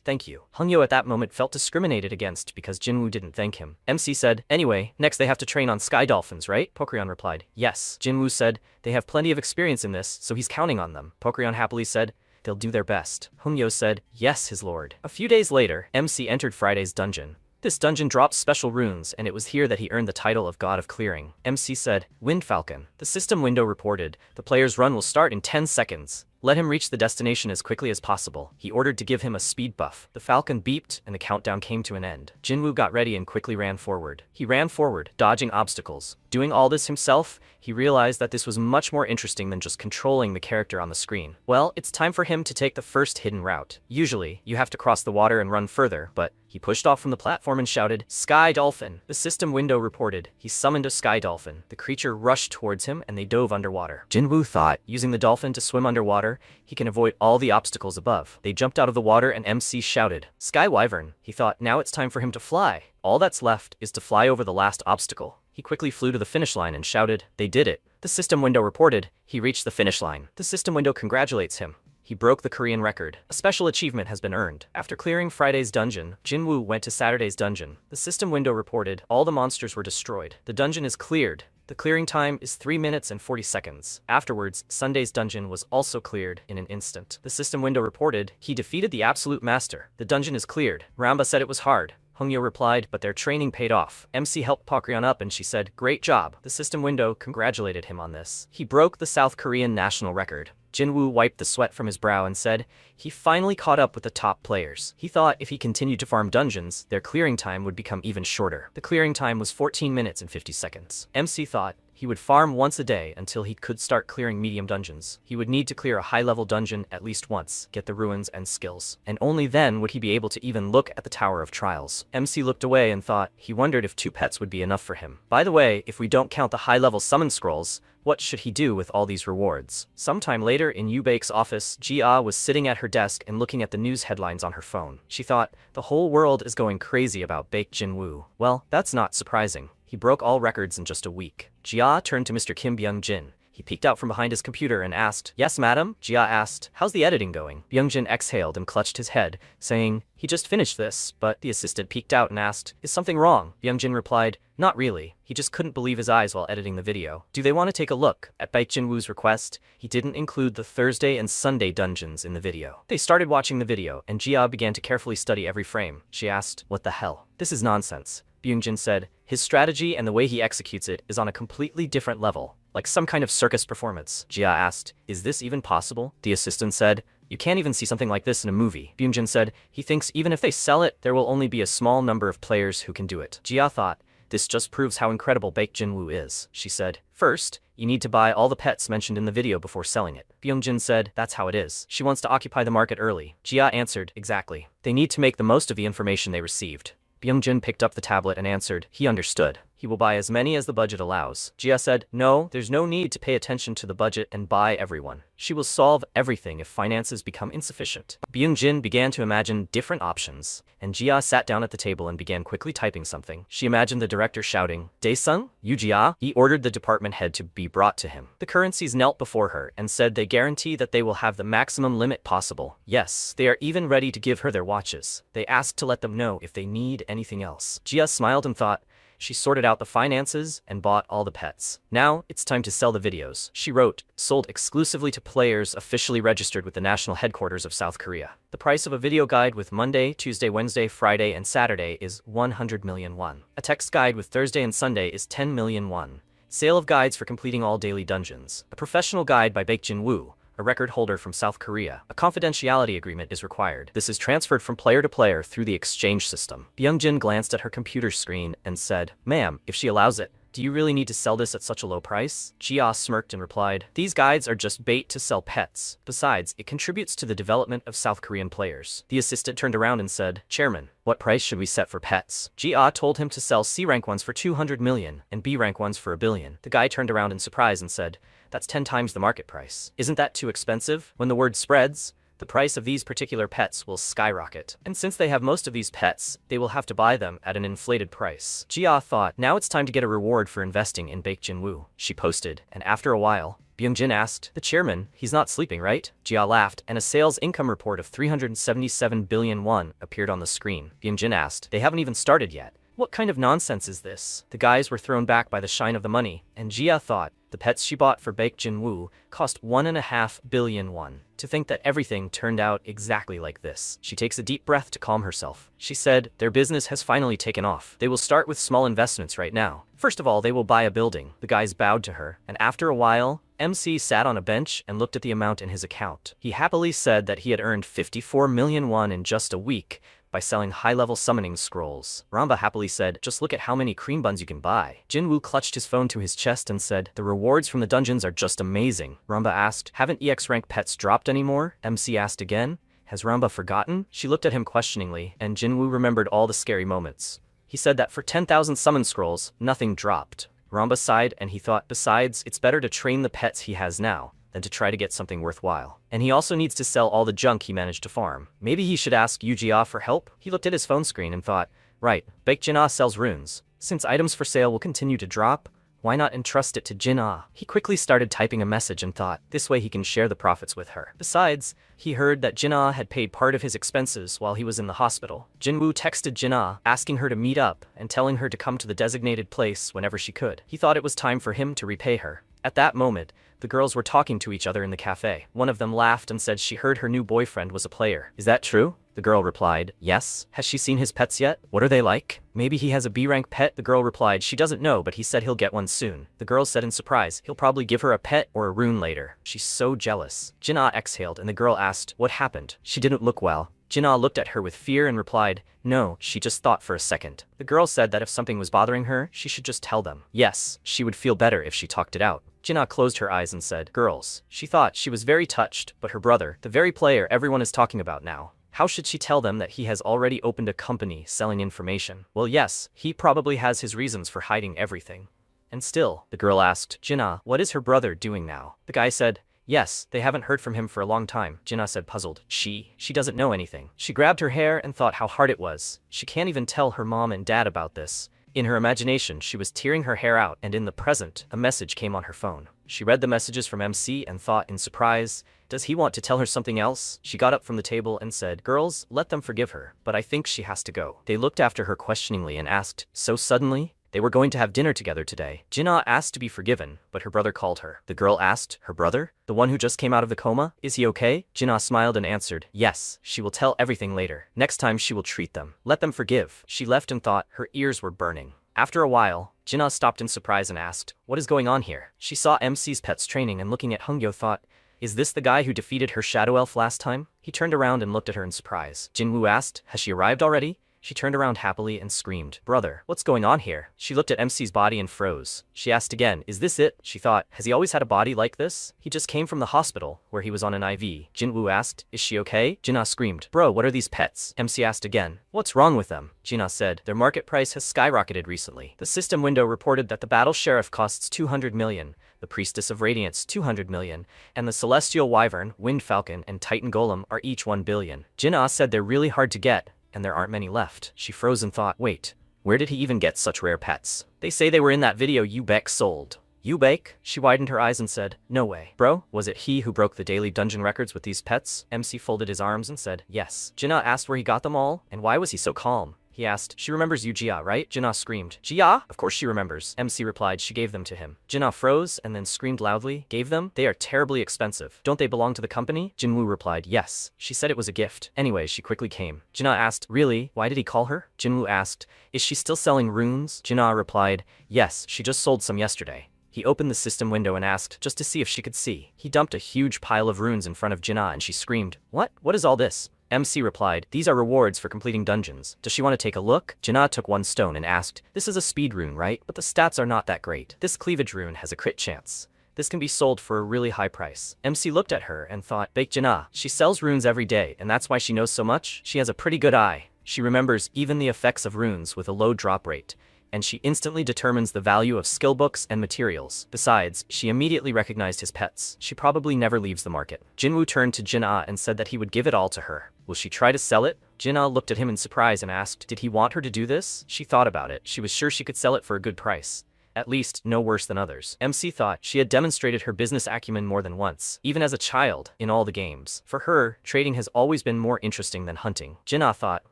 thank you. Hongyo at that moment felt discriminated against because Jinwoo didn't thank him. MC said, anyway, next they have to train on sky dolphins, right? Pokrion replied, yes. Jinwoo said, they have plenty of experience in this, so he's counting on them. Pokrion happily said, they'll do their best. Hongyo said, yes, his lord. A few days later, MC entered Friday's dungeon. This dungeon dropped special runes, and it was here that he earned the title of God of Clearing. MC said, Wind Falcon. The system window reported, the player's run will start in 10 seconds. Let him reach the destination as quickly as possible. He ordered to give him a speed buff. The falcon beeped, and the countdown came to an end. Jinwoo got ready and quickly ran forward. He ran forward, dodging obstacles. Doing all this himself, he realized that this was much more interesting than just controlling the character on the screen. Well, it's time for him to take the first hidden route. Usually, you have to cross the water and run further, but he pushed off from the platform and shouted, Sky Dolphin! The system window reported. He summoned a sky dolphin. The creature rushed towards him and they dove underwater. Jinwoo thought, using the dolphin to swim underwater, he can avoid all the obstacles above. They jumped out of the water and MC shouted, Sky Wyvern! He thought, now it's time for him to fly. All that's left is to fly over the last obstacle. He quickly flew to the finish line and shouted, they did it. The system window reported, he reached the finish line. The system window congratulates him. He broke the Korean record. A special achievement has been earned. After clearing Friday's dungeon, Jinwoo went to Saturday's dungeon. The system window reported, all the monsters were destroyed. The dungeon is cleared. The clearing time is 3 minutes and 40 seconds. Afterwards, Sunday's dungeon was also cleared in an instant. The system window reported, he defeated the absolute master. The dungeon is cleared. Ramba said it was hard. Hongyo replied, but their training paid off. MC helped Pokrion up and she said, great job. The system window congratulated him on this. He broke the South Korean national record. Jinwoo wiped the sweat from his brow and said, he finally caught up with the top players. He thought if he continued to farm dungeons, their clearing time would become even shorter. The clearing time was 14 minutes and 50 seconds. MC thought, he would farm once a day until he could start clearing medium dungeons. He would need to clear a high-level dungeon at least once, get the ruins and skills, and only then would he be able to even look at the Tower of Trials. MC looked away and thought, he wondered if 2 pets would be enough for him. By the way, if we don't count the high-level summon scrolls, what should he do with all these rewards? Sometime later in Yu Baek's office, Jia was sitting at her desk and looking at the news headlines on her phone. She thought, the whole world is going crazy about Baek Jinwoo. Well, that's not surprising. He broke all records in just a week. Jia turned to Mr. Kim Byung-jin. He peeked out from behind his computer and asked, "Yes, madam?" Jia asked, "How's the editing going?" Byungjin exhaled and clutched his head, saying, "He just finished this," but the assistant peeked out and asked, "Is something wrong?" Byungjin replied, "Not really. He just couldn't believe his eyes while editing the video. Do they want to take a look?" At Baek Jin-woo's request, he didn't include the Thursday and Sunday dungeons in the video. They started watching the video, and Jia began to carefully study every frame. She asked, "What the hell? This is nonsense." Byungjin said, "His strategy and the way he executes it is on a completely different level, like some kind of circus performance." Jia asked, "Is this even possible?" The assistant said, "You can't even see something like this in a movie." Byungjin said, "He thinks even if they sell it, there will only be a small number of players who can do it." Jia thought, "This just proves how incredible Baek Jin-woo is." She said, "First, you need to buy all the pets mentioned in the video before selling it." Byungjin said, "That's how it is. She wants to occupy the market early." Jia answered, "Exactly. They need to make the most of the information they received." Byungjin picked up the tablet and answered, he understood. He will buy as many as the budget allows. Jia said, "No, there's no need to pay attention to the budget and buy everyone. She will solve everything if finances become insufficient." Byungjin began to imagine different options, and Jia sat down at the table and began quickly typing something. She imagined the director shouting, "Dae-sung, you Jia?" He ordered the department head to be brought to him. The currencies knelt before her and said they guarantee that they will have the maximum limit possible. Yes, they are even ready to give her their watches. They asked to let them know if they need anything else. Jia smiled and thought, she sorted out the finances and bought all the pets. Now, it's time to sell the videos. She wrote, "Sold exclusively to players officially registered with the national headquarters of South Korea. The price of a video guide with Monday, Tuesday, Wednesday, Friday, and Saturday is 100 million won. A text guide with Thursday and Sunday is 10 million won. Sale of guides for completing all daily dungeons. A professional guide by Baek Jin-woo, a record holder from South Korea. A confidentiality agreement is required. This is transferred from player to player through the exchange system." Byungjin glanced at her computer screen and said, "Ma'am, if she allows it, do you really need to sell this at such a low price?" Jia smirked and replied, "These guides are just bait to sell pets. Besides, it contributes to the development of South Korean players." The assistant turned around and said, "Chairman, what price should we set for pets?" Jia told him to sell C-rank ones for 200 million and B-rank ones for 1 billion. The guy turned around in surprise and said, "That's 10 times the market price. Isn't that too expensive?" When the word spreads, the price of these particular pets will skyrocket. And since they have most of these pets, they will have to buy them at an inflated price. Jia thought, now it's time to get a reward for investing in Baek Jin-woo. She posted, and after a while, Byungjin asked, "The chairman, he's not sleeping, right?" Jia laughed, and a sales income report of 377 billion won appeared on the screen. Byungjin asked, "They haven't even started yet. What kind of nonsense is this?" The guys were thrown back by the shine of the money, and Jia thought, the pets she bought for Baek Jin-woo cost 1.5 billion won. To think that everything turned out exactly like this. She takes a deep breath to calm herself. She said, their business has finally taken off. They will start with small investments right now. First of all, they will buy a building. The guys bowed to her, and after a while, MC sat on a bench and looked at the amount in his account. He happily said that he had earned 54 million won in just a week by selling high-level summoning scrolls. Ramba happily said, "Just look at how many cream buns you can buy." Jin-woo clutched his phone to his chest and said, "The rewards from the dungeons are just amazing." Ramba asked, "Haven't EX rank pets dropped anymore?" MC asked again. Has Ramba forgotten? She looked at him questioningly, and Jin-woo remembered all the scary moments. He said that for 10,000 summon scrolls, nothing dropped. Ramba sighed, and he thought, besides, it's better to train the pets he has now than to try to get something worthwhile. And he also needs to sell all the junk he managed to farm. Maybe he should ask Yu-Jia for help? He looked at his phone screen and thought, right, Baek Jin-ah sells runes. Since items for sale will continue to drop, why not entrust it to Jin-ah? He quickly started typing a message and thought, this way he can share the profits with her. Besides, he heard that Jin-ah had paid part of his expenses while he was in the hospital. Jin-woo texted Jin-ah, asking her to meet up and telling her to come to the designated place whenever she could. He thought it was time for him to repay her. At that moment, the girls were talking to each other in the cafe. One of them laughed and said she heard her new boyfriend was a player. Is that true? The girl replied, yes. Has she seen his pets yet? What are they like? Maybe he has a B-rank pet? The girl replied she doesn't know, but he said he'll get one soon. The girl said in surprise, he'll probably give her a pet or a rune later. She's so jealous. Jin-ah exhaled and the girl asked, what happened? She didn't look well. Jin-ah looked at her with fear and replied, no, she just thought for a second. The girl said that if something was bothering her, she should just tell them. Yes, she would feel better if she talked it out. Jin-ah closed her eyes and said, girls. She thought she was very touched, but her brother, the very player everyone is talking about now. How should she tell them that he has already opened a company selling information? Well, yes, he probably has his reasons for hiding everything. And still, the girl asked, Jin-ah, what is her brother doing now? The guy said, yes, they haven't heard from him for a long time. Jin-ah said puzzled, she doesn't know anything. She grabbed her hair and thought how hard it was. She can't even tell her mom and dad about this. In her imagination, she was tearing her hair out, and in the present, a message came on her phone. She read the messages from MC and thought in surprise, does he want to tell her something else? She got up from the table and said, girls, let them forgive her, but I think she has to go. They looked after her questioningly and asked, so suddenly? They were going to have dinner together today. Jinna asked to be forgiven, but her brother called her. The girl asked, her brother? The one who just came out of the coma? Is he okay? Jinna smiled and answered, yes, she will tell everything later. Next time she will treat them. Let them forgive. She left and thought, her ears were burning. After a while, Jinna stopped in surprise and asked, what is going on here? She saw MC's pets training and looking at Hungyo thought, is this the guy who defeated her shadow elf last time? He turned around and looked at her in surprise. Jinwoo asked, has she arrived already? She turned around happily and screamed, brother, what's going on here? She looked at MC's body and froze. She asked again, is this it? She thought, has he always had a body like this? He just came from the hospital, where he was on an IV. Jinwoo asked, is she okay? Jinna screamed, bro, what are these pets? MC asked again, what's wrong with them? Jinna said, their market price has skyrocketed recently. The system window reported that the battle sheriff costs 200 million, the priestess of radiance 200 million, and the celestial wyvern, wind falcon, and titan golem are each 1 billion. Jinna said they're really hard to get, and there aren't many left. She froze and thought, wait, where did he even get such rare pets? They say they were in that video Yubek sold. Yubek? She widened her eyes and said, no way. Bro, was it he who broke the daily dungeon records with these pets? MC folded his arms and said, yes. Jinna asked where he got them all, and why was he so calm? He asked, she remembers you Jia, right? Jinna screamed, Jia? Of course she remembers. MC replied she gave them to him. Jinna froze and then screamed loudly, gave them? They are terribly expensive. Don't they belong to the company? Jinwoo replied, yes. She said it was a gift. Anyway, she quickly came. Jinna asked, really? Why did he call her? Jinwoo asked, is she still selling runes? Jinna replied, yes, she just sold some yesterday. He opened the system window and asked, just to see if she could see. He dumped a huge pile of runes in front of Jinna and she screamed, what? What is all this? MC replied, these are rewards for completing dungeons. Does she want to take a look? Jinna took one stone and asked, this is a speed rune, right? But the stats are not that great. This cleavage rune has a crit chance. This can be sold for a really high price. MC looked at her and thought, bake Jinna. She sells runes every day, and that's why she knows so much. She has a pretty good eye. She remembers even the effects of runes with a low drop rate, and she instantly determines the value of skill books and materials. Besides, she immediately recognized his pets. She probably never leaves the market. Jinwoo turned to Jinna and said that he would give it all to her. Will she try to sell it? Jinna looked at him in surprise and asked, did he want her to do this? She thought about it. She was sure she could sell it for a good price. At least, no worse than others. MC thought she had demonstrated her business acumen more than once, even as a child, in all the games. For her, trading has always been more interesting than hunting. Jinna thought,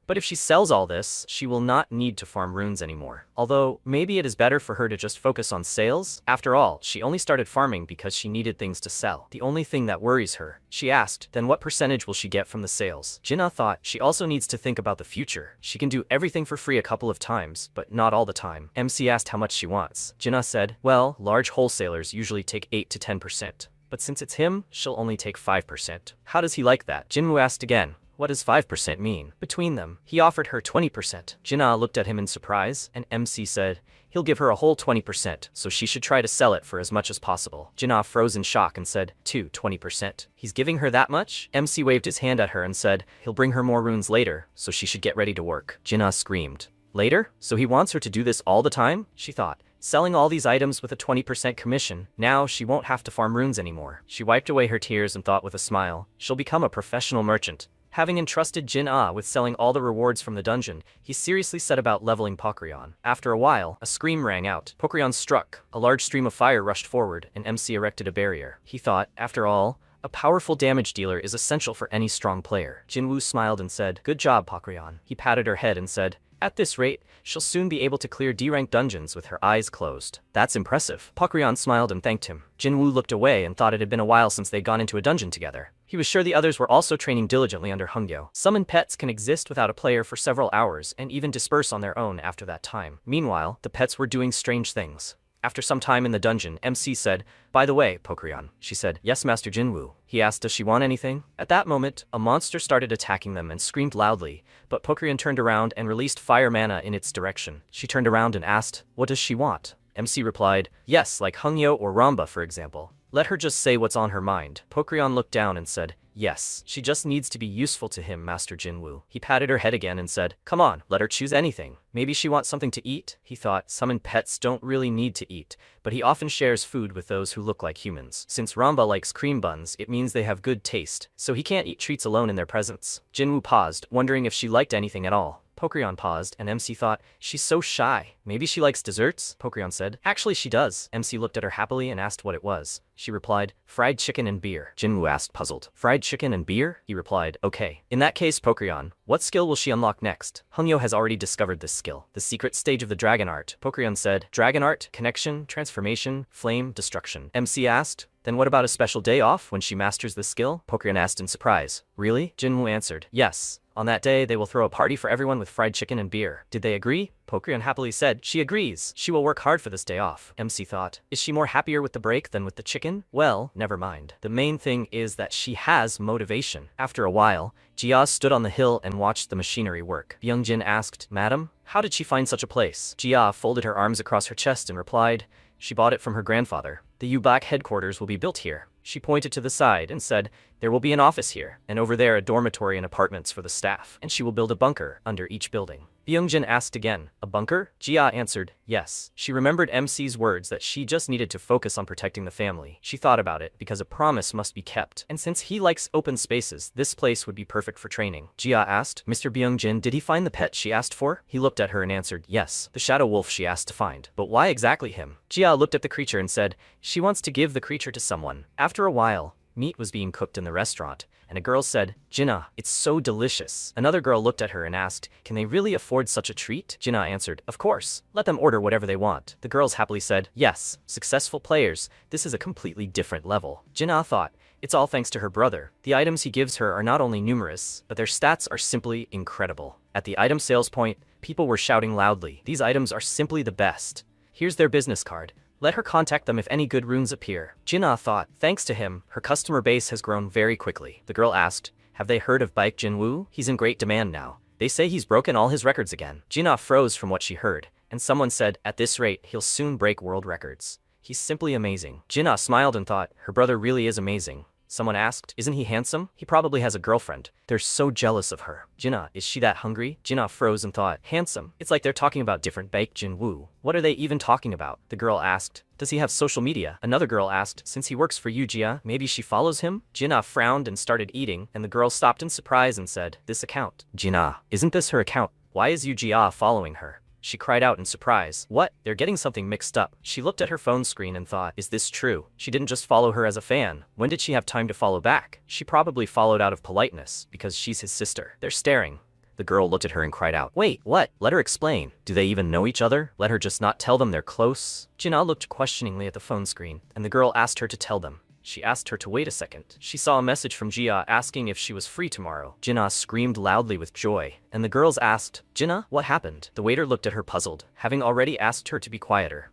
but if she sells all this, she will not need to farm runes anymore. Although, maybe it is better for her to just focus on sales. After all, she only started farming because she needed things to sell. The only thing that worries her. She asked, then what percentage will she get from the sales? Jinna thought she also needs to think about the future. She can do everything for free a couple of times, but not all the time. MC asked how much she wants. Jinna said, well, large wholesalers usually take 8 to 10%. But since it's him, she'll only take 5%. How does he like that? Jinwoo asked again. What does 5% mean? Between them, he offered her 20%. Jinna looked at him in surprise, and MC said, he'll give her a whole 20%, so she should try to sell it for as much as possible. Jinna froze in shock and said, 20%. He's giving her that much? MC waved his hand at her and said, he'll bring her more runes later, so she should get ready to work. Jinna screamed. Later? So he wants her to do this all the time? She thought. Selling all these items with a 20% commission, now she won't have to farm runes anymore. She wiped away her tears and thought with a smile, she'll become a professional merchant. Having entrusted Jin-Ah with selling all the rewards from the dungeon, he seriously set about leveling Pokrion. After a while, a scream rang out. Pokrion struck. A large stream of fire rushed forward, and MC erected a barrier. He thought, after all, a powerful damage dealer is essential for any strong player. Jinwoo smiled and said, good job, Pokrion. He patted her head and said, at this rate, she'll soon be able to clear D-rank dungeons with her eyes closed. That's impressive. Pokrion smiled and thanked him. Jinwoo looked away and thought it had been a while since they'd gone into a dungeon together. He was sure the others were also training diligently under Hungyo. Summoned pets can exist without a player for several hours and even disperse on their own after that time. Meanwhile, the pets were doing strange things. After some time in the dungeon, MC said, by the way, Pokrion. She said, yes, Master Jinwoo. He asked, does she want anything? At that moment, a monster started attacking them and screamed loudly, but Pokrion turned around and released fire mana in its direction. She turned around and asked, what does she want? MC replied, yes, like Hungyo or Ramba, for example. Let her just say what's on her mind. Pokrion looked down and said, yes, she just needs to be useful to him, Master Jinwoo. He patted her head again and said, come on, let her choose anything. Maybe she wants something to eat? He thought, summoned pets don't really need to eat, but he often shares food with those who look like humans. Since Ramba likes cream buns, it means they have good taste, so he can't eat treats alone in their presence. Jinwoo paused, wondering if she liked anything at all. Pokrion paused, and MC thought, she's so shy. Maybe she likes desserts? Pokrion said. Actually she does. MC looked at her happily and asked what it was. She replied, fried chicken and beer. Jinwoo asked puzzled. Fried chicken and beer? He replied, okay. In that case, Pokrion, what skill will she unlock next? Hongyo has already discovered this skill. The secret stage of the dragon art. Pokrion said, dragon art, connection, transformation, flame, destruction. MC asked, then what about a special day off when she masters this skill? Pokrion asked in surprise. Really? Jinwoo answered, yes. On that day, they will throw a party for everyone with fried chicken and beer. Did they agree? Pokrion happily said, she agrees. She will work hard for this day off. MC thought, is she more happier with the break than with the chicken? Well, never mind. The main thing is that she has motivation. After a while, Jia stood on the hill and watched the machinery work. Byungjin asked, Madam, how did she find such a place? Jia folded her arms across her chest and replied, she bought it from her grandfather. The U-Black headquarters will be built here. She pointed to the side and said, there will be an office here, and over there a dormitory and apartments for the staff, and she will build a bunker under each building. Byungjin asked again, a bunker? Jia answered, yes. She remembered MC's words that she just needed to focus on protecting the family. She thought about it, because a promise must be kept, and since he likes open spaces, this place would be perfect for training. Jia asked, Mr. Byungjin, did he find the pet she asked for? He looked at her and answered, yes, the shadow wolf she asked to find. But why exactly him? Jia looked at the creature and said, she wants to give the creature to someone. After a while, meat was being cooked in the restaurant, and a girl said, Jinna, it's so delicious. Another girl looked at her and asked, can they really afford such a treat? Jinna answered, of course. Let them order whatever they want. The girls happily said, yes, successful players. This is a completely different level. Jinna thought, it's all thanks to her brother. The items he gives her are not only numerous, but their stats are simply incredible. At the item sales point, people were shouting loudly, these items are simply the best. Here's their business card. Let her contact them if any good runes appear. Jinna thought, thanks to him, her customer base has grown very quickly. The girl asked, have they heard of Baek Jinwoo? He's in great demand now. They say he's broken all his records again. Jinna froze from what she heard, and someone said, at this rate, he'll soon break world records. He's simply amazing. Jinna smiled and thought, her brother really is amazing. Someone asked, isn't he handsome? He probably has a girlfriend. They're so jealous of her. Jinna, is she that hungry? Jinna froze and thought, handsome? It's like they're talking about different Baek Jinwoo. What are they even talking about? The girl asked, does he have social media? Another girl asked, since he works for you, Jia, maybe she follows him? Jinna frowned and started eating, and the girl stopped in surprise and said, this account. Jinna, isn't this her account? Why is Yu Jia following her? She cried out in surprise. What? They're getting something mixed up. She looked at her phone screen and thought, is this true? She didn't just follow her as a fan. When did she have time to follow back? She probably followed out of politeness, because she's his sister. They're staring. The girl looked at her and cried out, wait, what? Let her explain. Do they even know each other? Let her just not tell them they're close? Jinna looked questioningly at the phone screen, and the girl asked her to tell them. She asked her to wait a second. She saw a message from Jia asking if she was free tomorrow. Jinna screamed loudly with joy, and the girls asked, Jinna, what happened? The waiter looked at her puzzled, having already asked her to be quieter.